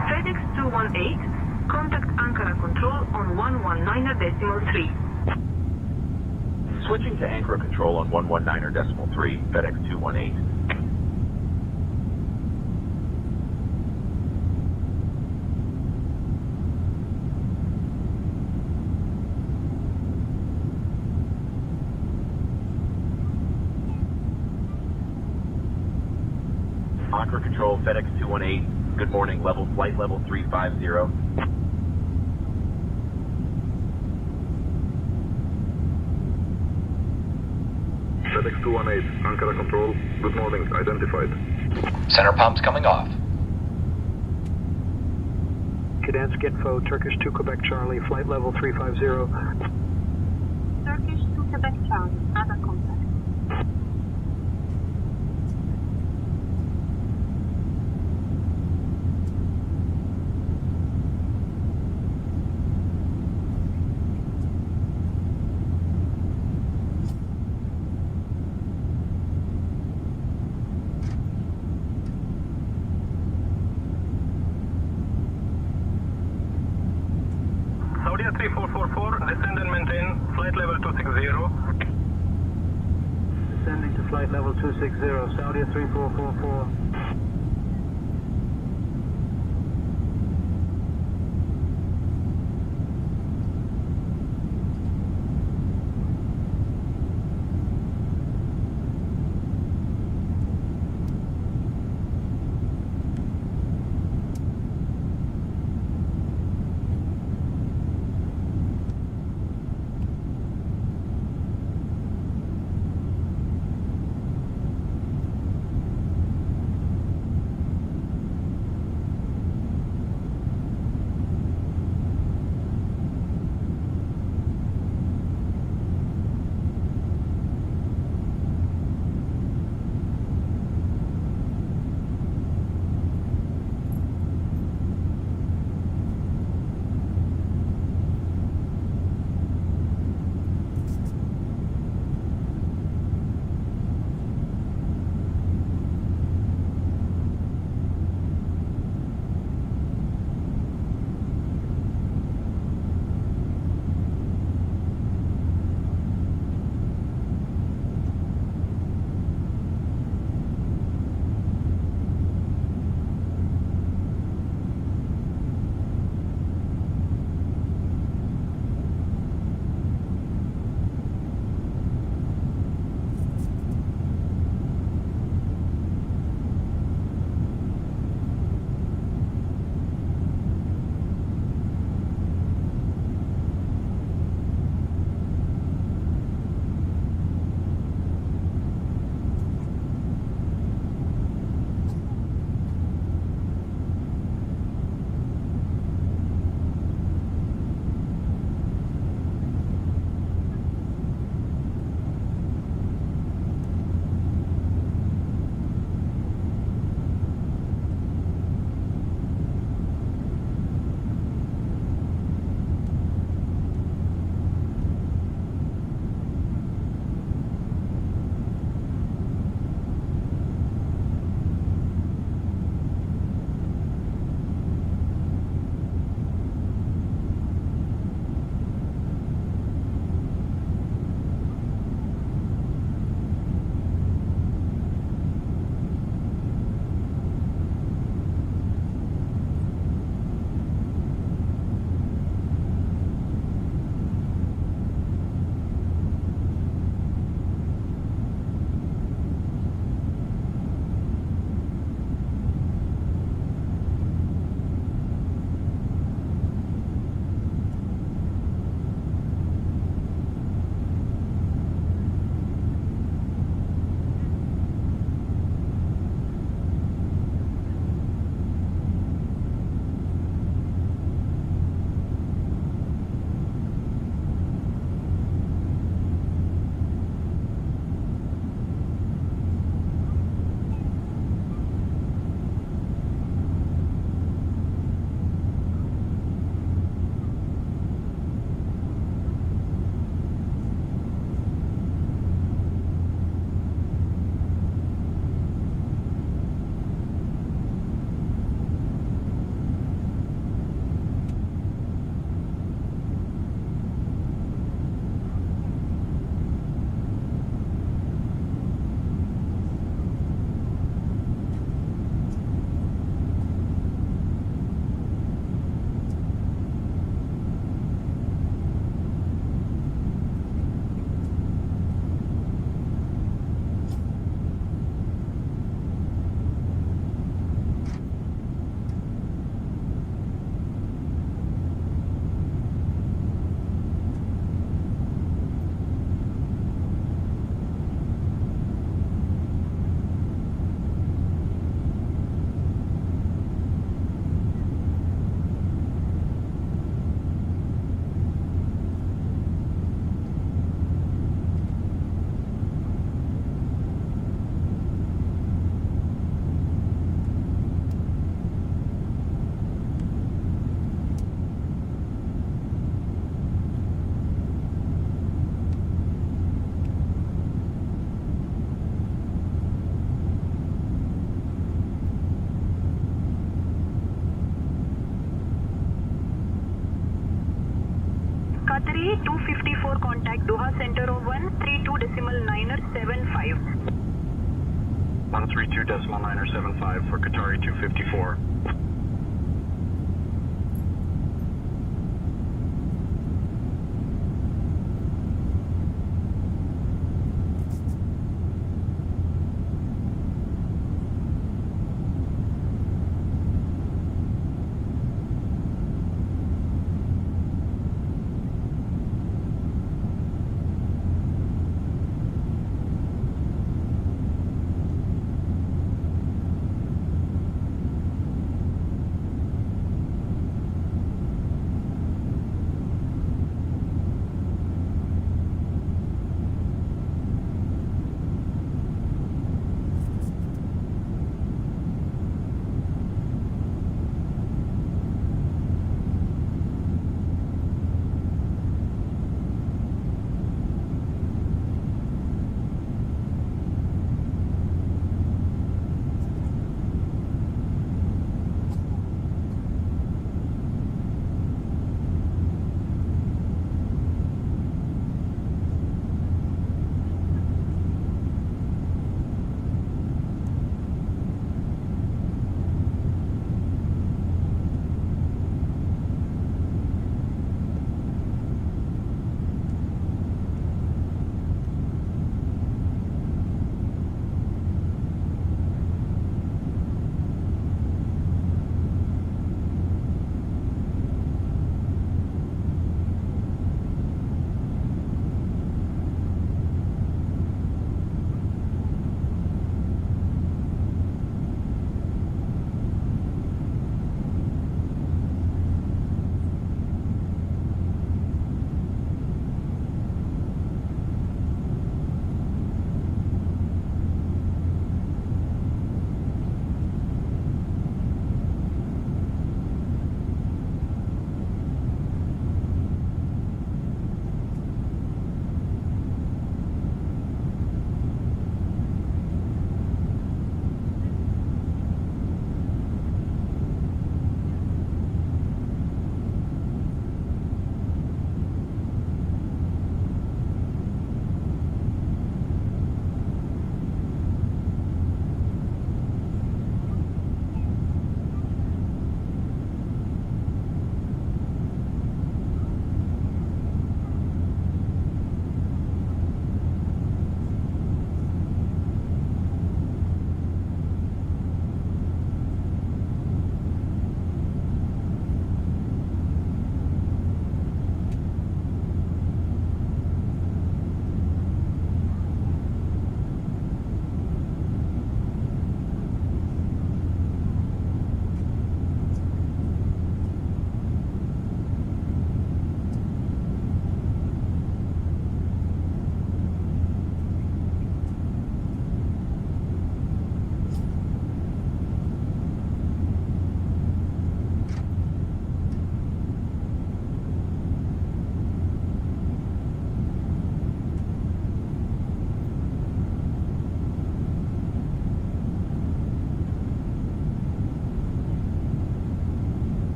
FedEx 218, contact Ankara Control on 119.3. Switching to Ankara Control on 119.3, FedEx 218. Ankara Control, FedEx 218. Good morning, flight level 350. FedEx 218, Ankara Control. Good morning, identified. Center pumps coming off. Gdansk Info, Turkish 2 Quebec Charlie, flight level 350. Turkish to Quebec Charlie, other contact. Saudi 3444, descend and maintain flight level 260. Descending to flight level 260, Saudi 3444. Qatari 254 contact Doha Center of 132.975. 132.975 for Qatari 254.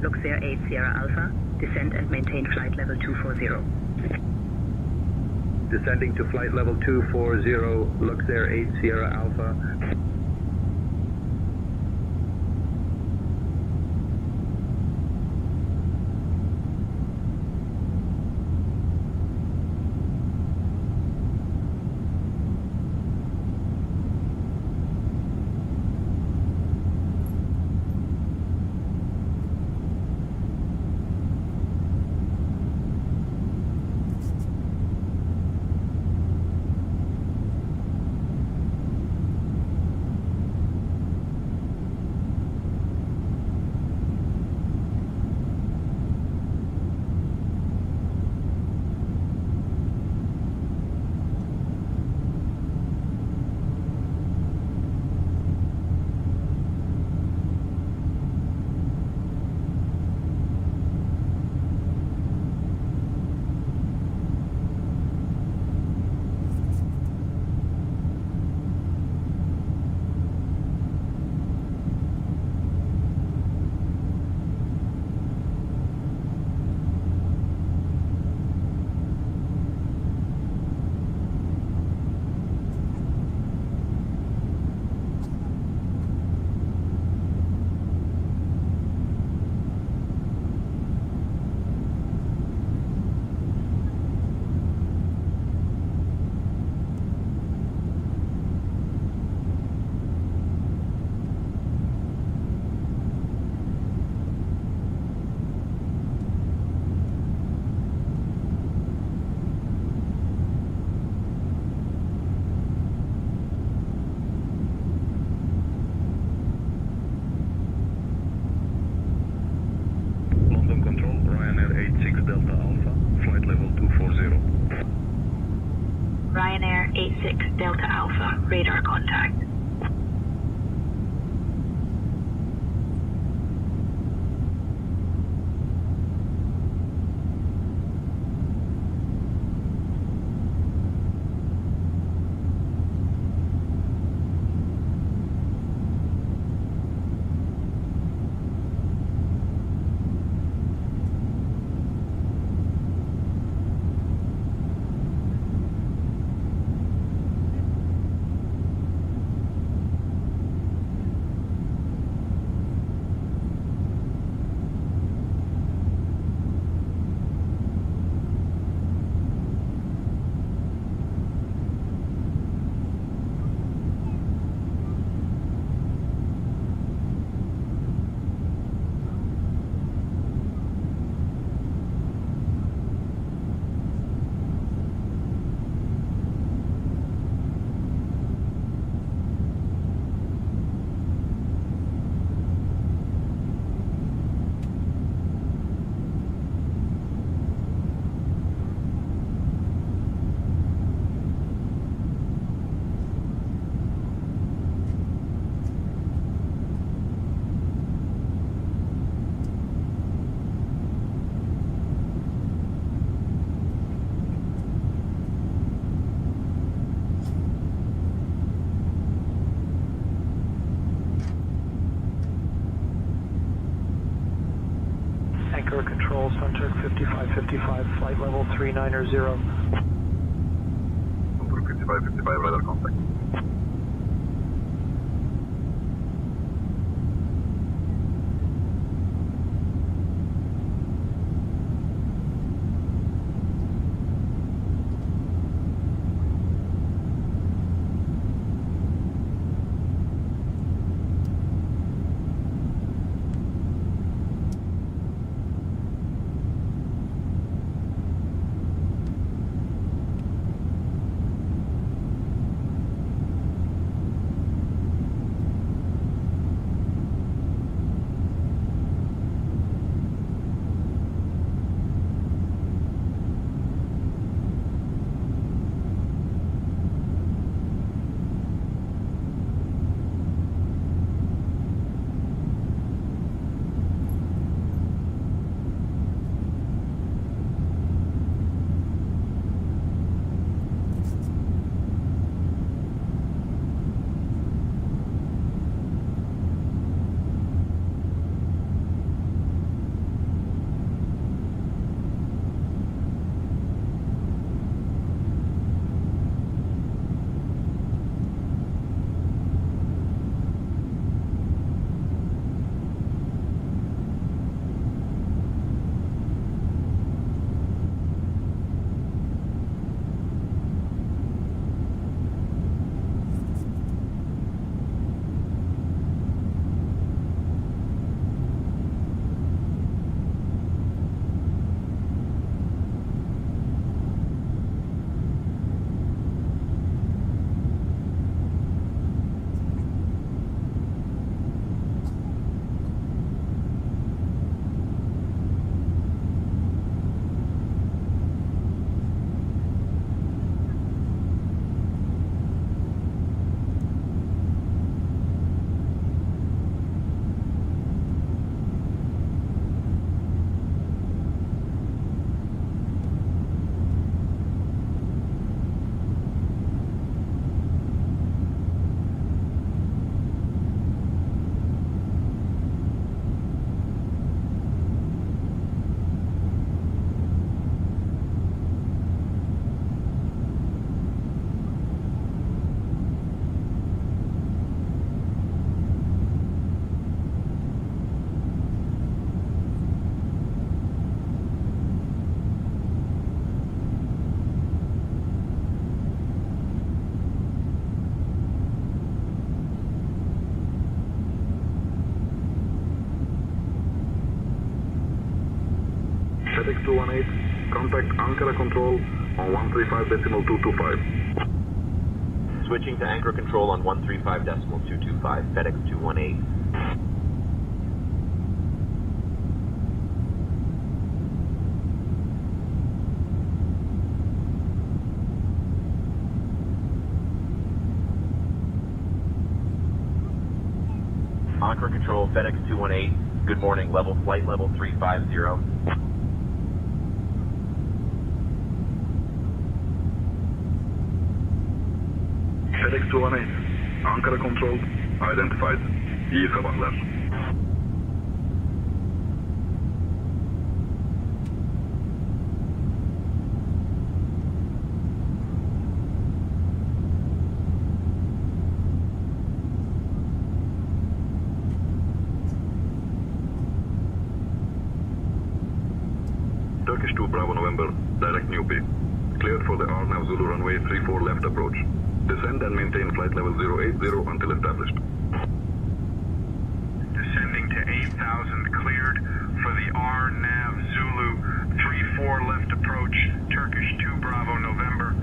Luxair 8 Sierra Alpha, descend and maintain flight level 240. Descending to flight level 240, Luxair 8 Sierra Alpha. Delta Alpha, radar contact. Anchor control, Suncheck 5555, flight level 390. Control 5555, radar contact. FedEx 218, contact Ankara control on 135.225. Switching to anchor control on 135.225, FedEx 218. Ankara Control, FedEx 218. Good morning, flight level 350. FedEx 218. Ankara Control. Identified. İyi sabahlar. Turkish 2 Bravo November, direct Newpie. Cleared for the RNAV Zulu runway 34 left approach. Descend and maintain flight level 080 until established. Descending to 8,000, cleared for the RNAV Zulu 34 left approach, Turkish 2 Bravo November.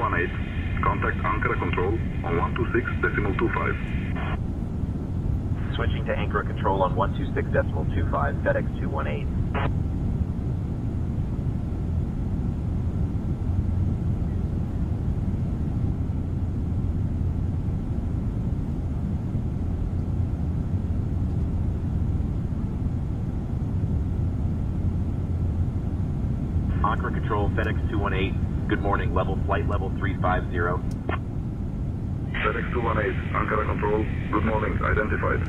218. Contact Ankara Control on 126.25. Switching to Ankara Control on 126.25, FedEx 218. Ankara Control, FedEx 218. Good morning, flight level 350. FedEx 218, Ankara Control. Good morning, identified.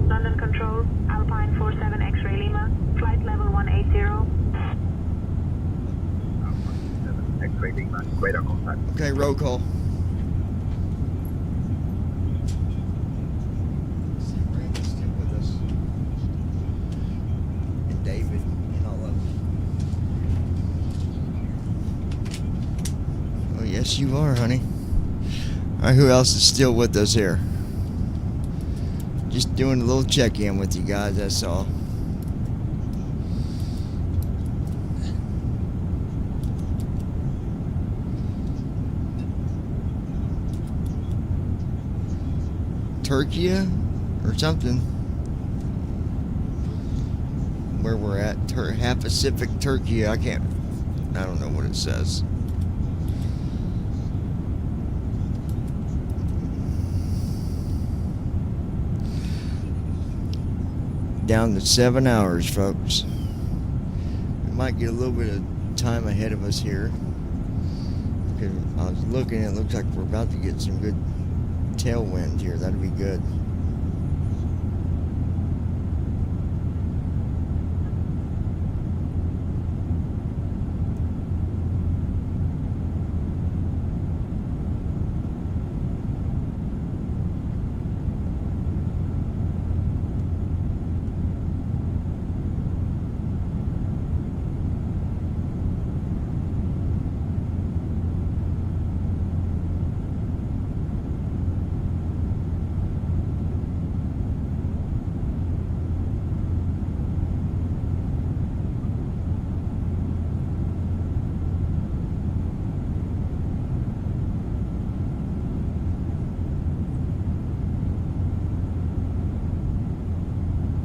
London Control, Alpine 47 X-Ray Lima, flight level 180. X-ray Lima, radar contact. Okay, roll call. Brandon's still with us. And David and all of them. Oh, yes, you are, honey. All right, who else is still with us here? Just doing a little check-in with you guys, that's all. Turkey or something. Where we're at, half Pacific Turkey. I don't know what it says. Down to 7 hours, folks. We might get a little bit of time ahead of us here. Because I was looking, it looks like we're about to get some good tailwind here. That'd be good.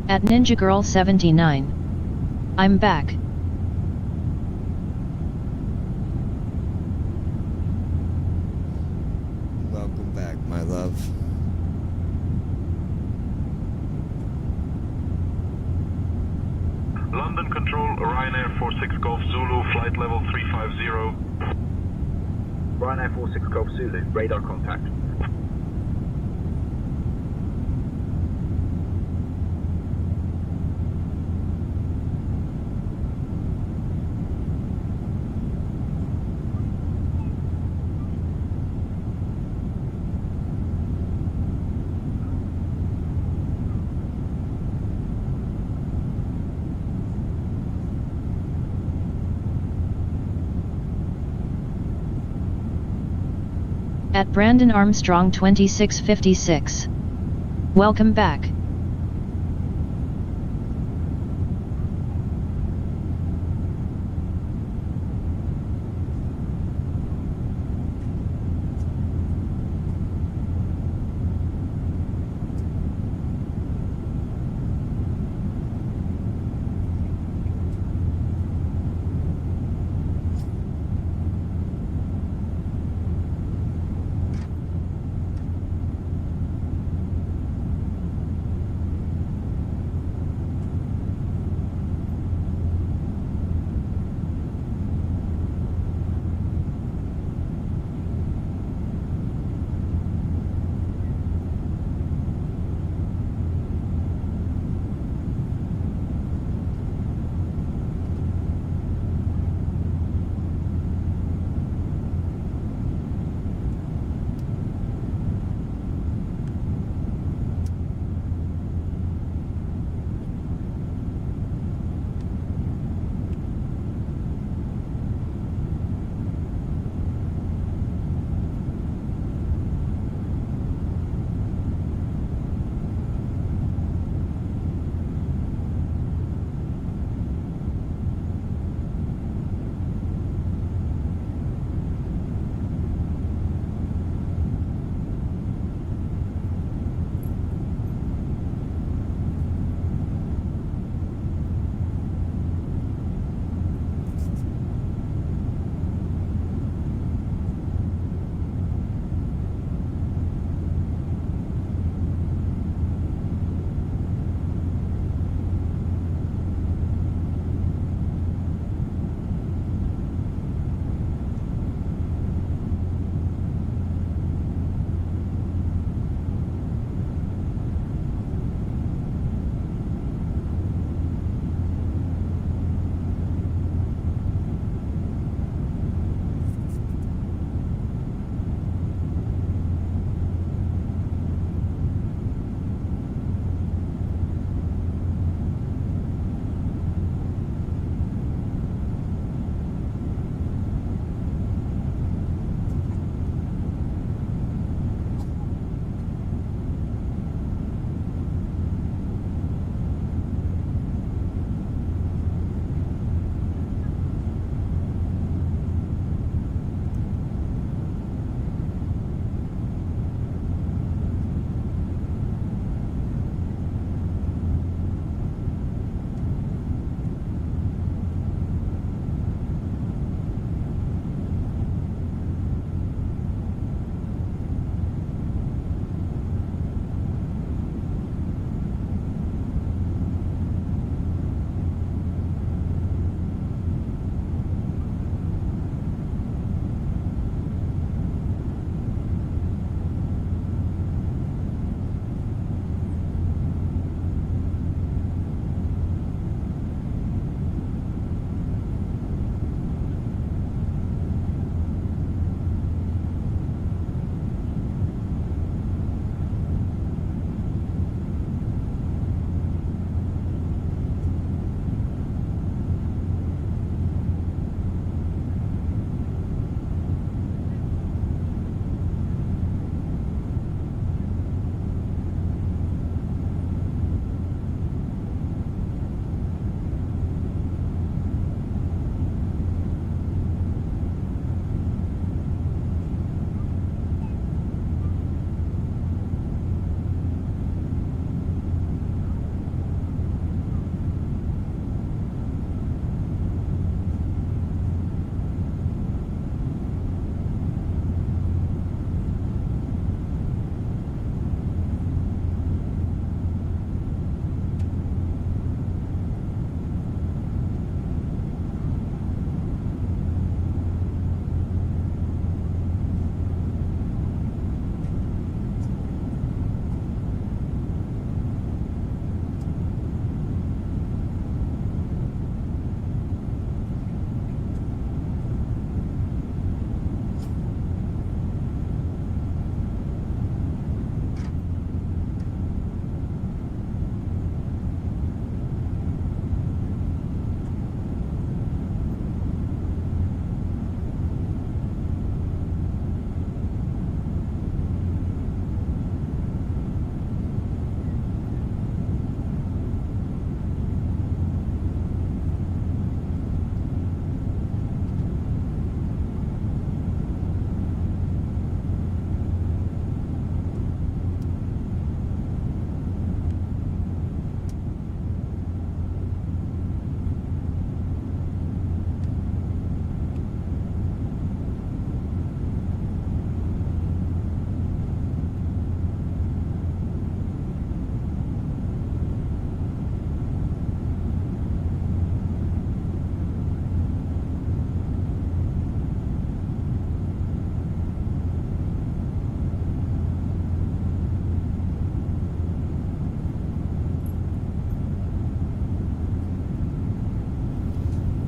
At Ninja Girl 79. I'm back. Welcome back, my love. London Control, Ryanair 46 Golf Zulu, flight level 350. Ryanair 46 Golf Zulu, radar contact. At Brandon Armstrong 2656. Welcome back.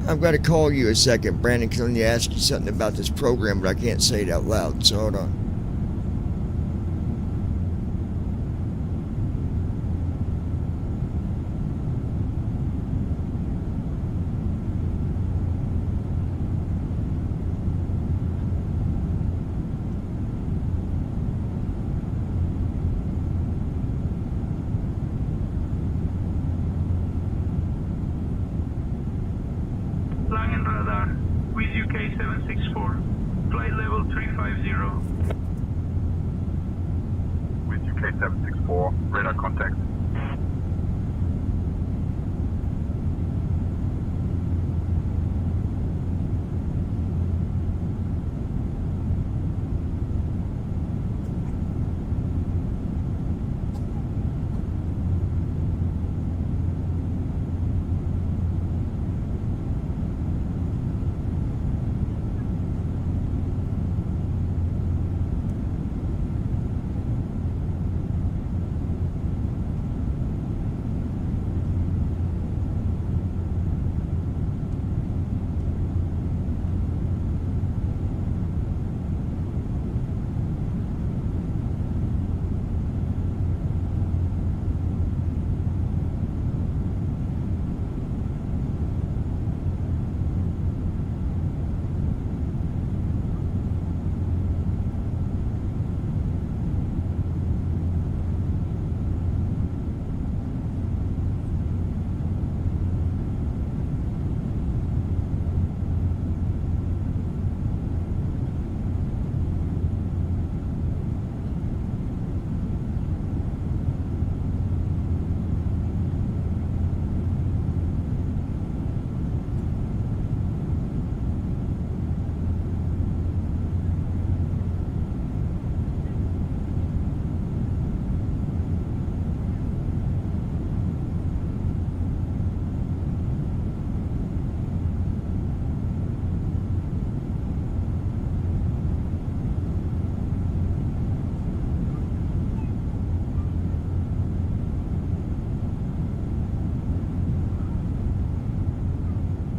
I've got to call you a second, Brandon, because I need to ask you something about this program, but I can't say it out loud, so hold on. Langen radar with UK 764. Flight level 350. With UK 764, radar contact.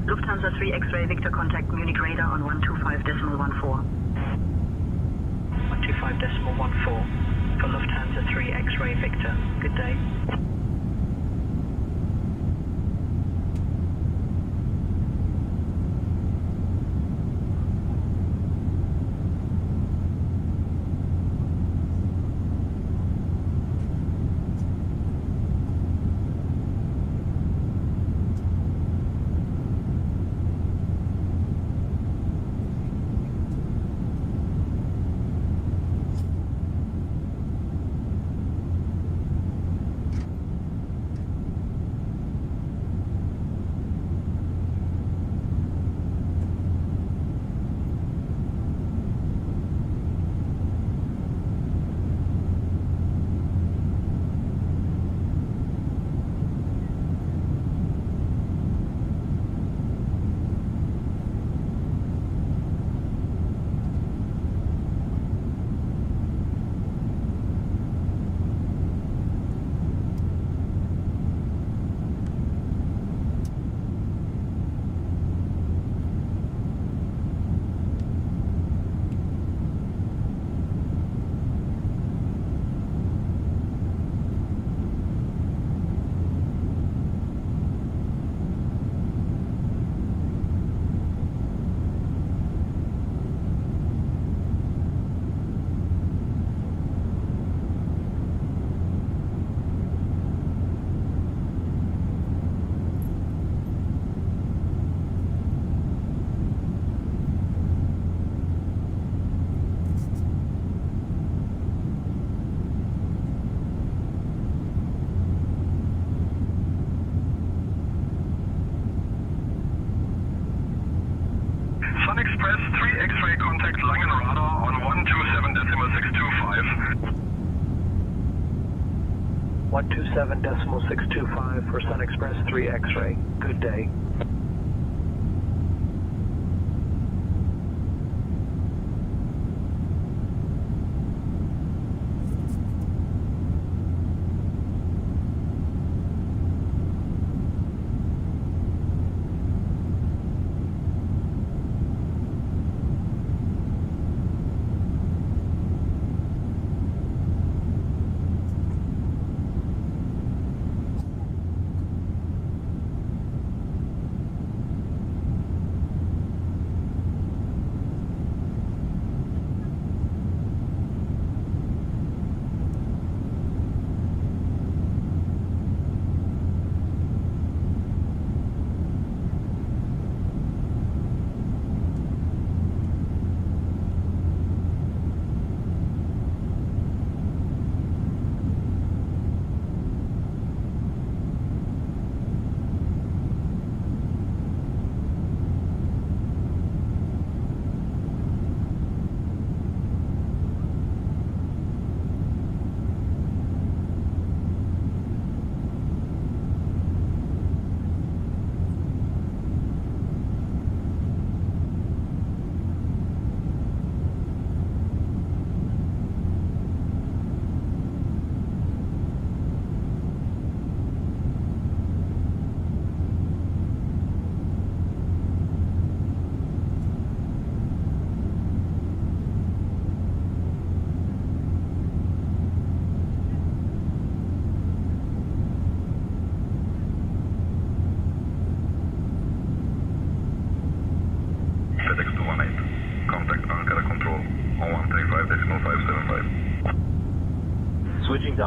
Lufthansa 3 X-ray Victor contact Munich radar on 125.14. 125.14 for Lufthansa 3 X-ray Victor. Good day. Sun Express 3 X-ray contact Langen radar on 127.625. 127.625 for Sun Express 3 X-ray. Good day.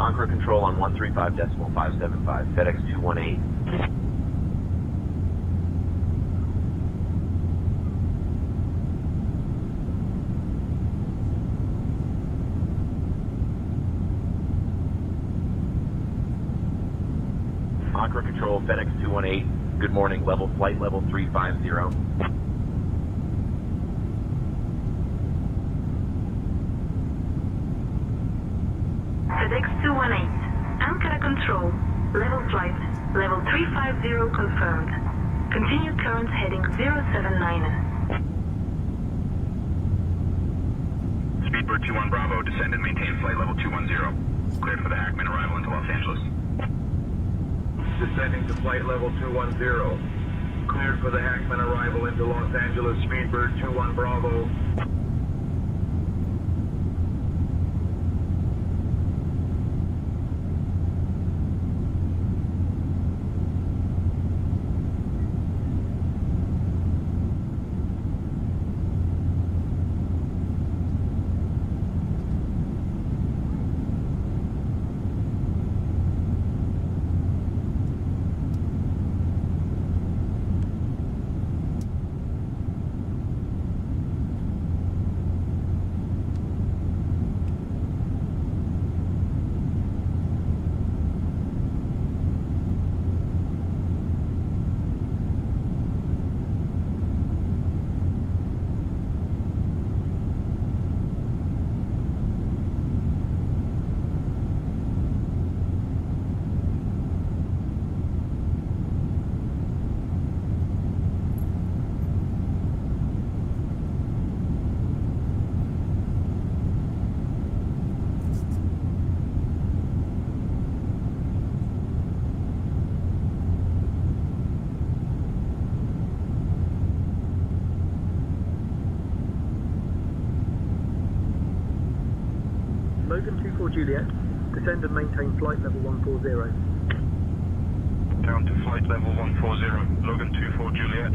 Ankara Control on 135.575, FedEx 218. Ankara Control, FedEx 218. Good morning, flight level 350. FedEx 218, Ankara Control, level flight, level 350 confirmed. Continue current heading 079. Speedbird 21 Bravo, descend and maintain flight level 210. Cleared for the Hackman arrival into Los Angeles. Descending to flight level 210. Cleared for the Hackman arrival into Los Angeles, Speedbird 21 Bravo. Logan 24 Juliet, descend and maintain flight level 140. Down to flight level 140, Logan 24 Juliet.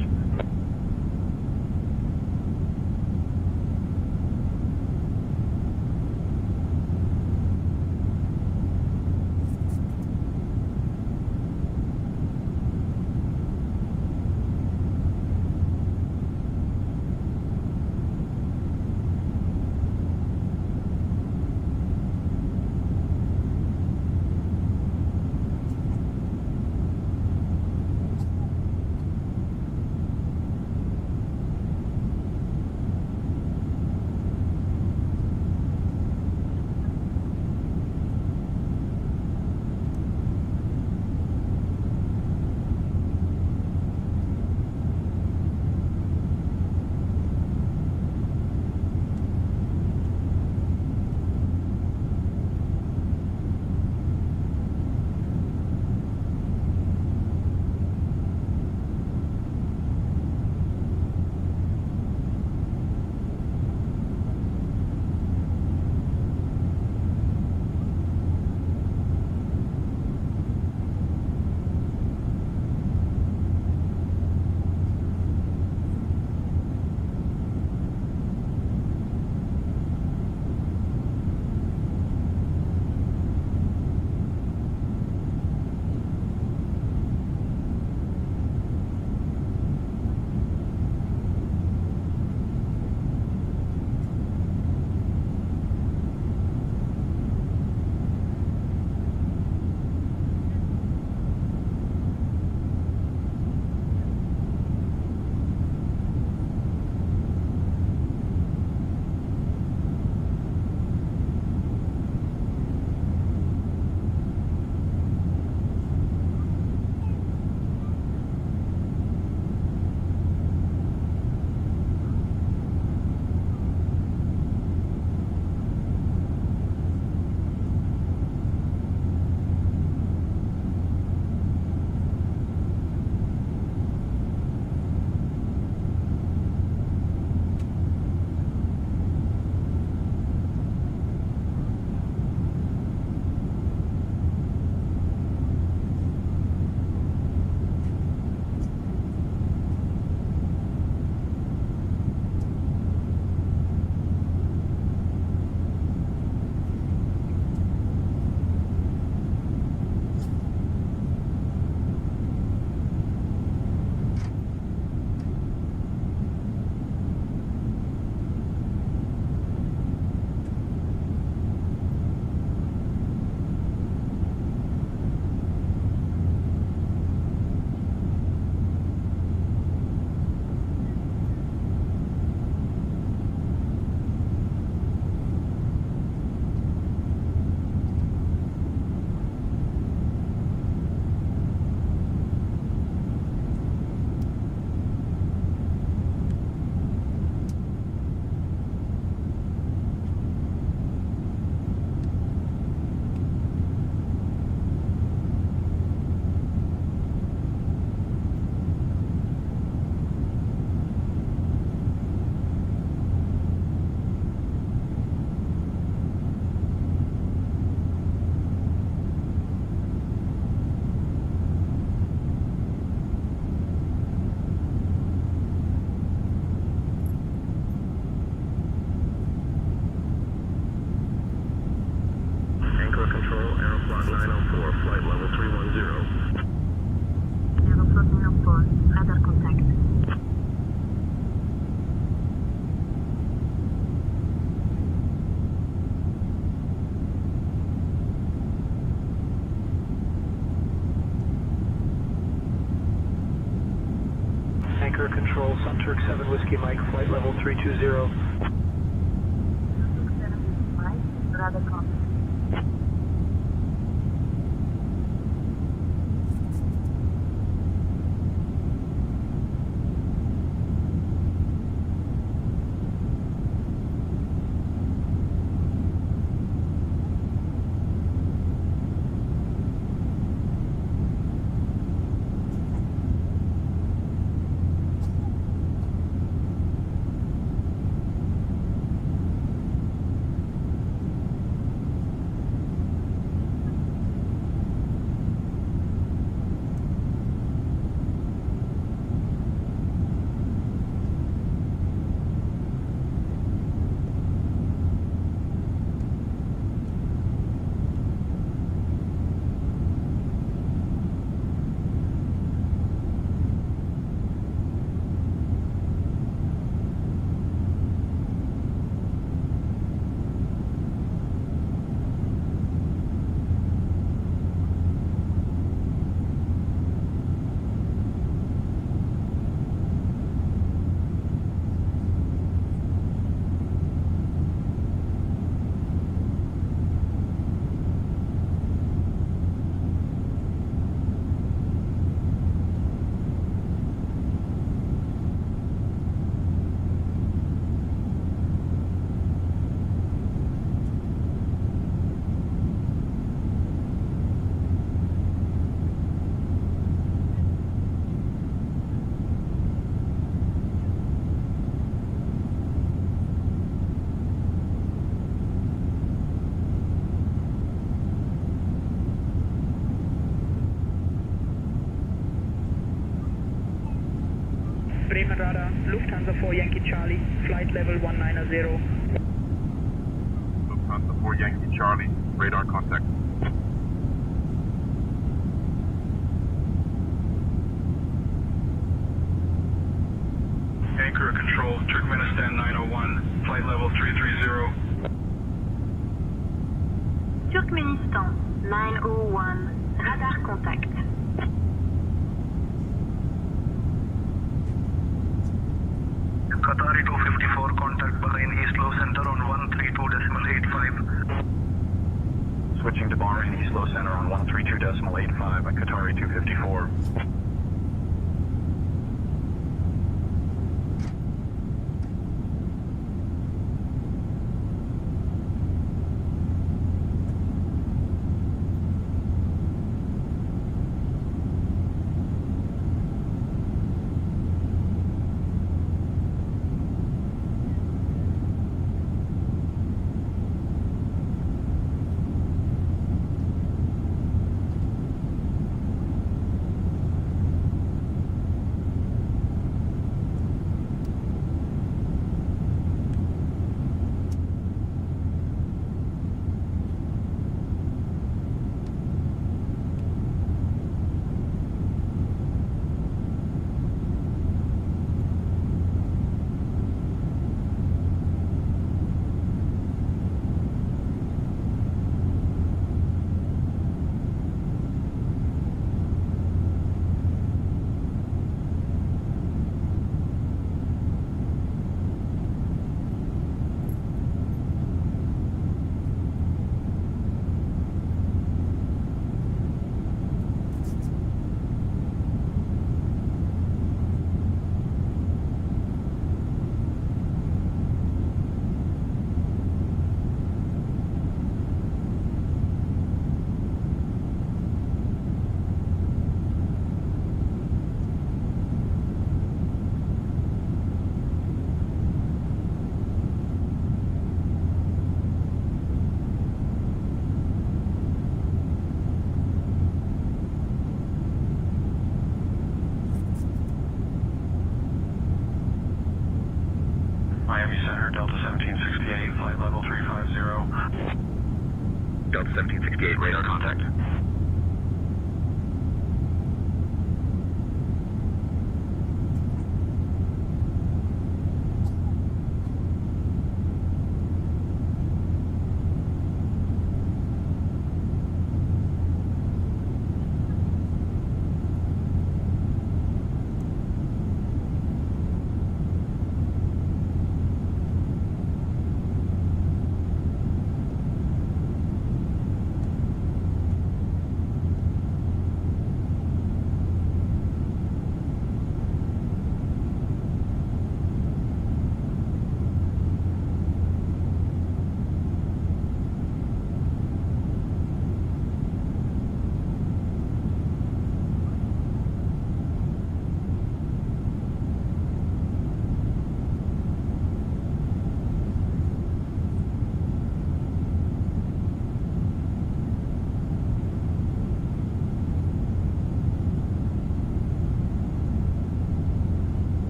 Anchor Control, Sun Turk 7 Whiskey Mike, flight level 320. Bremen Radar, Lufthansa 4 Yankee Charlie, flight level 190. Lufthansa 4 Yankee Charlie, radar contact. Anchor Control, Turkmenistan 901, flight level 330. Turkmenistan 901, radar contact. Qatari 254, contact Bahrain East Low Center on 132.85. Switching to Bahrain East Low Center on 132.85 at Qatari 254. Miami Center, Delta 1768, flight level 350. Delta 1768, radar contact.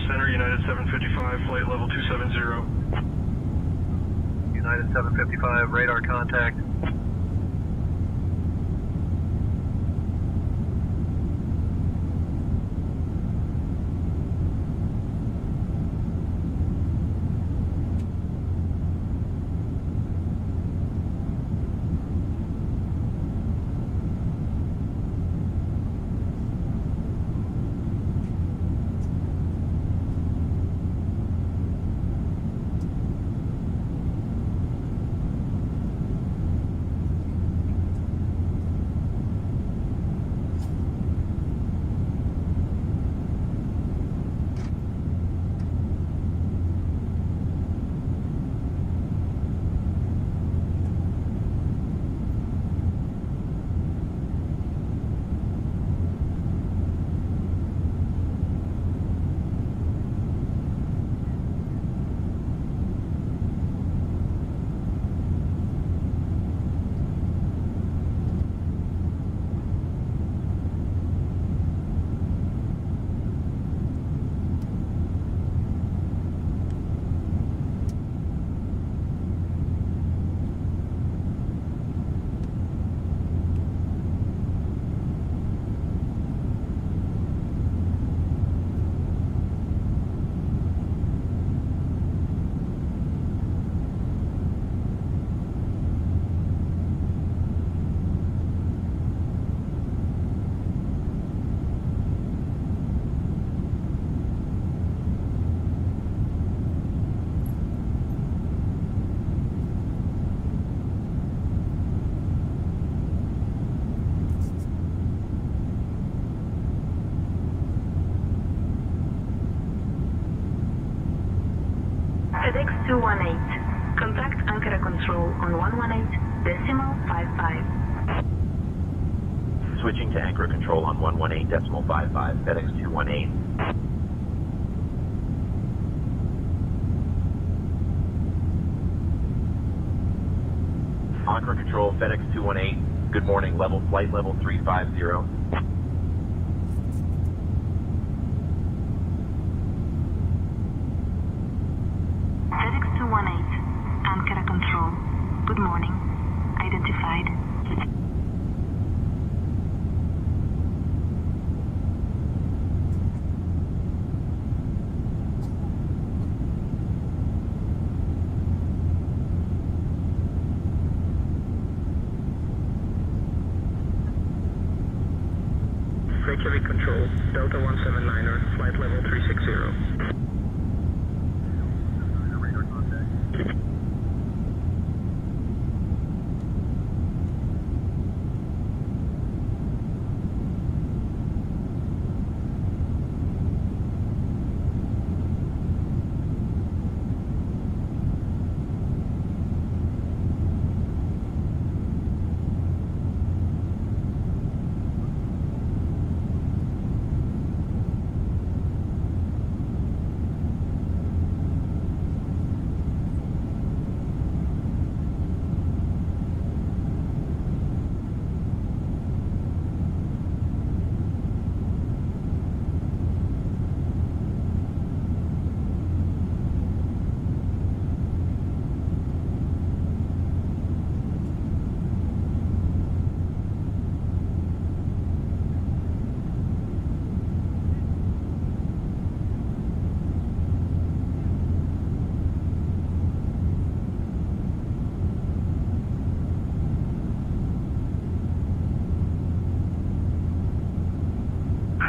Center, United 755, flight level 270. United 755, radar contact. FedEx 218. Contact Ankara Control on 118.55. Switching to Ankara Control on 118.55, FedEx 218. Ankara Control, FedEx 218. Good morning, flight level 350. FedEx 218, Ankara Control. Good morning. Identified. Reykjavik Control, Delta 179er, flight level 360.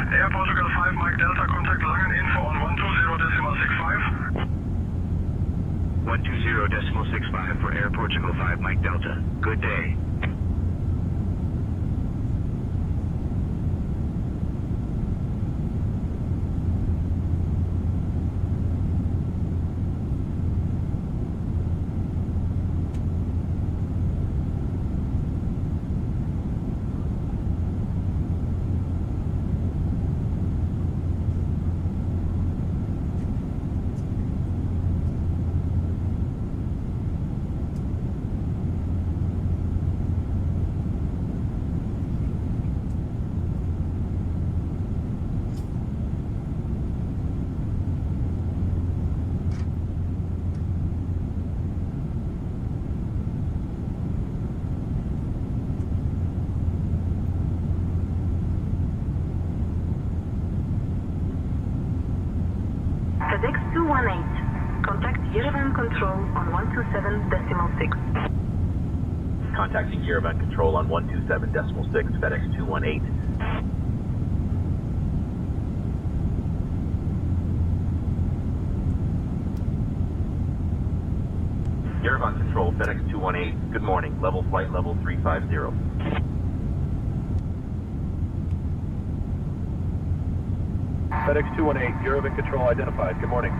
Air Portugal 5 Mike Delta, contact Langen, info on 120.65. 120.65 for Air Portugal 5 Mike Delta. Good day. Control on 127.6. Contacting Yerevan Control on 127.6, FedEx 218. Yerevan Control, FedEx 218. Good morning. Level flight level 350. FedEx 218, Yerevan Control identified. Good morning.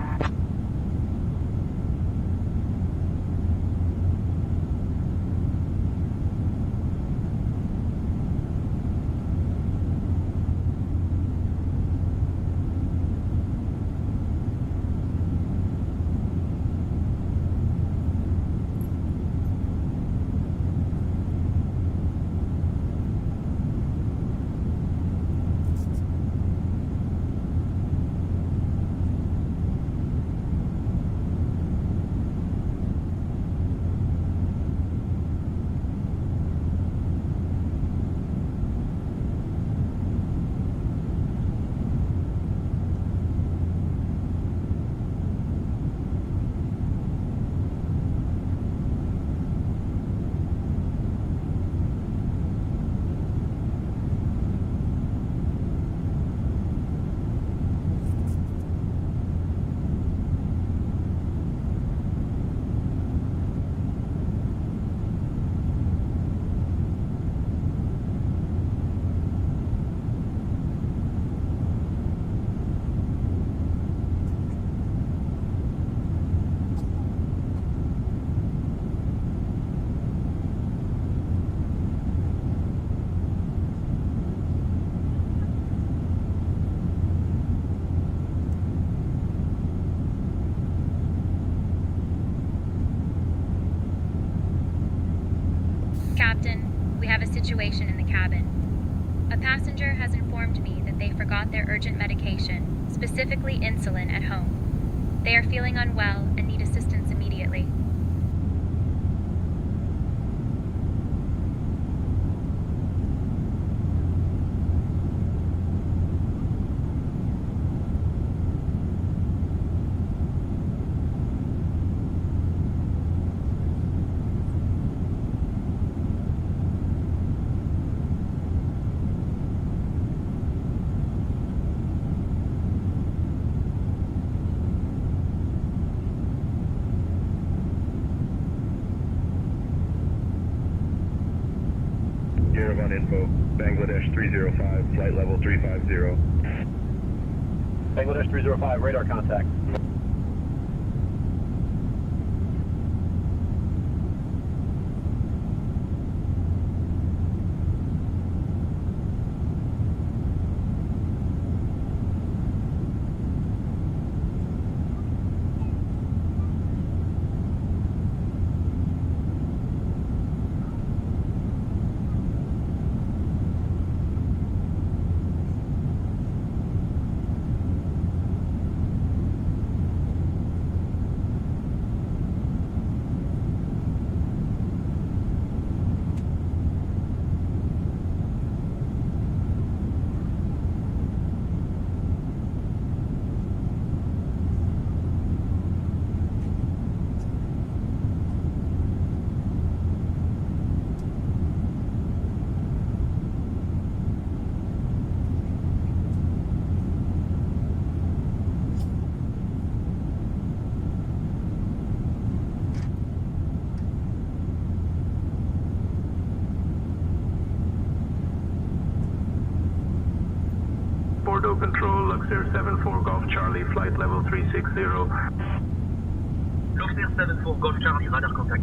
Captain, we have a situation in the cabin. A passenger has informed me that they forgot their urgent medication, specifically insulin, at home. They are feeling unwell and need assistance immediately. Yerevan info, Bangladesh 305, flight level 350. Bangladesh 305, radar contact. Bordeaux Control, Luxair 74 Golf Charlie, flight level 360. Luxair 74 Golf Charlie, radar contact.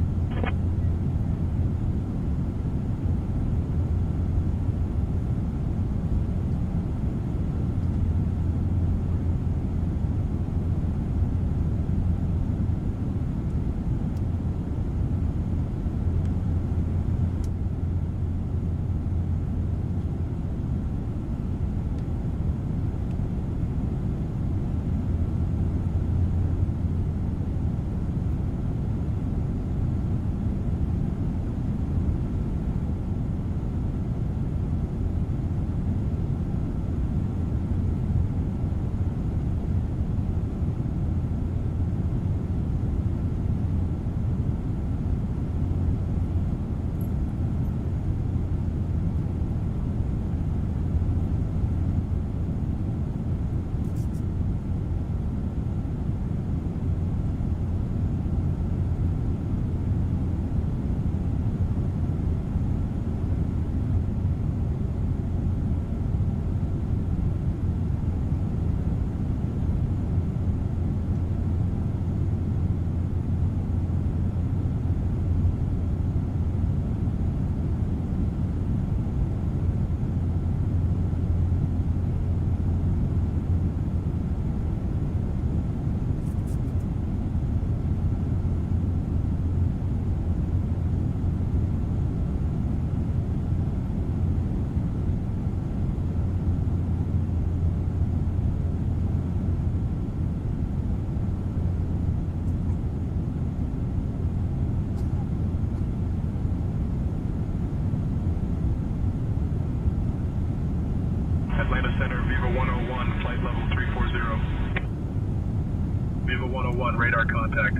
101, radar contact.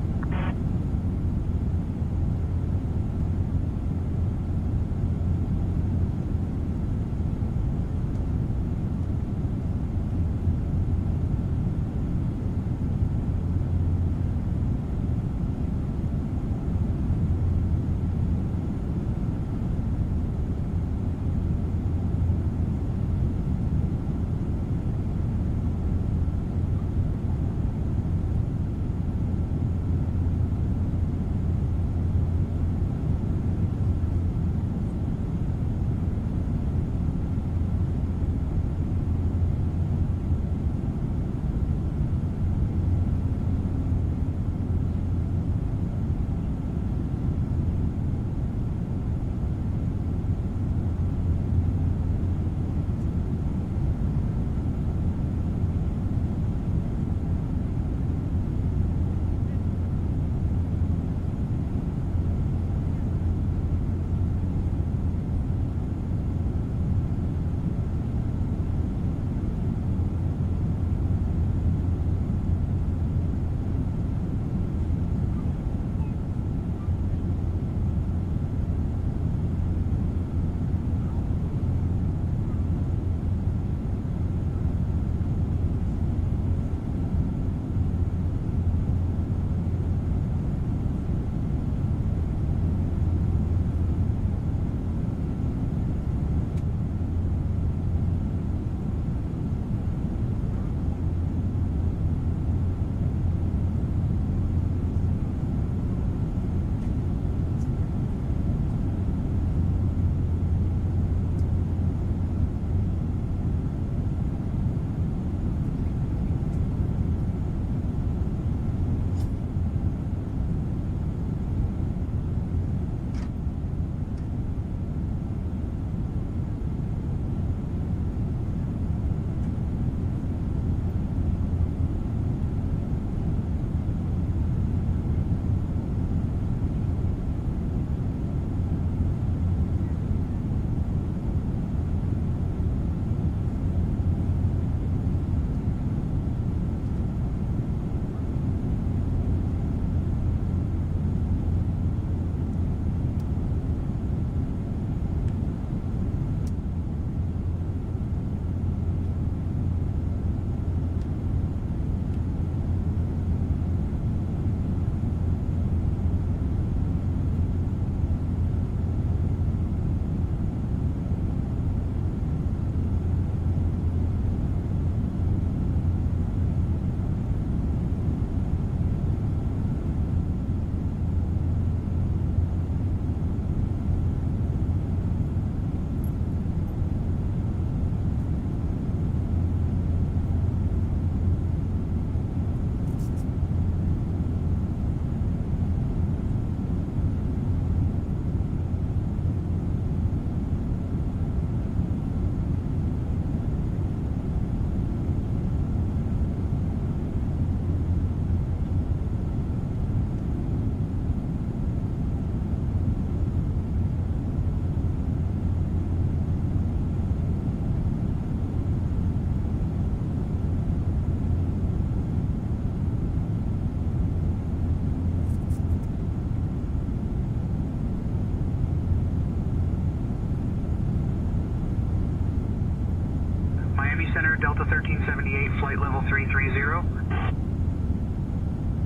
Center, Delta 1378, flight level 330.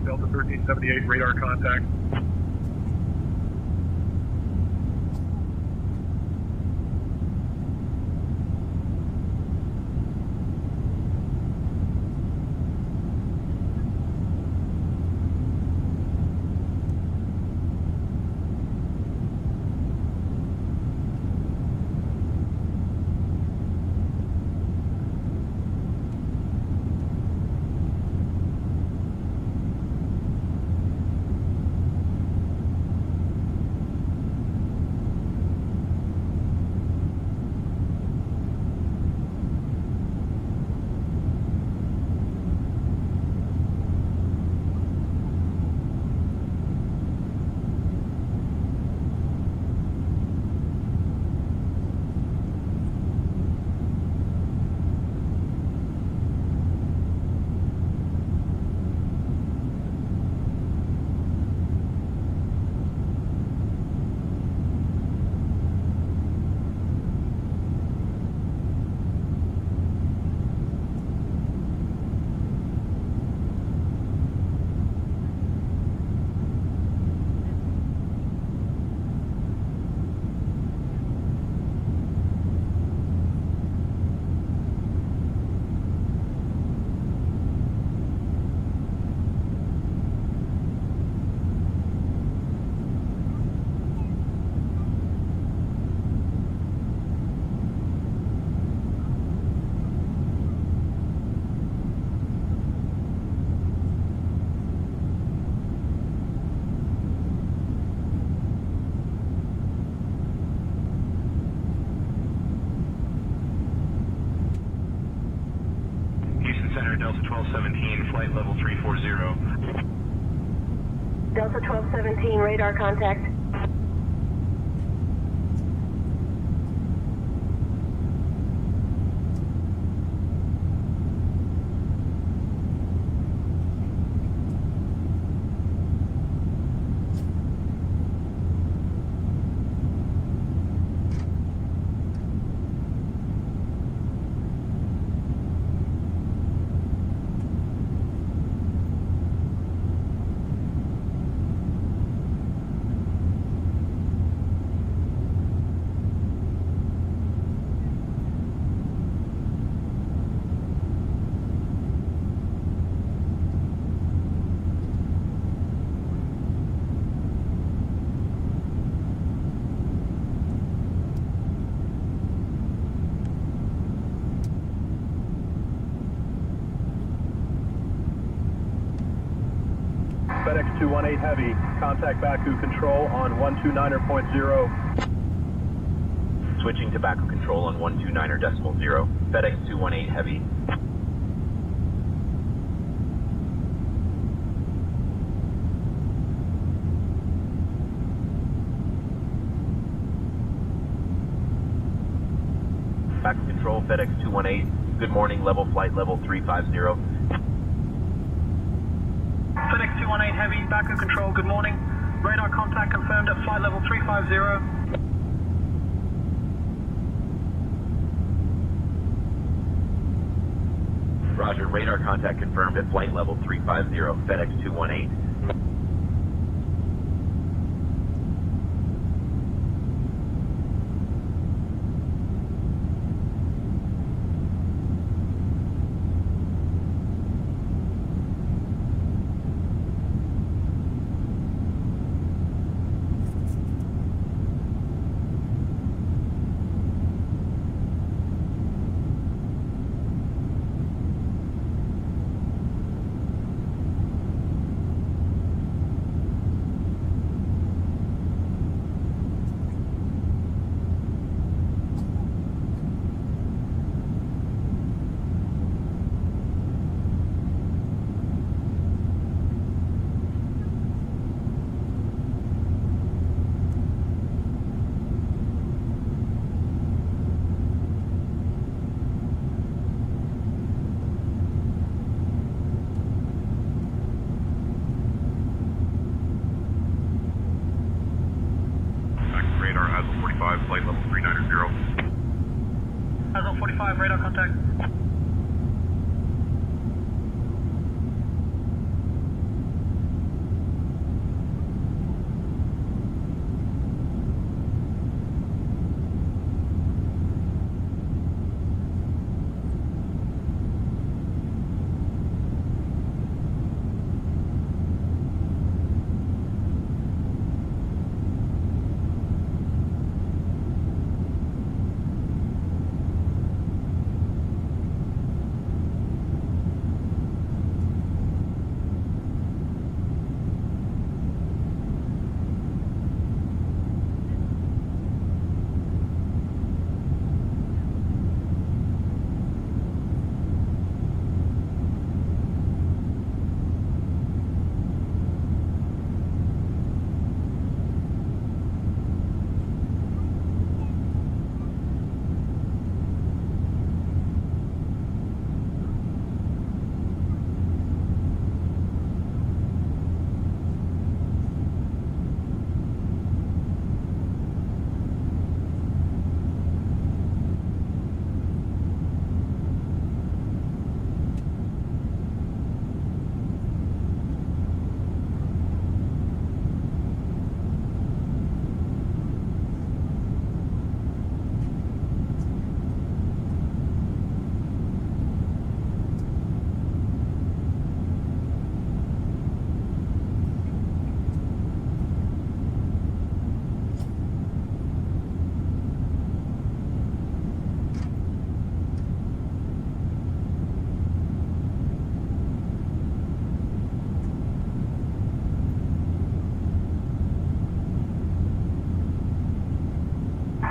Delta 1378, radar contact. Delta 1217, flight level 340. Delta 1217, radar contact. FedEx 218 Heavy, contact Baku Control on 129.0. Switching to Baku Control on 129.0. FedEx 218 Heavy. Baku Control, FedEx 218. Good morning, flight level 350. FedEx 218 Heavy, Baku Control, good morning. Radar contact confirmed at flight level 350. Roger, radar contact confirmed at flight level 350, FedEx 218. Radar, ASL 45, flight level 390. ASL 45, radar contact.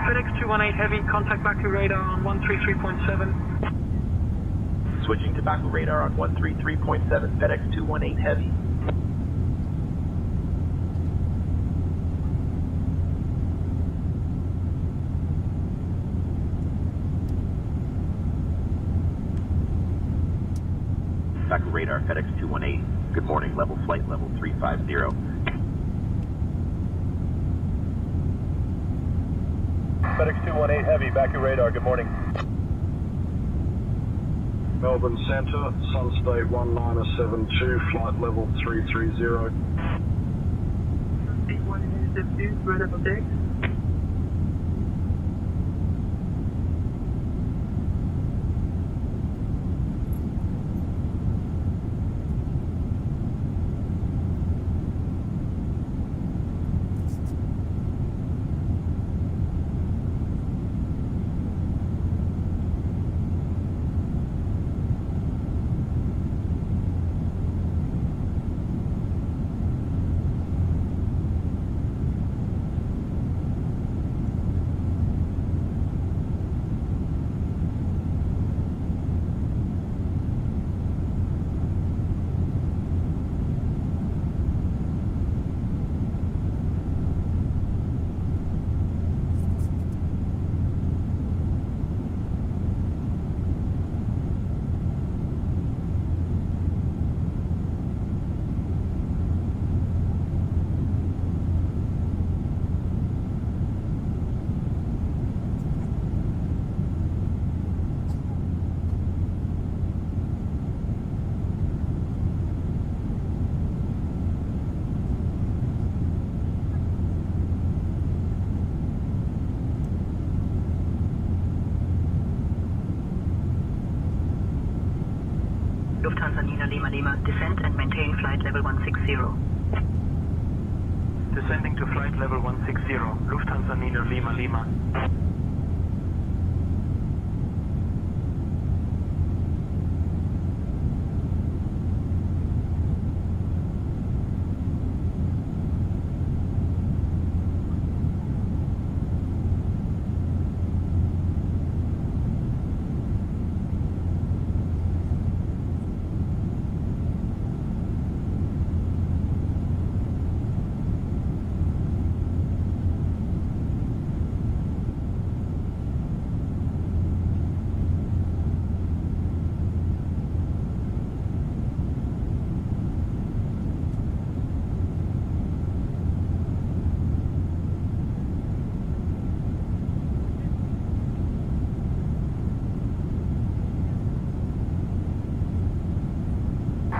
FedEx 218 Heavy, contact Baku radar on 133.7. Switching to Baku radar on 133.7, FedEx 218 Heavy. Baku radar, FedEx 218. Good morning, flight level 350. FedEx 218 Heavy, Baku radar, good morning. Melbourne Centre, Sunstate 1972, flight level 330. Sunstate 1972, run level 6. Lufthansa Nina Lima Lima, descend and maintain flight level 160. Descending to flight level 160, Lufthansa Nina Lima Lima.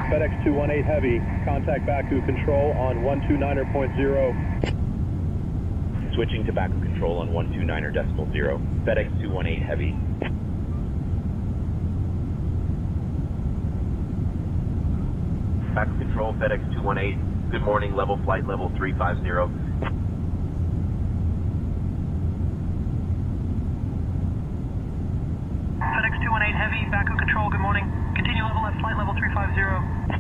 FedEx 218 Heavy, contact Baku control on 129.0. Switching to Baku control on 129.0. FedEx 218 Heavy. Baku control, FedEx 218. Good morning, flight level 350. FedEx 218 Heavy, Baku control, good morning. Continue level at flight level 350.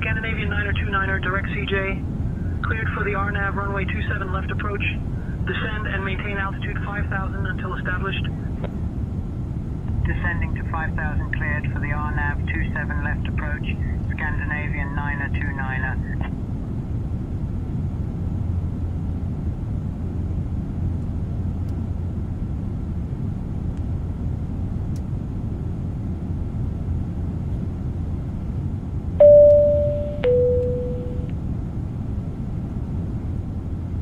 Scandinavian 929er, direct CJ. Cleared for the RNAV runway 27 left approach. Descend and maintain altitude 5,000 until established. Descending to 5,000, cleared for the RNAV 27 left approach. Scandinavian 929er.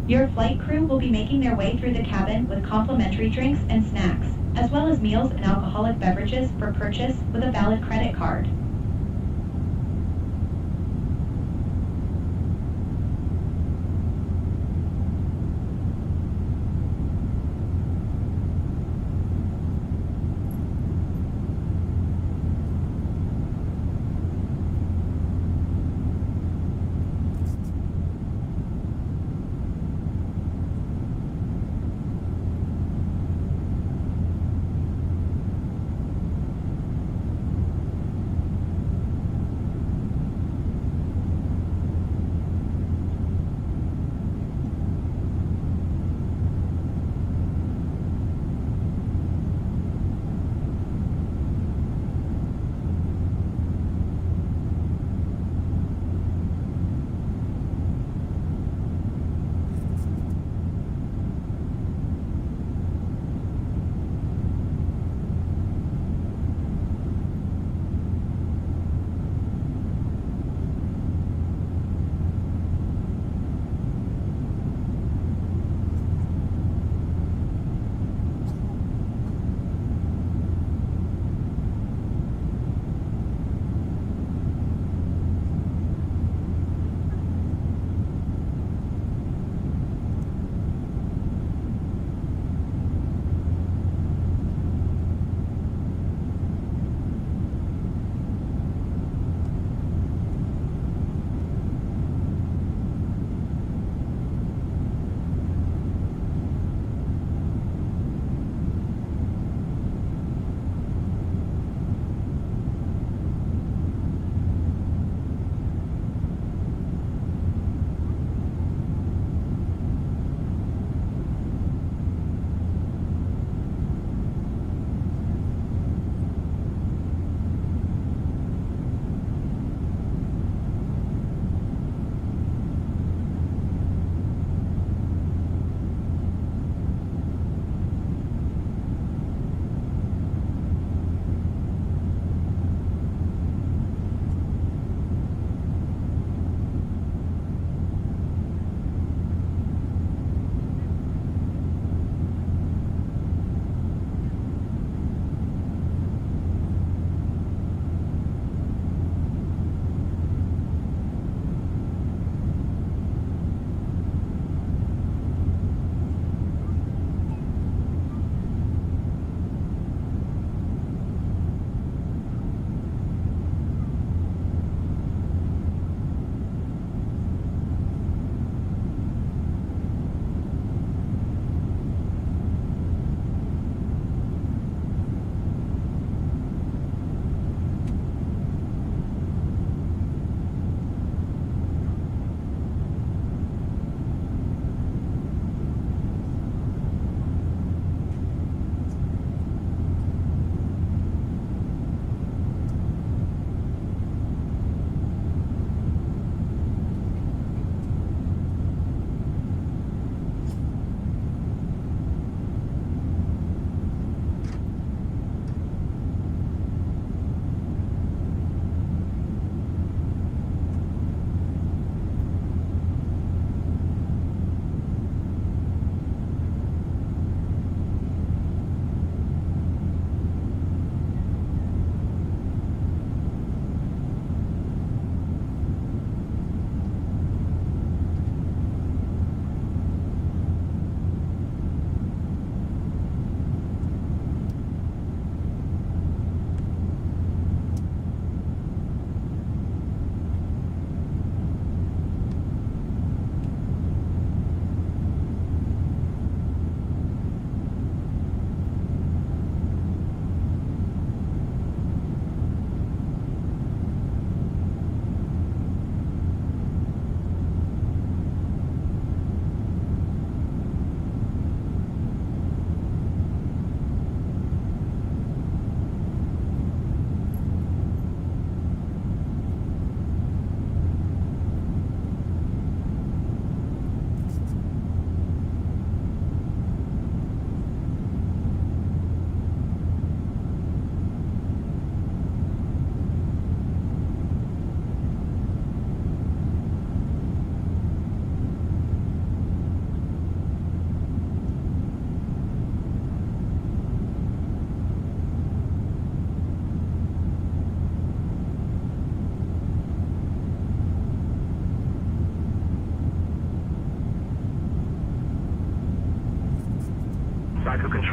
Your flight crew will be making their way through the cabin with complimentary drinks and snacks, as well as meals and alcoholic beverages for purchase with a valid credit card.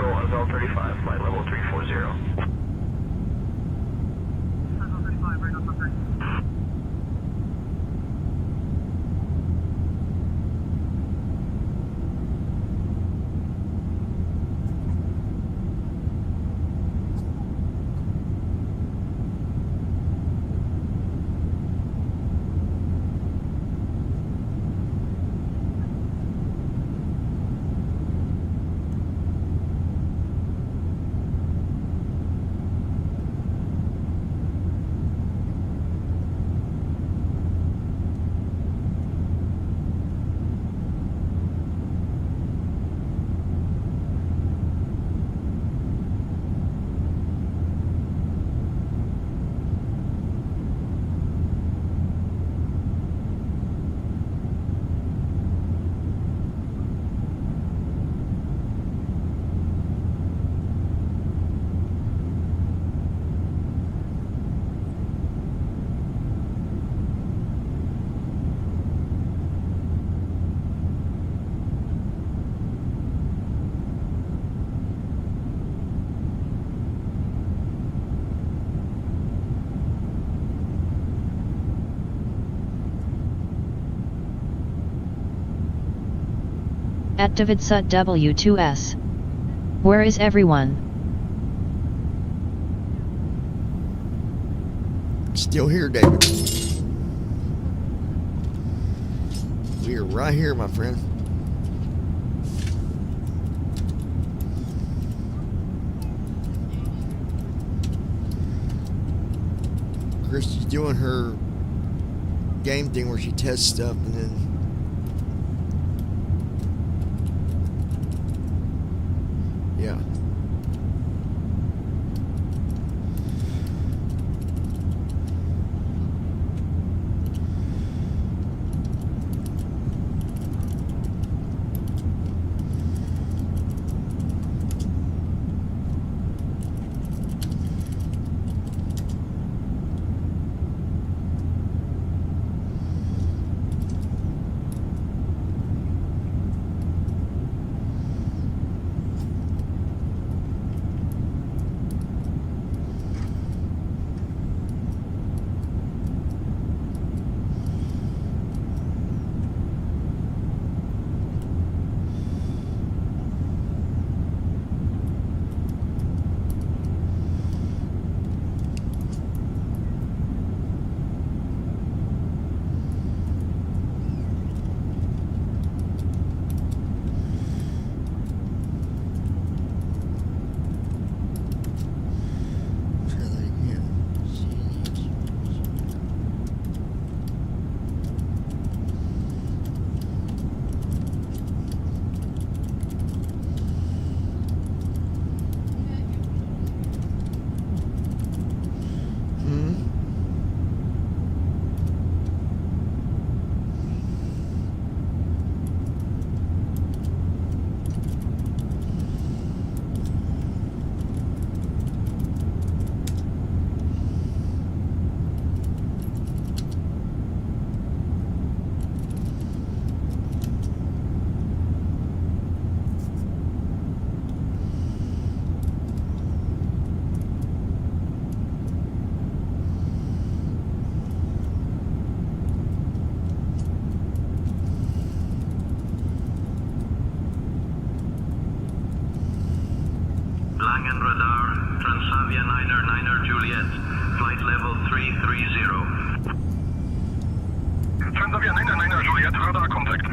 Control, SL 35, flight level 340. At Davidsut W2S. Where is everyone? Still here, David. We are right here, my friend. Christy's doing her game thing where she tests stuff and then yeah. Langen radar, Transavia 9er Juliet, flight level 330. Transavia 9er Juliet, radar contact.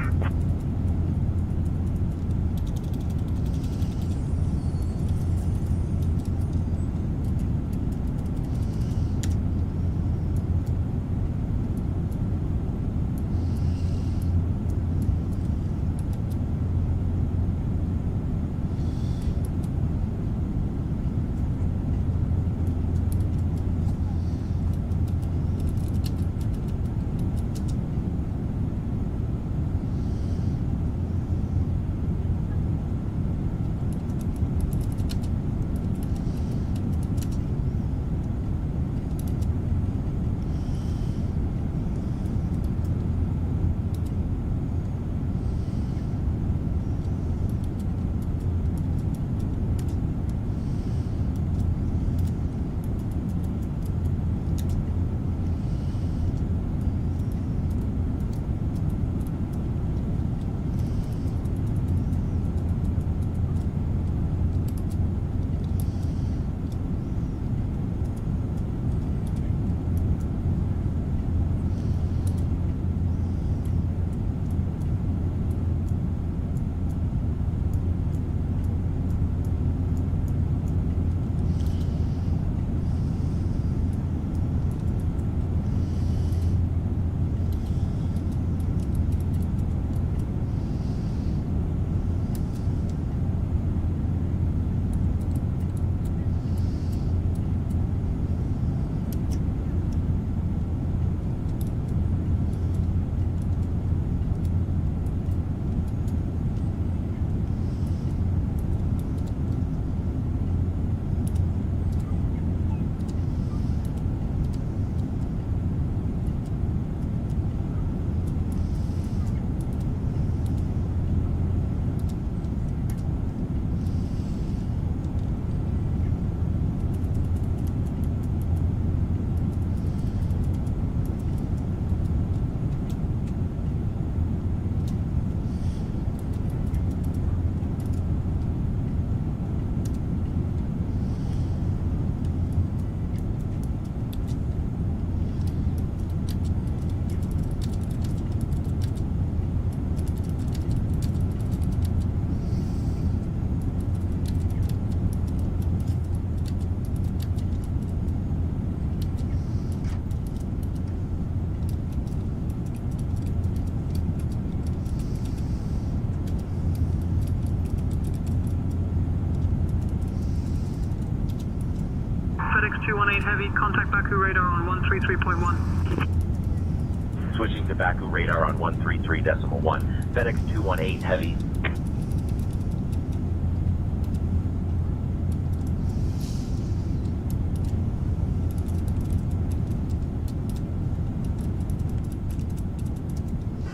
218 Heavy, contact Baku radar on 133.1. Switching to Baku radar on 133.1. FedEx 218 Heavy.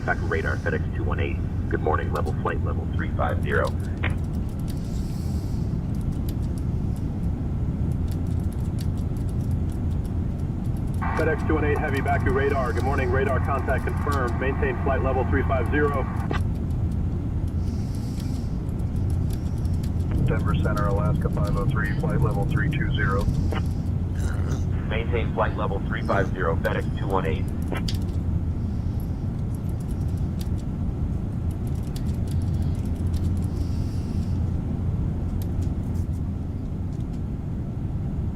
Baku radar, FedEx 218. Good morning, level flight level 350. FedEx 218 Heavy, Baku radar. Good morning, radar contact confirmed. Maintain flight level 350. Denver Center, Alaska 503, flight level 320. Maintain flight level 350, FedEx 218.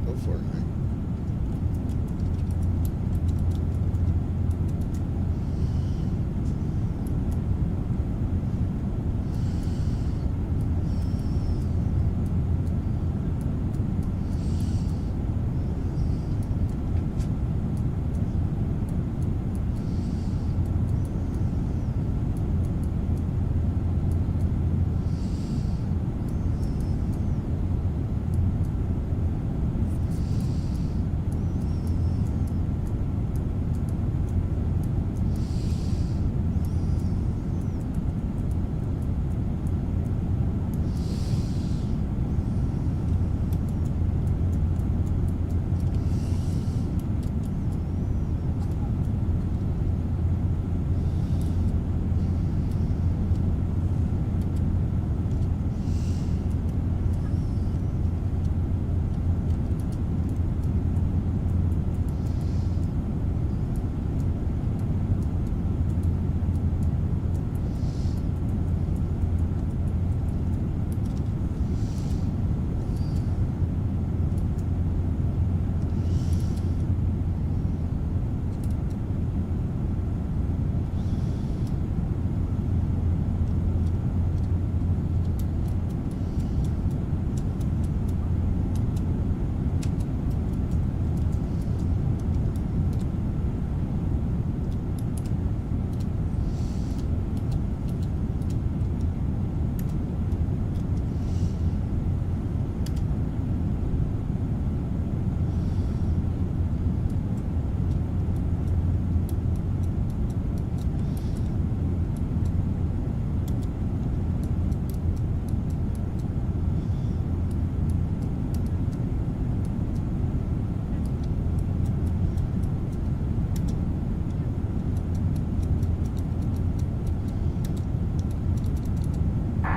Go for it, man.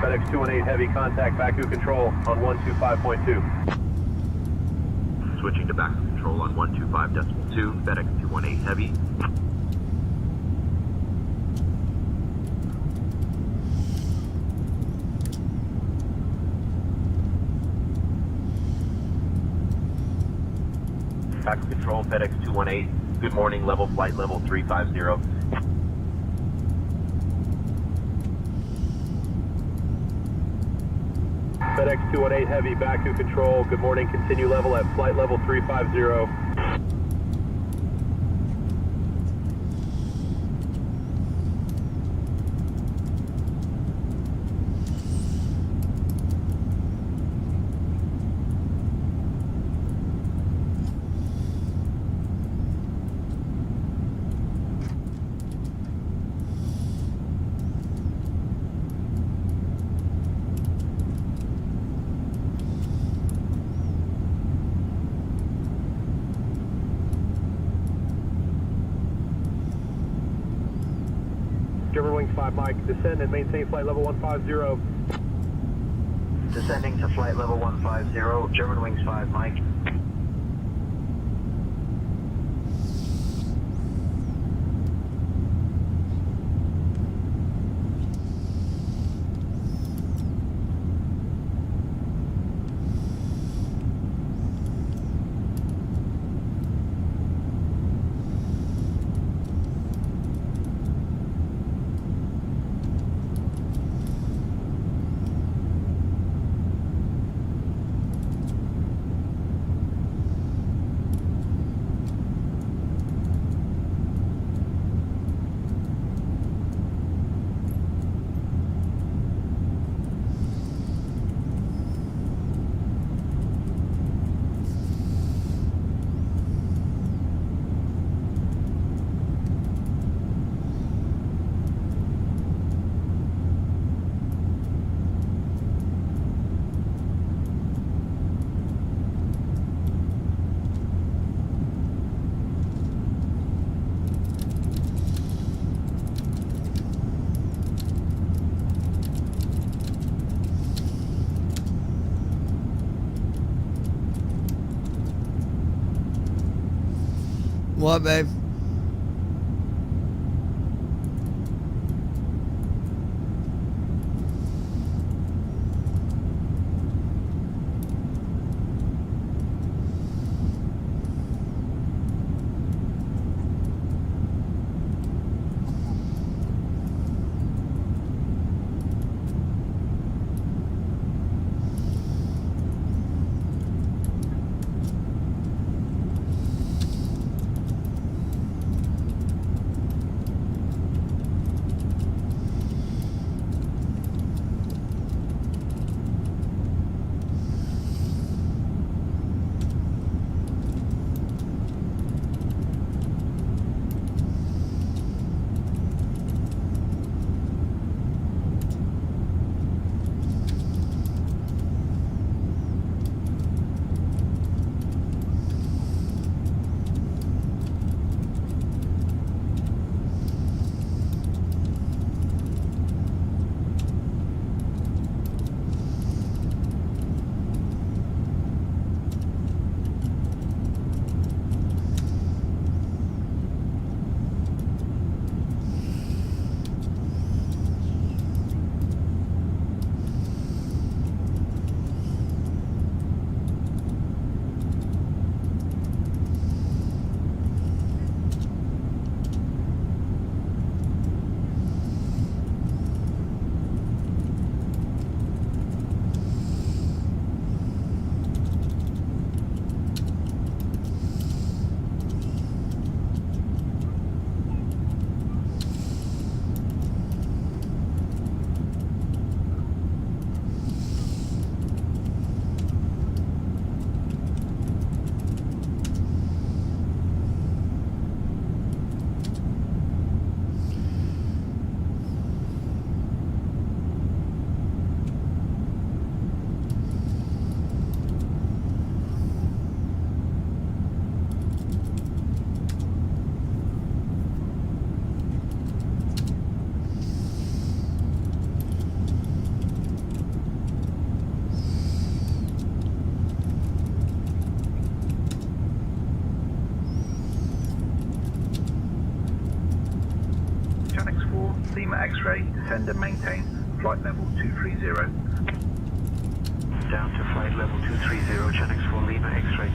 FedEx 218 Heavy, contact Baku control on 125.2. Switching to Baku control on 125.2, FedEx 218 Heavy. Baku control, FedEx 218. Good morning, level flight level 350. FedEx 218 Heavy, Baku control. Good morning, continue level at flight level 350. Germanwings 5 Mike, descend and maintain flight level 150. Descending to flight level 150, Germanwings 5 Mike. What, babe? Lima X-ray, descend and maintain flight level 230. Down to flight level 230, Gen X4 Lima X-ray.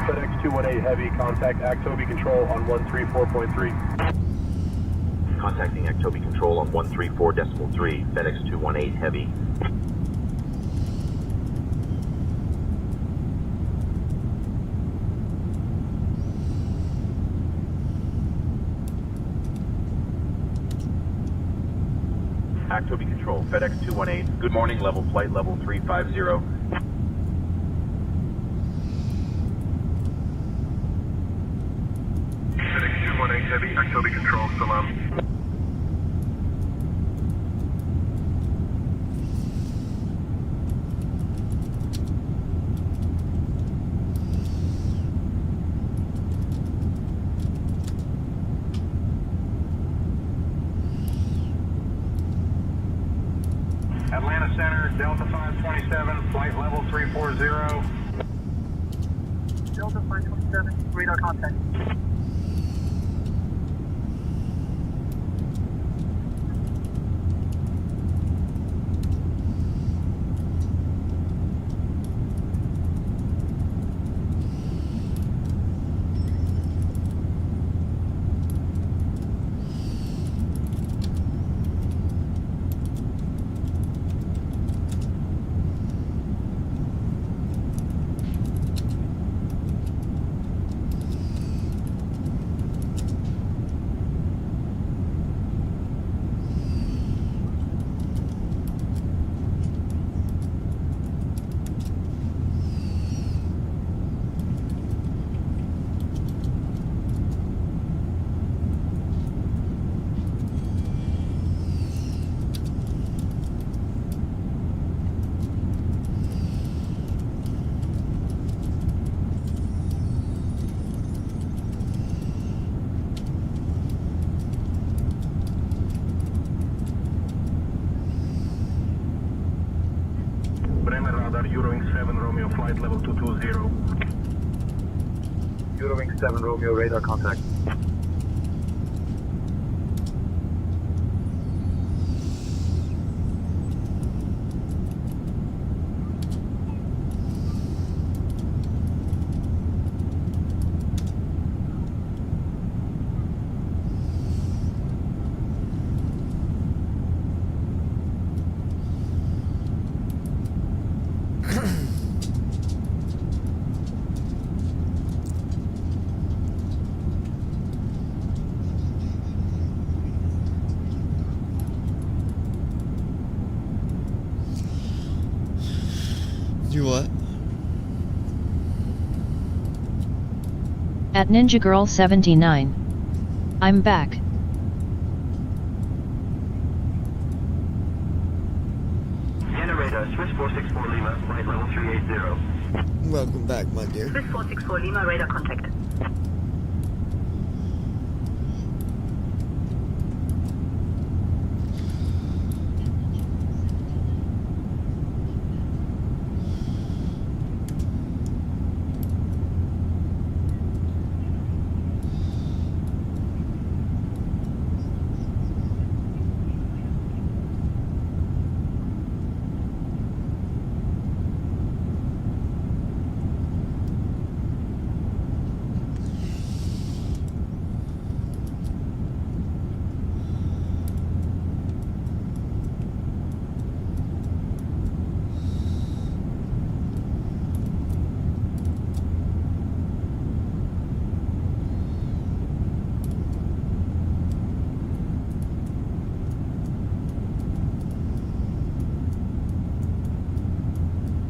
FedEx 218 Heavy, contact Actobi Control on 134.3. Contacting Actobi Control on 134.3, FedEx 218 Heavy. Actobi Control, FedEx 218, good morning, flight level 350. FedEx 218 Heavy, Actobi Control, Salam. Atlanta Center, Delta 527, flight level 340. Delta 527, radar contact. 7 Romeo, flight level 220. Eurowing 7 Romeo, radar contact. Do what? At Ninja Girl 79. I'm back. Generator, Swiss 464 Lima, flight level 380. Welcome back, my dear. Swiss 464 Lima, radar contact.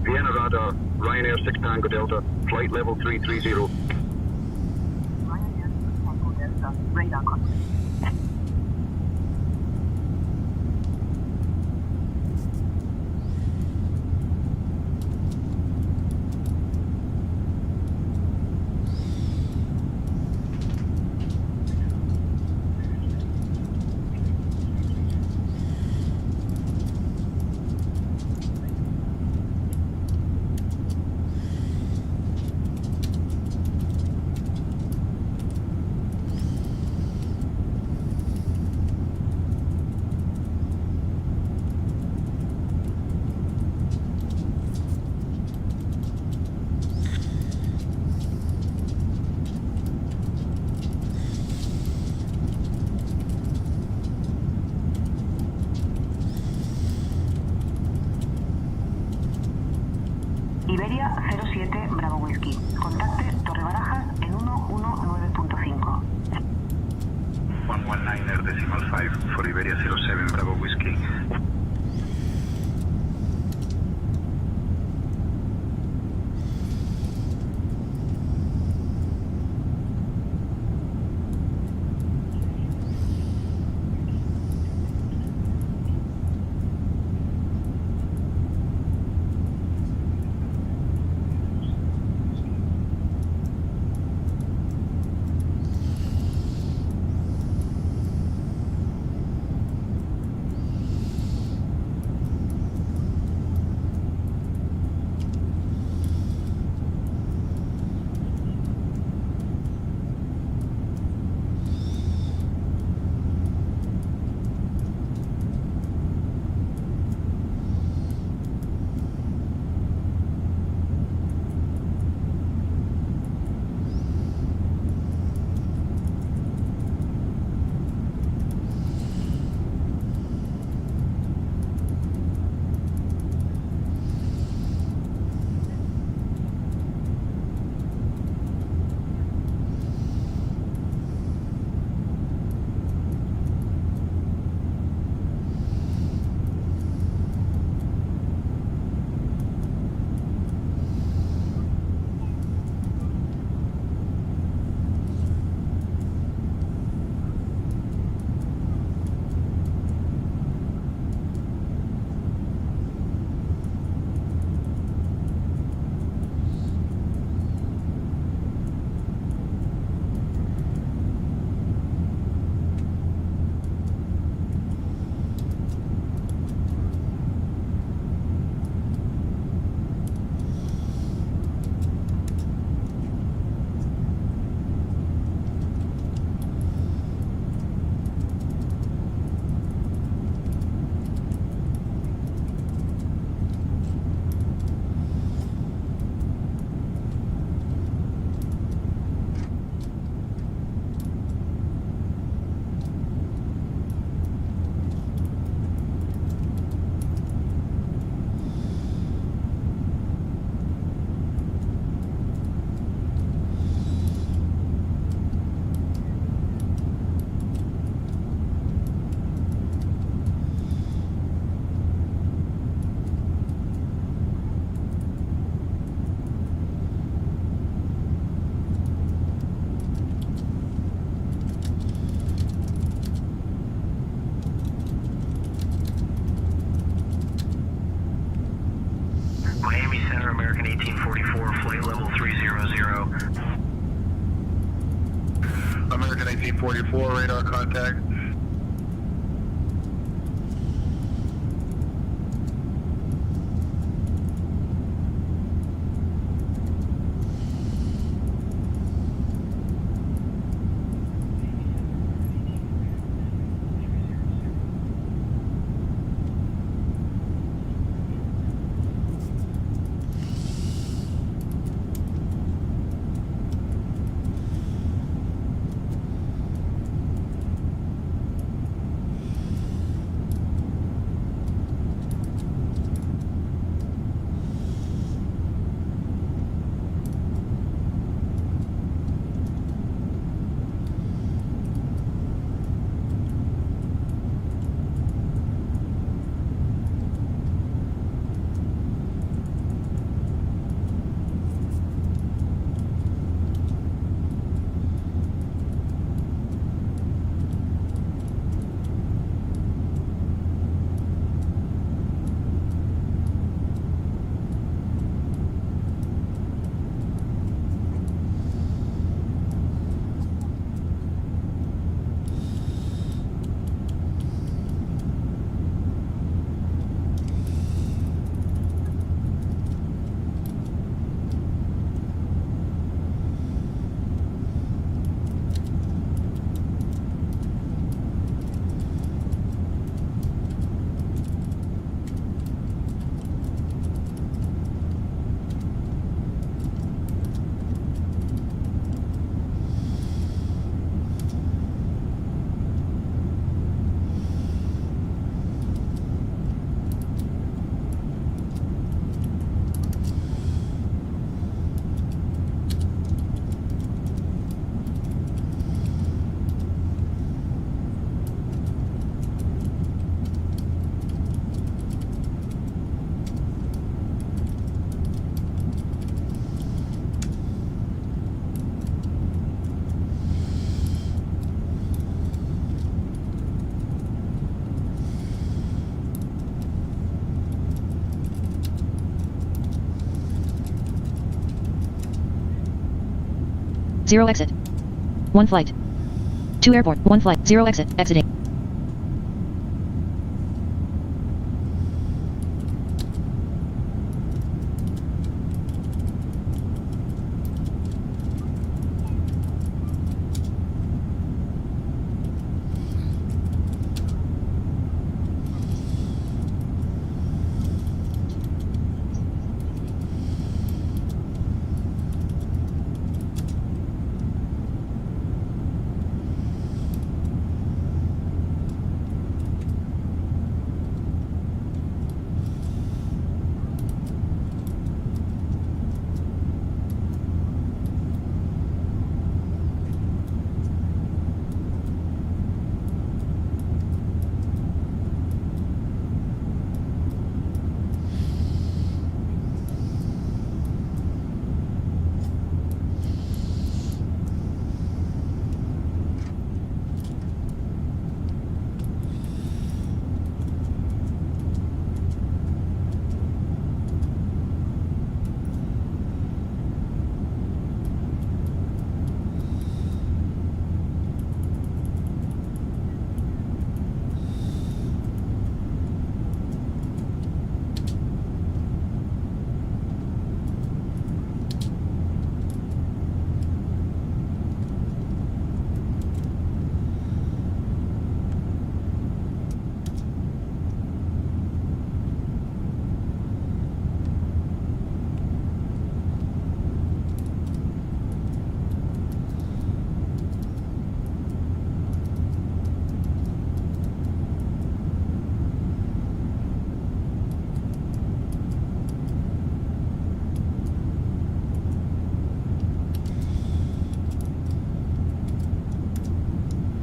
Vienna radar, Ryanair 6 Tango Delta, flight level 330. Ryanair 6 Tango Delta, radar contact. Iberia 07 Bravo Whisky. Contacte Torre Barajas en 119.5. 119er decimal 5 for Iberia 07 Bravo Whiskey. 44, radar contact. Zero exit. One flight. 2 airport. 1 flight. 0 exit. Exiting.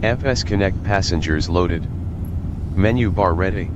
FS Connect passengers loaded. Menu bar ready.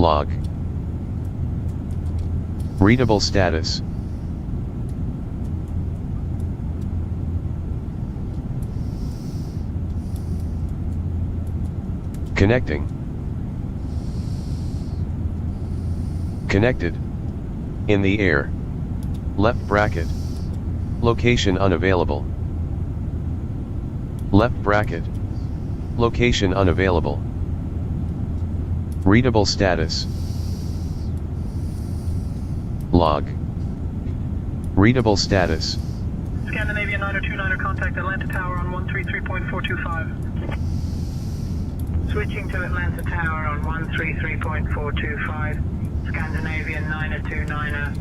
Log. Readable status. Connecting. Connected. In the air. Left bracket. Location unavailable. Left bracket. Location unavailable. Readable status. Log. Readable status. Scandinavian 9029er, contact Atlanta Tower on 133.425. Switching to Atlanta Tower on 133.425. Scandinavian 9029er.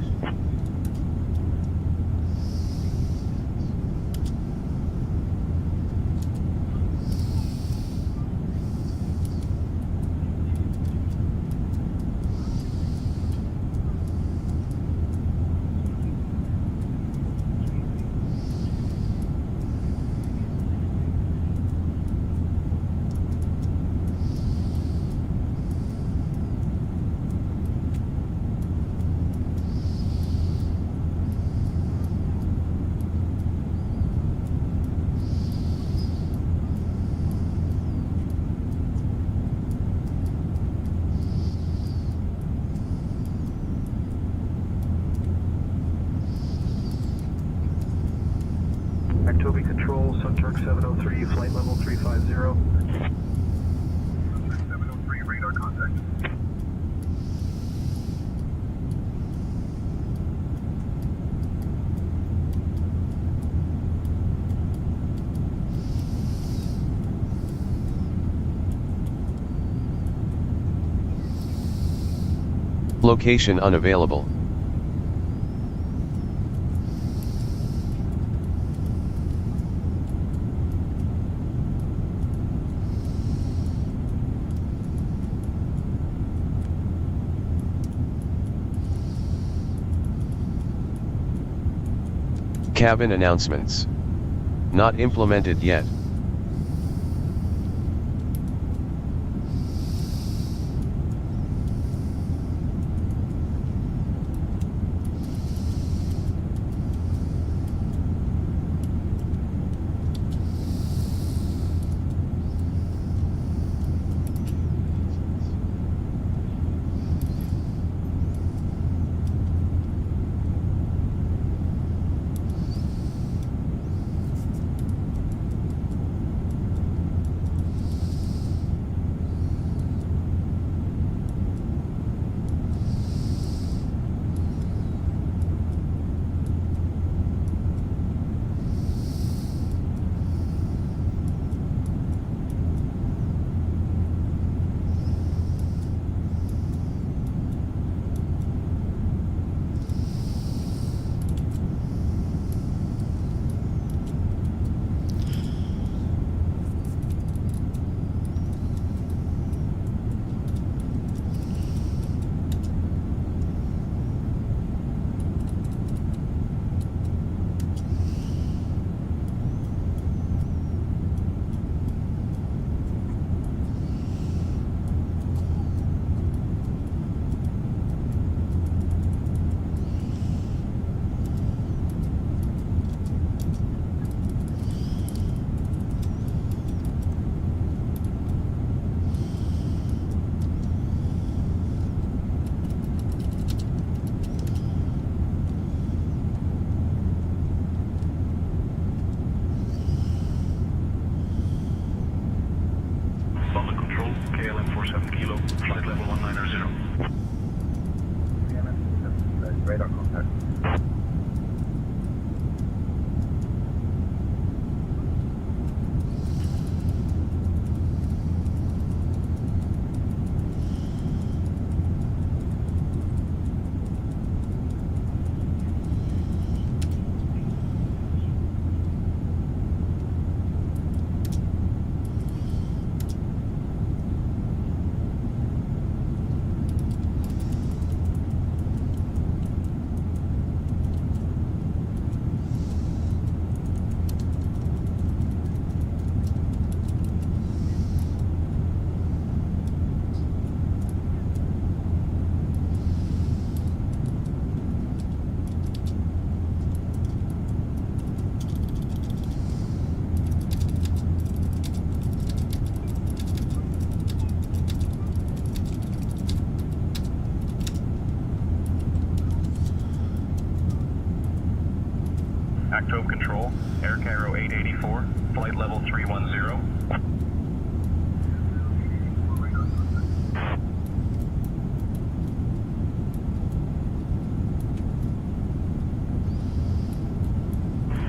Toby Control, Sun Turk 703, flight level 350. 703, radar contact. Location unavailable. Cabin announcements. Not implemented yet. London Control, KLM 47 Kilo, flight level 190. Radar contact. Actove Control, Air Cairo 884, flight level 310.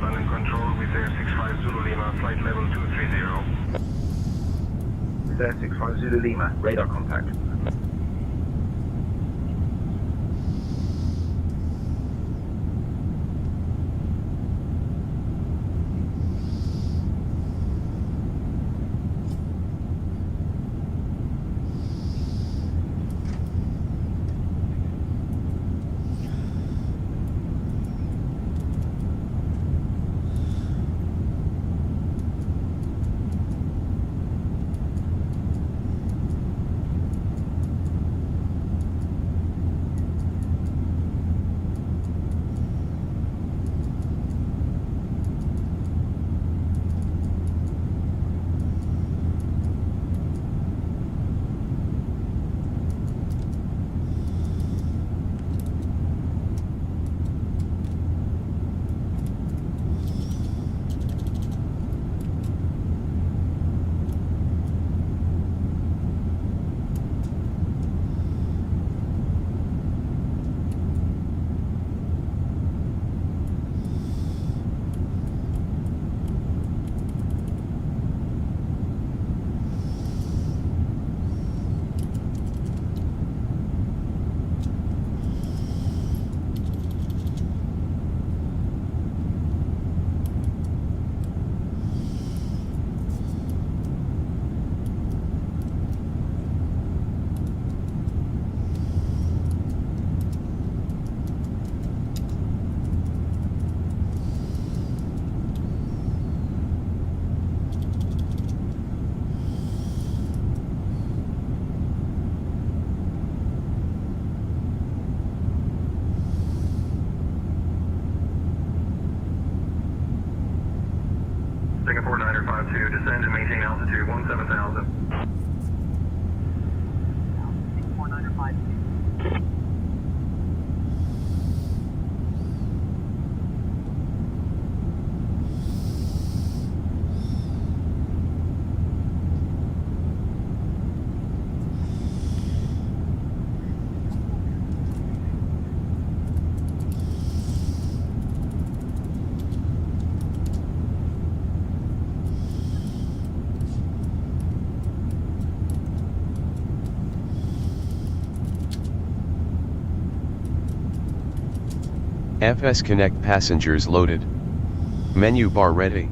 London Control with Air 65 Zulu Lima, flight level 230. With Air 65 Zulu Lima, radar contact. Singapore 952, descend and maintain altitude 17,000. FS Connect passengers loaded. Menu bar ready.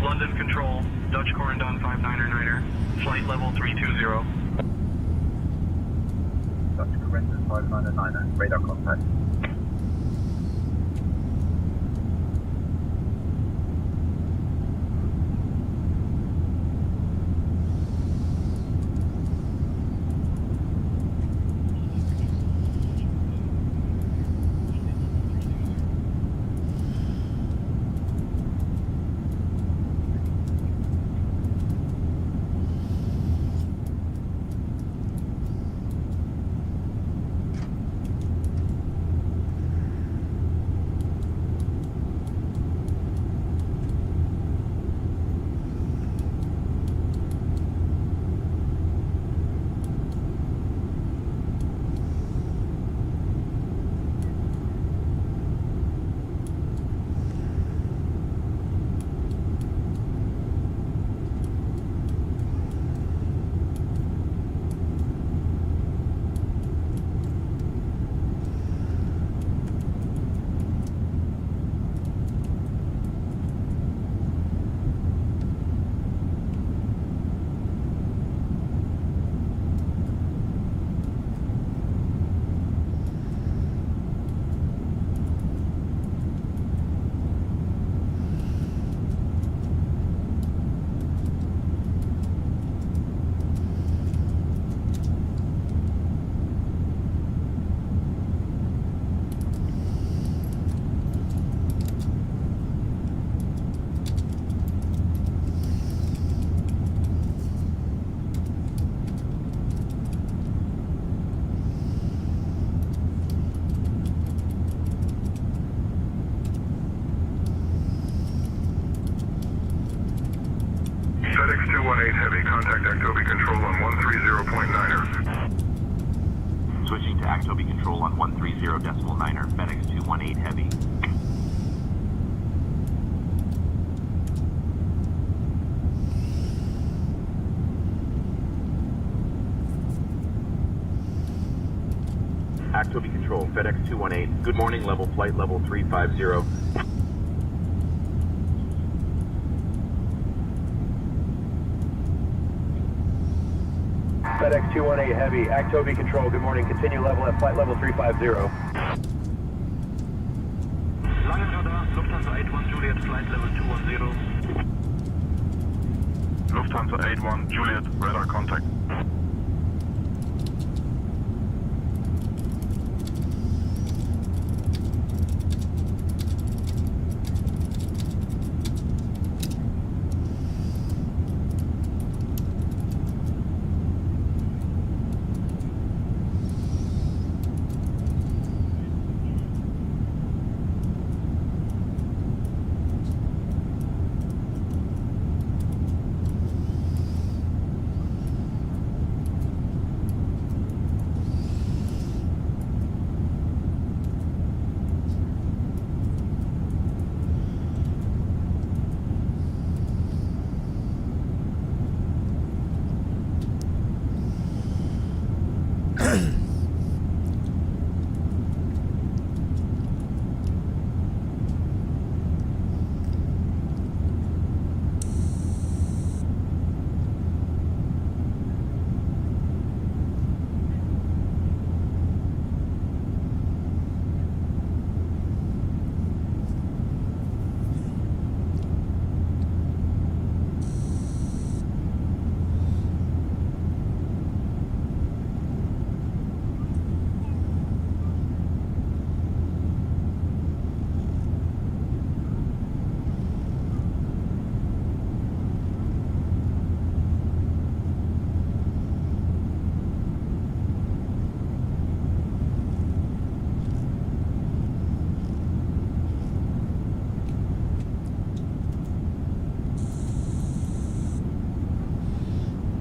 London Control, Dutch Corendon 59er, flight level 320. Dutch Corendon 59er, radar contact. control on 130.9er. Switching to Actobi control on 130.9er, FedEx 218 Heavy. Actobi control, FedEx 218. Good morning, flight level 350. FedEx 218 Heavy, Actobi control, good morning. Continue level at flight level 350. Langen Radar, Lufthansa 81 Juliet, flight level 210. Lufthansa 81 Juliet, radar contact.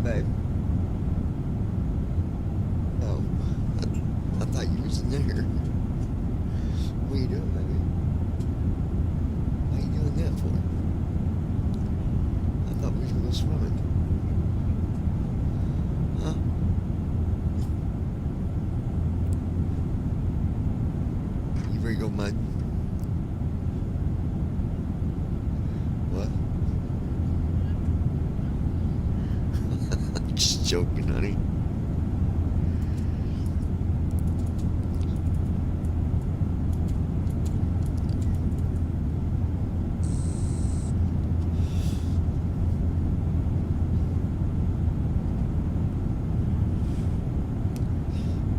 Babe. Oh, I thought you was in there. What are you doing, baby? What are you doing that for? I thought we was gonna go swimming. Huh? You ready to go mud? What? Just joking, honey.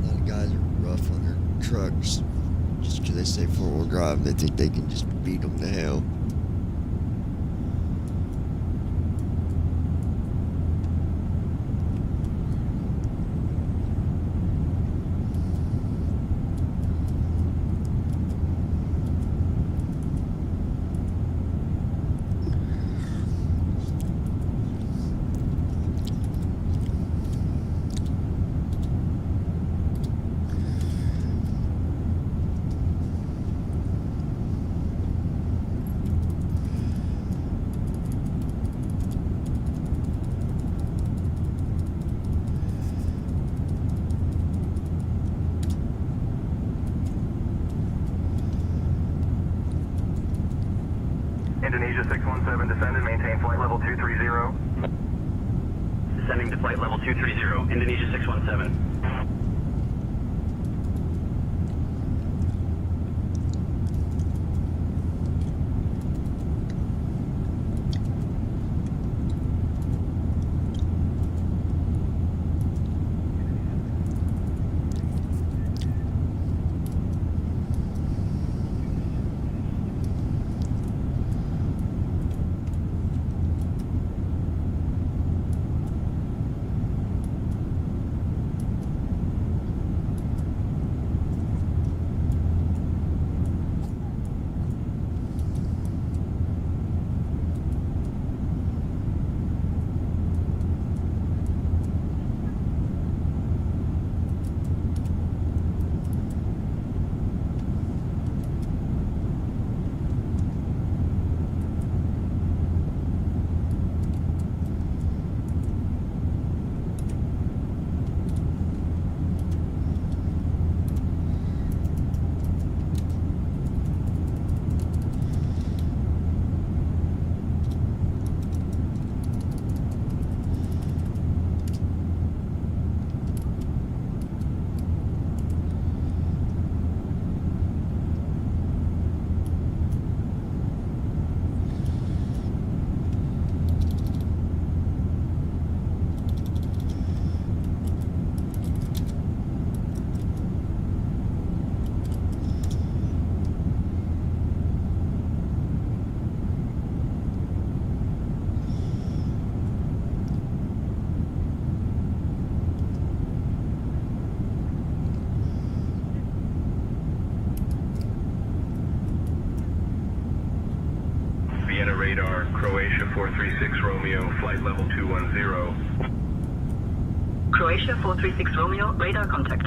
A lot of guys are rough on their trucks. Just because they say four-wheel drive, they think they can just beat them to hell. Indonesia 617 descended, maintain flight level 230. Descending to flight level 230, Indonesia 617. radar, Croatia 436 Romeo, flight level 210. Croatia 436 Romeo, radar contact.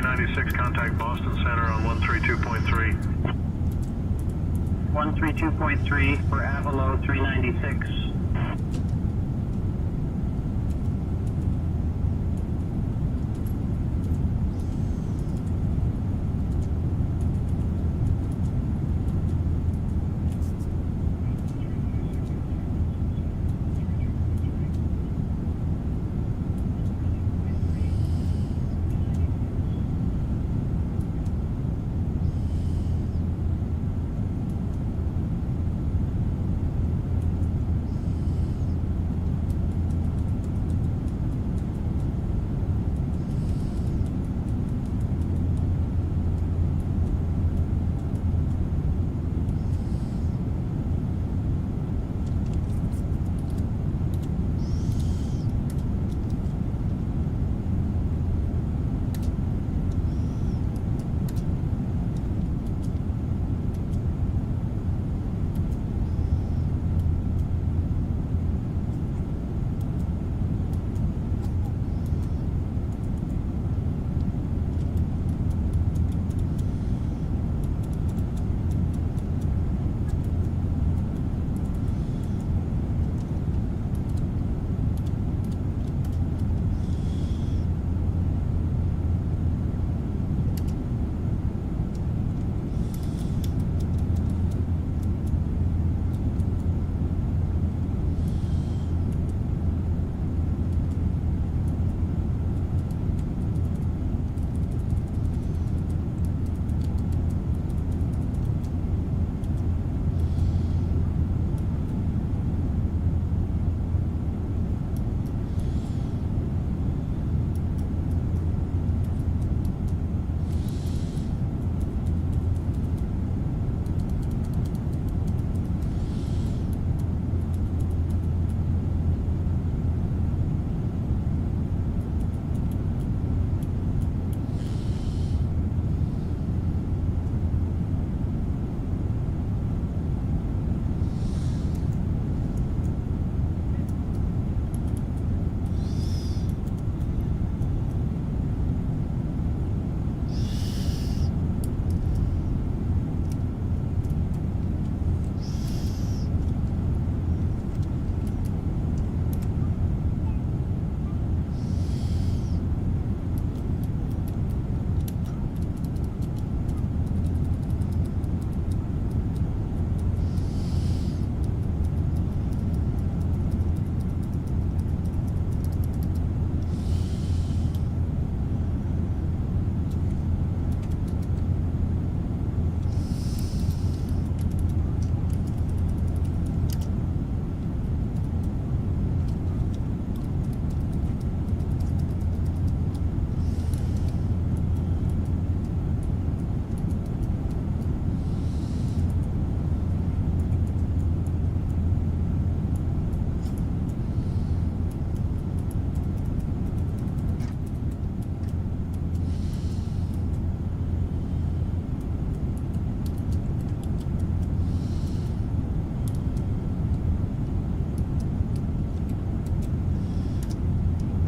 396, contact Boston Center on 132.3. 132.3 for Avalo 396.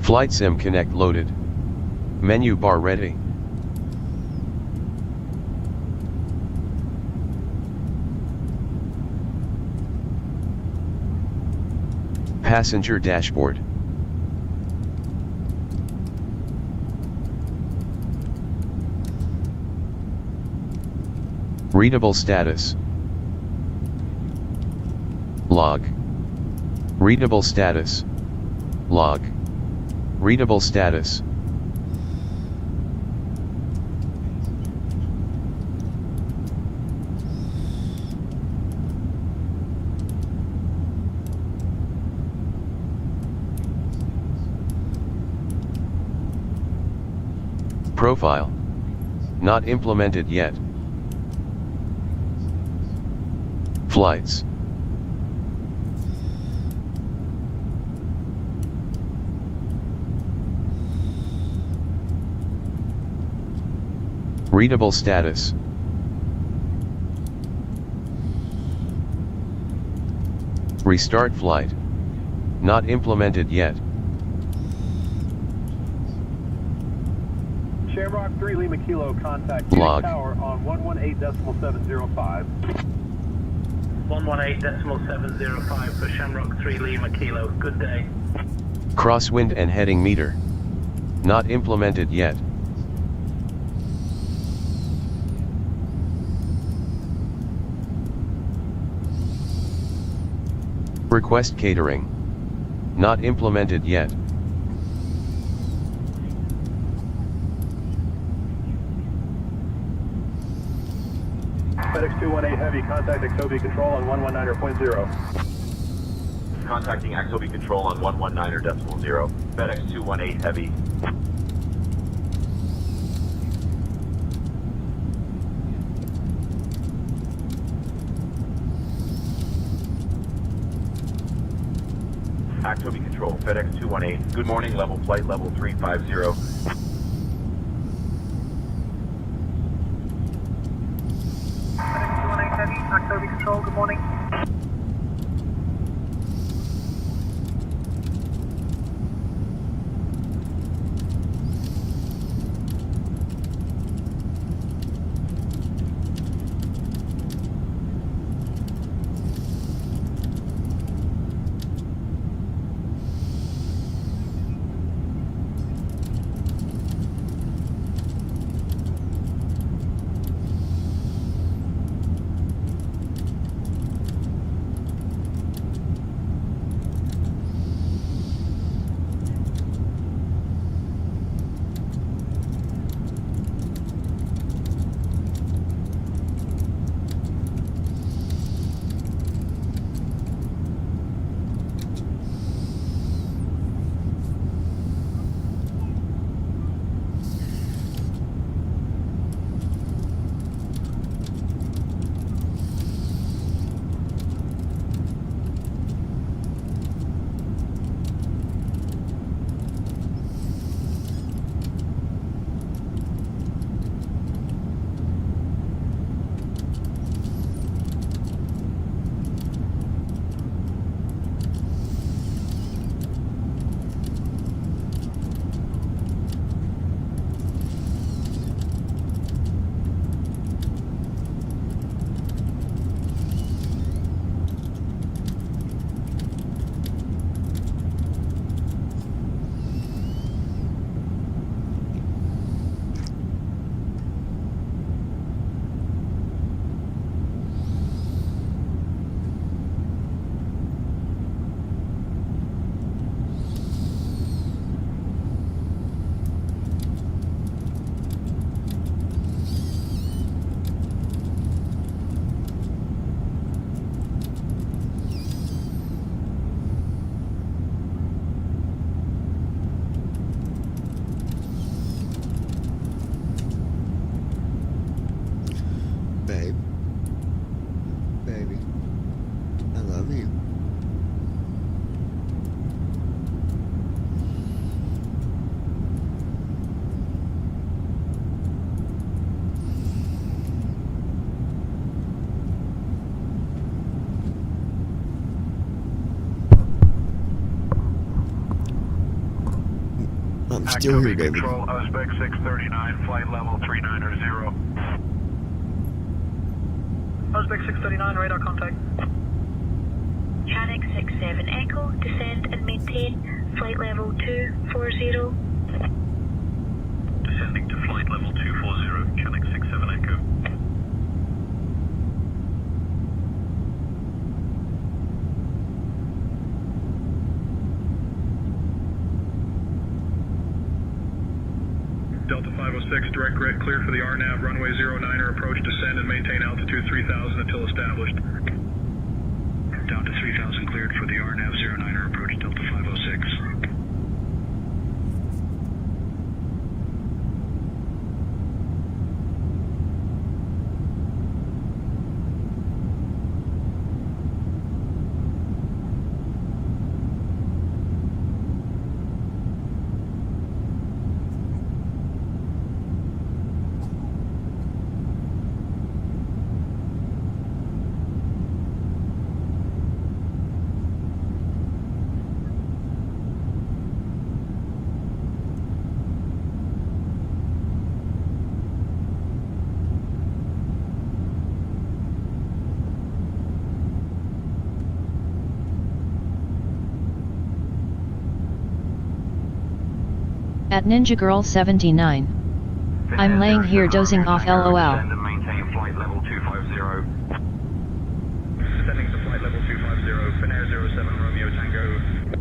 Flight Sim Connect loaded. Menu bar ready. Passenger dashboard. Readable status. Log. Readable status. Log. Readable status. Profile. Not implemented yet. Flights. Readable status. Restart flight. Not implemented yet. Shamrock 3 Lima Kilo, contact Log. tower on 118.705. 118.705 for Shamrock 3 Lima Kilo. Good day. Crosswind and heading meter. Not implemented yet. Request catering. Not implemented yet. FedEx 218 Heavy, contact Actobi Control on 119.0. Contacting Actobi Control on 119.0. FedEx 218 Heavy. Actobi Control, FedEx 218. Good morning, flight level 350. Actobi Control, good morning. Baby, I love you. I'm still here, David. Control, Uzbek 639, flight level 390. Uzbek 639, radar contact. Chinook 67 Echo, descend and maintain flight level 240. Descending to flight level 240, Chinook 67 Echo. Delta 506, direct grid cleared for the RNAV, runway 09er approach, descend and maintain altitude 3000 until established. Down to 3000 cleared for the RNAV 09er approach, Delta 506. At Ninja Girl 79. I'm laying here dozing off LOL. Descend and maintain flight level 250. Descending to flight level 250, Finnair 07 Romeo Tango.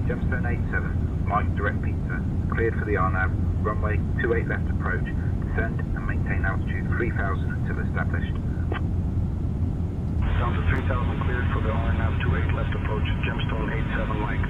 Gemstone 87, Mike Direct Pizza, cleared for the RNAV, runway 28 left approach, descend and maintain altitude 3000 until established. Down to 3000 cleared for the RNAV 28 left approach, Gemstone 87 Mike.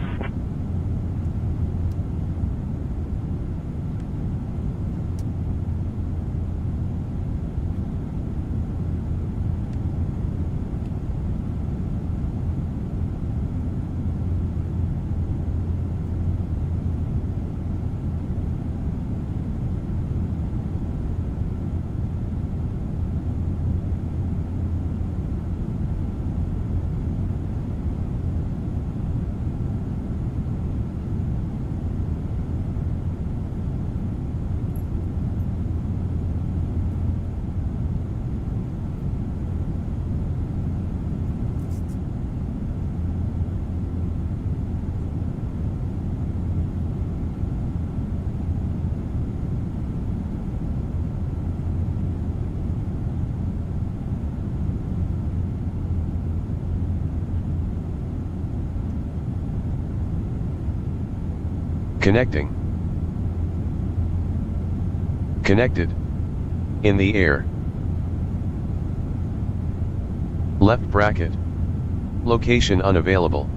Connecting. Connected. In the air. Left bracket. Location unavailable.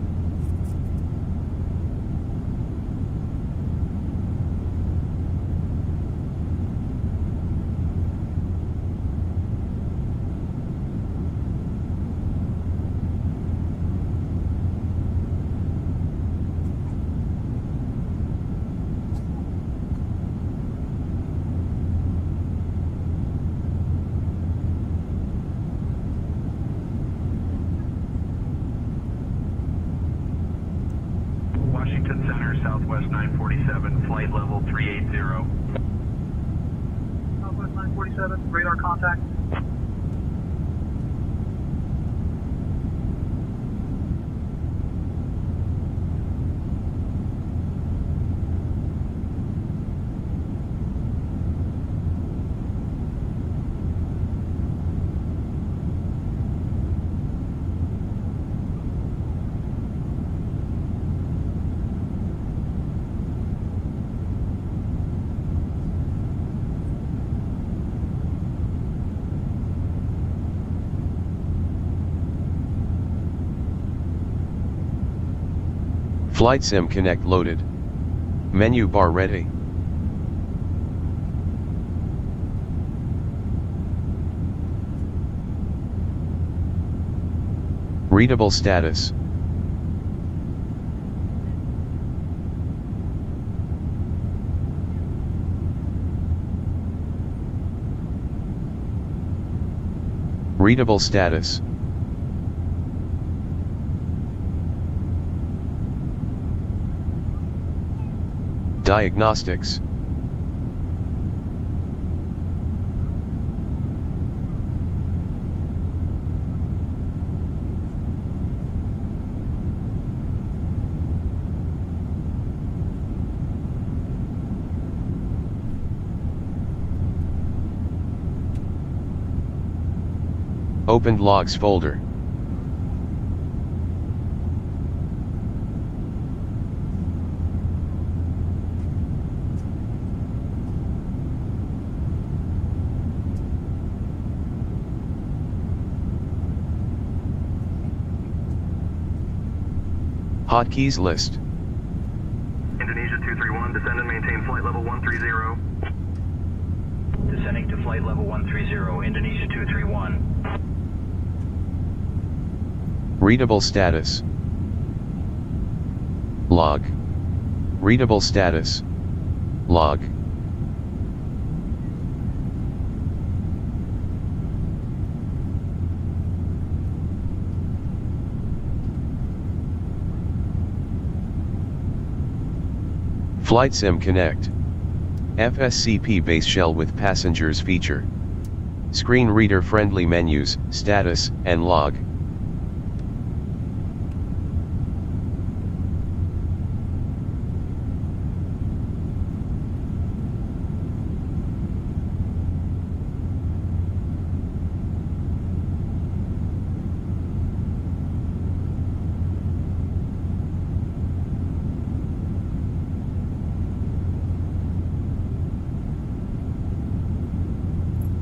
Washington Center, Southwest 947, flight level 380. Southwest 947, radar contact. Flight Sim Connect loaded. Menu bar ready. Readable status. Readable status. Diagnostics. Opened logs folder. Hotkeys list. Indonesia 231, descend and maintain flight level 130. Descending to flight level 130, Indonesia 231. Readable status. Log. Readable status. Log. Flight Sim Connect. FSCP base shell with passengers feature. Screen reader friendly menus, status, and log.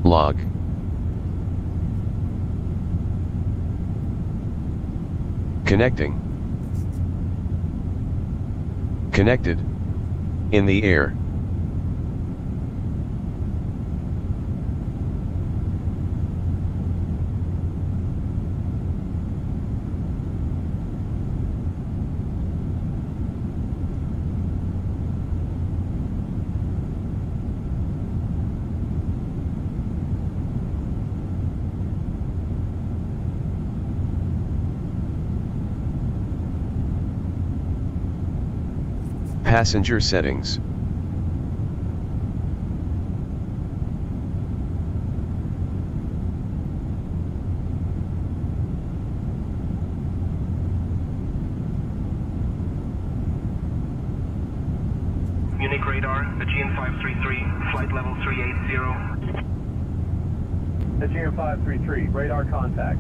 Log. Connecting. Connected. In the air. Passenger settings. Munich radar, Aegean 533, flight level 380. Aegean 533, radar contact.